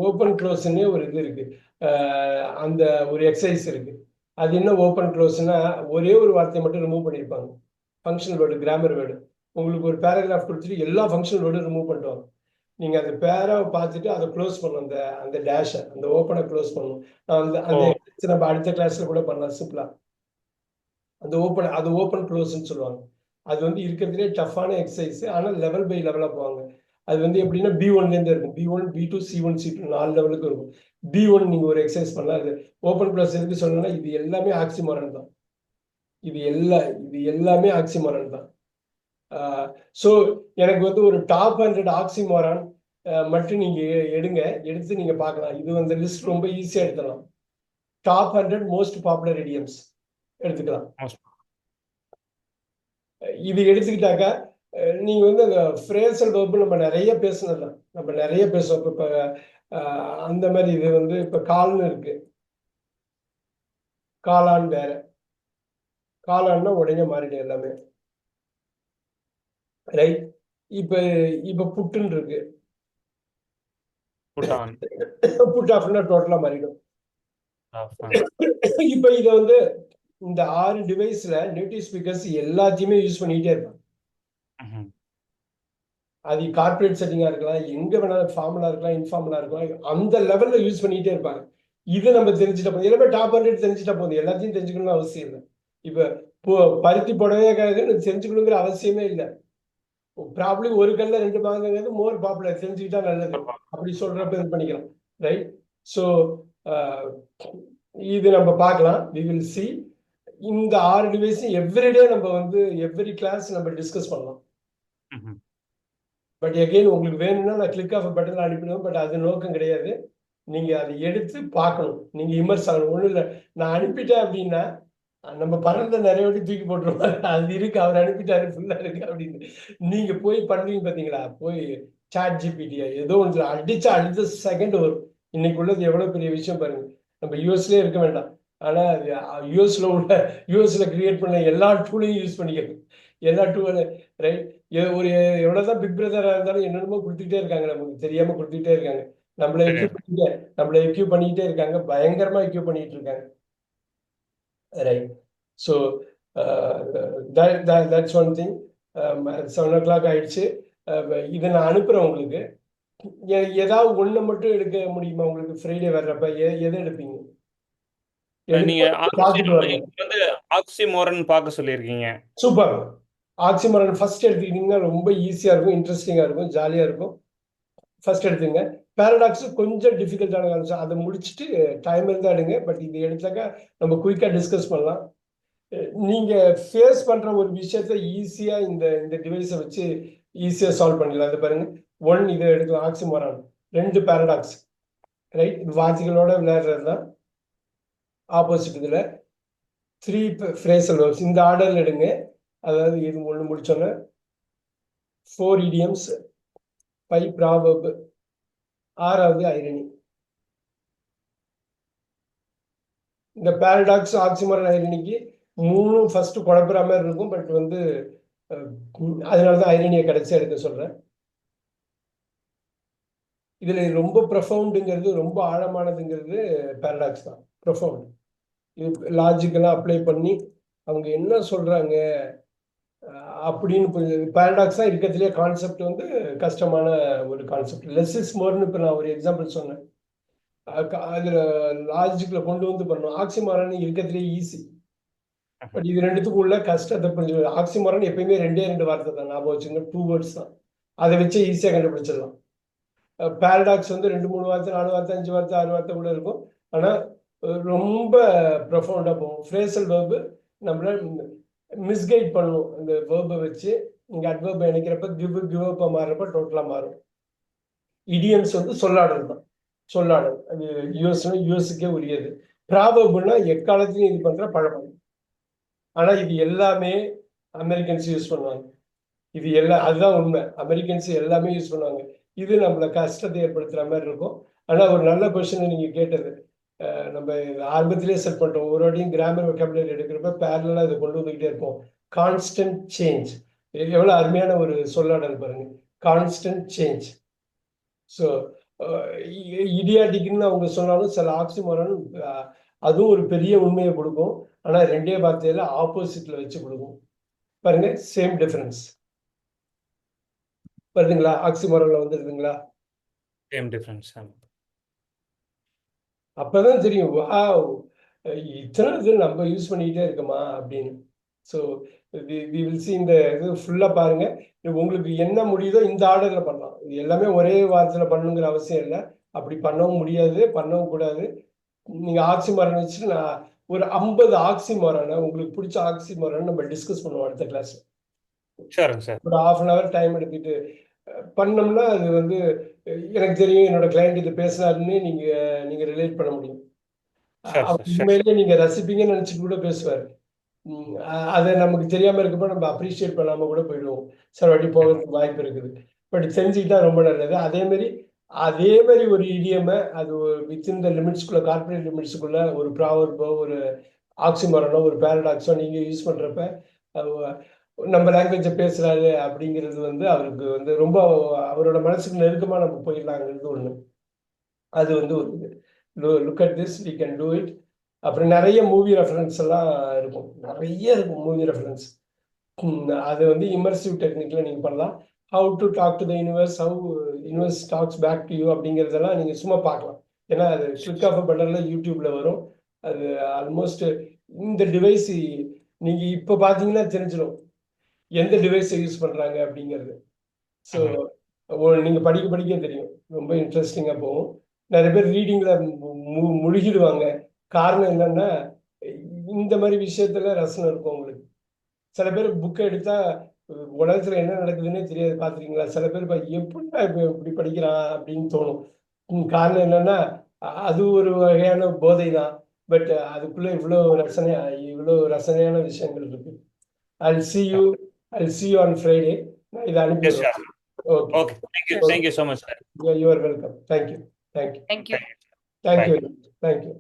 ஓப்பன் க்ளோஸ்னே ஒரு இது இருக்கு, அந்த ஒரு எக்ஸசைஸ் இருக்கு. அது என்ன ஓப்பன் க்ளோஸ்னா, ஒரே ஒரு வார்த்தையை மட்டும் ரிமூவ் பண்ணியிருப்பாங்க, ஃபங்க்ஷனல் வேர்டு, கிராமர் வேர்டு. உங்களுக்கு ஒரு பேராகிராஃப் கொடுத்துட்டு எல்லா ஃபங்க்ஷனல் வேர்டும் ரிமூவ் பண்ணிட்டு நீங்க அந்த பேராவை பார்த்துட்டு அதை க்ளோஸ் பண்ணணும், அந்த அந்த டேஷை, அந்த ஓப்பனை க்ளோஸ் பண்ணணும். அந்த அந்த நம்ம அடுத்த கிளாஸ்ல கூட பண்ணலாம் சிம்பிளா. அந்த ஓப்பன், அது ஓப்பன் க்ளோஸ்ன்னு சொல்லுவாங்க. அது வந்து இருக்கிறதுலே டஃப்பான எக்ஸசைஸ், ஆனால் லெவல் பை லெவலாக போவாங்க. அது வந்து எப்படின்னா B1லேருந்து இருக்கும், B1, B2, C1, C2 4 லெவலுக்கு இருக்கும். B1 நீங்க ஒரு எக்ஸசைஸ் பண்ணலாம். அது ஓப்பன் ப்ளஸ் எதுக்கு சொல்லணும்னா, இது எல்லாமே ஆக்சிமோரன் தான். இது எல்லாமே ஆக்சிமோரன் தான். ஸோ எனக்கு வந்து ஒரு டாப் 100 ஆக்சிமோரான் மட்டும் நீங்க எடுத்து நீங்க பார்க்கலாம். இது வந்து லிஸ்ட் ரொம்ப ஈஸியா எடுத்துக்கலாம். டாப் 100 மோஸ்ட் பாப்புலர் இடியம்ஸ் எடுத்துக்கலாம். இது எடுத்துக்கிட்டாக்கா நீங்க வந்து அந்த ஃப்ரேசல் வெர்பு நம்ம நிறைய பேசுனதுதான், நம்ம நிறைய பேசுவோம். இப்ப அந்த மாதிரி இது வந்து இப்ப கால்னு இருக்கு, காளான் வேற, காளான்னா உடனே மாறிடும் எல்லாமே, ரைட்? இப்ப புட்டுன்னு இருக்கு, புட் ஆஃப்னா டோட்டலா மாறிடும். இப்ப இத வந்து இந்த 6 டிவைஸ்ல நேட்டிவ் ஸ்பீக்கர்ஸ் எல்லாத்தையுமே யூஸ் பண்ணிட்டே இருப்பாங்க. அது கார்பரேட் செட்டிங்கா இருக்கலாம், எங்க வேணாலும் ஃபார்முலா இருக்கலாம், இன்ஃபார்முலா இருக்கலாம், அந்த லெவல்ல யூஸ் பண்ணிட்டே இருப்பாங்க. இது நம்ம தெரிஞ்சுட்டா போதும், எல்லாமே டாப் 100 தெரிஞ்சுட்டா போதும், எல்லாத்தையும் தெரிஞ்சுக்கணும்னு அவசியம் இல்லை. இப்ப பருத்தி புடவைக்காக தெரிஞ்சுக்கணுங்கிற அவசியமே இல்லை. ப்ராப்ளி ஒரு கல்ல 2 மாங்கிறது மோர் பாப்புலர், தெரிஞ்சுக்கிட்டா நல்லது, அப்படி சொல்றப்ப இது பண்ணிக்கலாம், ரைட்? ஸோ இது நம்ம பார்க்கலாம், வி வில் சி. இந்த 6 டிவைஸும் எவ்ரிடே நம்ம வந்து எவ்ரி கிளாஸ் நம்ம டிஸ்கஸ் பண்ணலாம். பட் எகெயின் உங்களுக்கு வேணும்னா நான் கிளிக் ஆஃப் பட்டன் அனுப்பிடுவேன். பட் அது நோக்கம் கிடையாது. நீங்க அதை எடுத்து பார்க்கணும், நீங்க இமர்ஸ் ஆகணும். ஒன்றும் இல்லை, நான் அனுப்பிட்டேன் அப்படின்னா நம்ம பறந்த நிறைய வாட்டி தூக்கி போட்டுருவாங்க, அது இருக்கு, அவர் அனுப்பிட்டாரு ஃபுல்லா இருக்கு அப்படின்னு. நீங்க போய் பண்ணுவீங்க பாத்தீங்களா, போய் சாட் ஜிபிடியா ஏதோ ஒன்று அடிச்சா அடுத்த செகண்ட் வரும். இன்னைக்கு உள்ளது எவ்வளவு பெரிய விஷயம் பாருங்க. நம்ம யூஎஸ்லயே இருக்க வேண்டாம், ஆனா யூஎஸ்ல கிரியேட் பண்ண எல்லா டூலையும் யூஸ் பண்ணிக்கணும், எல்லா டூலும், ரைட்? ஒரு எவ்வளவுதான் பிக் பிரதரா இருந்தாலும் என்னென்னமோ கொடுத்துக்கிட்டே இருக்காங்க, நமக்கு தெரியாம கொடுத்துக்கிட்டே இருக்காங்க. நம்மளை எக்யூப் பண்ணிக்கிட்டே இருக்காங்க, பயங்கரமா எக்யூப் பண்ணிட்டு இருக்காங்க, right? So that's one thing. 7 o'clock ஆயிடுச்சு. இதை நான் அனுப்புறேன் உங்களுக்கு. ஏதாவது ஒண்ணு மட்டும் எடுக்க முடியுமா உங்களுக்கு? ஃப்ரைடே வர்றப்ப எதை எடுப்பீங்க? நீங்க ஆக்சிமோரன் பார்க்க சொல்லியிருக்கீங்க. சூப்பர். ஆக்சிமோரன் ஃபர்ஸ்ட் எடுத்துக்கிட்டீங்கன்னா ரொம்ப ஈஸியா இருக்கும், இன்ட்ரெஸ்டிங்கா இருக்கும், ஜாலியா இருக்கும். ஃபர்ஸ்ட் எடுத்துங்க. பாரடாக்ஸ் கொஞ்சம் டிஃபிகல்ட்டான கான்செப்ட், அதை முடிச்சுட்டு டைம் இருந்தா எடுங்க. பட் இது எடுத்தாக்கா நம்ம குயிக்கா டிஸ்கஸ் பண்ணலாம். நீங்க ஃபேஸ் பண்ற ஒரு விஷயத்த ஈஸியா இந்த இந்த டிவைஸை வச்சு ஈஸியா சால்வ் பண்ணிடலாம். அது பாருங்க, 1 இதை எடுக்கலாம், ஆக்சிமோரான், 2 பாரடாக்ஸ், ரைட்? இது வார்த்தைகளோட விளையாடுறது தான். ஆப்போசிட் இதுல 3 ஃப்ரேசல் வேர்ப்ஸ் இந்த ஆர்டர்ல எடுங்க. அதாவது இது 1 முடிச்சோன்னா 4 idioms, 5 proverb, 6வது ஐரணி. இந்த பாரடாக்ஸ், ஆக்சிமோரான், ஐரணிக்கு 3 ஃபர்ஸ்ட் குழப்புற மாதிரி இருக்கும். பட் வந்து அதனாலதான் ஐரணியை கடைசியா எடுக்க சொல்றேன். இதுல ரொம்ப ப்ரொஃபவுண்டுங்கிறது, ரொம்ப ஆழமானதுங்கிறது பாரடாக்ஸ் தான். ப்ரொஃபவுண்ட் இது லாஜிக்கெல்லாம் அப்ளை பண்ணி அவங்க என்ன சொல்றாங்க அப்படின்னு புரிஞ்சது. பாரடாக்ஸ் தான் இருக்கிறதுலே கான்செப்ட் வந்து கஷ்டமான ஒரு கான்செப்ட். லெஸ் இஸ் மோர்னு இப்போ நான் ஒரு எக்ஸாம்பிள் சொன்னேன். அதுல லாஜிக்ல கொண்டு வந்து பண்ணணும். ஆக்சிமோரான் இருக்கிறதுலே ஈஸி. பட் இது ரெண்டுத்துக்கும் உள்ள கஷ்டத்தை புரிஞ்சு. ஆக்சிமோரான் எப்பயுமே 2 வார்த்தை தான், ஞாபகம் வச்சுங்க, 2 words தான். அதை வச்சு ஈஸியா கண்டுபிடிச்சிடலாம். பாரடாக்ஸ் வந்து 2, 3 வார்த்தை, 4 வார்த்தை, 5 வார்த்தை, 6 வார்த்தை கூட இருக்கும். ஆனா ரொம்ப ப்ரொஃபவுண்டா போகும். ஃப்ரேசல் வேர்பு நம்மள மிஸ்கைட் பண்ணும். அந்த வேர்பை வச்சு இங்க அட்வர்பை இணைக்கிறப்ப கிவ் அப்பா மாறுறப்ப டோட்டலா மாறும். இடியம்ஸ் வந்து சொல்லாடல் தான். சொல்லாடல் அது யூஎஸ்க்கே உரியது. ப்ராவர்ப்னா எக்காலத்திலையும் இது பண்ற பழமொழி. ஆனா இது எல்லாமே அமெரிக்கன்ஸ் யூஸ் பண்ணுவாங்க. இது எல்லாம் அதுதான் உண்மை. அமெரிக்கன்ஸ் எல்லாமே யூஸ் பண்ணுவாங்க. இது நம்மள கஷ்டத்தை ஏற்படுத்துற மாதிரி இருக்கும். ஆனா ஒரு நல்ல கொஸ்டின் நீங்க கேட்டது. நம்ம ஆரம்பத்திலே செட் பண்ணிட்டோம். ஒரு வாட்டியும் கிராமர் வெக்காபுலரி எடுக்கிறப்ப பேரலா இதை கொண்டு வந்துகிட்டே இருப்போம். கான்ஸ்டன்ட் சேஞ்ச், எவ்வளவு அருமையான ஒரு சொல்லாடல் பாருங்க. Constant change. ஸோ இடியாட்டிக்னு அவங்க சொன்னாலும் சில ஆக்சிமோரான் அதுவும் ஒரு பெரிய உண்மையை கொடுக்கும். ஆனா 2 வார்த்தையில ஆப்போசிட்ல வச்சு கொடுக்கும். பாருங்க, சேம் டிஃபரன்ஸ் வருதுங்களா? ஆக்சிமோரான்ல வந்துருதுங்களா? Same difference. அப்பதான் தெரியும், வாவ், இத்தனை இது நம்ம யூஸ் பண்ணிக்கிட்டே இருக்கோமா அப்படின்னு. So we will see. இந்த இது ஃபுல்லா பாருங்க. உங்களுக்கு என்ன முடியுதோ இந்த ஆர்டர்ல பண்ணலாம். இது எல்லாமே ஒரே வாரத்துல பண்ணணுங்கிற அவசியம் இல்லை. அப்படி பண்ணவும் முடியாது, பண்ணவும் கூடாது. நீங்க ஆக்சிமோரான் வச்சுட்டு நான் ஒரு 50 ஆக்சிமோரான, உங்களுக்கு பிடிச்ச ஆக்சிமோரான் நம்ம டிஸ்கஸ் பண்ணுவோம் அடுத்த கிளாஸ். ஒரு 1/2 hour டைம் எடுத்துட்டு பண்ணோம்னா அது வந்து எனக்கு தெரியும், என்னோட கிளைண்ட் இது பேசினாருன்னு நீங்க ரிலேட் பண்ண முடியும். உண்மையிலேயே நீங்க ரசிப்பீங்கன்னு நினைச்சிட்டு கூட பேசுவாரு. அதை நமக்கு தெரியாம இருக்கப்ப நம்ம அப்ரிஷியேட் பண்ணாம கூட போயிடுவோம். சில வாட்டி போகிறதுக்கு வாய்ப்பு இருக்குது. பட் செஞ்சுக்கிட்டா ரொம்ப நல்லது. அதே மாதிரி ஒரு இடியமை அது வித்தின் த லிமிட்ஸ்குள்ள, கார்பரேட் லிமிட்ஸுக்குள்ள ஒரு ப்ராவர்போ, ஒரு ஆக்சிமோரானோ, ஒரு பாரடாக்ஸோ நீங்க யூஸ் பண்றப்ப நம்ம லாங்குவேஜை பேசுறாரு அப்படிங்கிறது வந்து அவருக்கு வந்து ரொம்ப அவரோட மனசுக்கு நெருக்கமா நம்ம போயிடலாங்கிறது ஒண்ணு. அது வந்து ஒரு look at this, we can do it. அப்புறம் நிறைய மூவி ரெஃபரன்ஸ் எல்லாம் இருக்கும், நிறைய இருக்கும் மூவி ரெஃபரன்ஸ். அது வந்து இமர்சிவ் டெக்னிக்ல நீங்க பண்ணலாம். How to talk to the universe, how universe talks back to you அப்படிங்கிறதெல்லாம் நீங்க சும்மா பார்க்கலாம். ஏன்னா அது கிளிக் ஆஃப் பட்டன்ல யூடியூப்ல வரும். அது ஆல்மோஸ்ட் இந்த டிவைஸ் நீங்க இப்ப பாத்தீங்கன்னா தெரிஞ்சிடும் எந்த டிவைஸை யூஸ் பண்றாங்க அப்படிங்கிறது. ஸோ நீங்க படிக்க தெரியும், ரொம்ப இன்ட்ரெஸ்டிங்கா போகும். நிறைய பேர் ரீடிங்ல முழுகிடுவாங்க. காரணம் என்னன்னா இந்த மாதிரி விஷயத்துல ரசனை இருக்கும் உங்களுக்கு. சில பேர் புக்கை எடுத்தா உலகத்துல என்ன நடக்குதுன்னே தெரியாது, பாத்துருக்கீங்களா? சில பேர் எப்படின்னா இப்படி படிக்கிறான் அப்படின்னு தோணும். காரணம் என்னன்னா அது ஒரு வகையான போதை தான். பட் அதுக்குள்ள இவ்வளவு ரசனையான விஷயங்கள் இருக்கு. I'll see you on Friday. இதை அனுப்பிடுறேன். Okay. Thank you so much, sir. You are welcome. Thank you. Thank you. Thank you.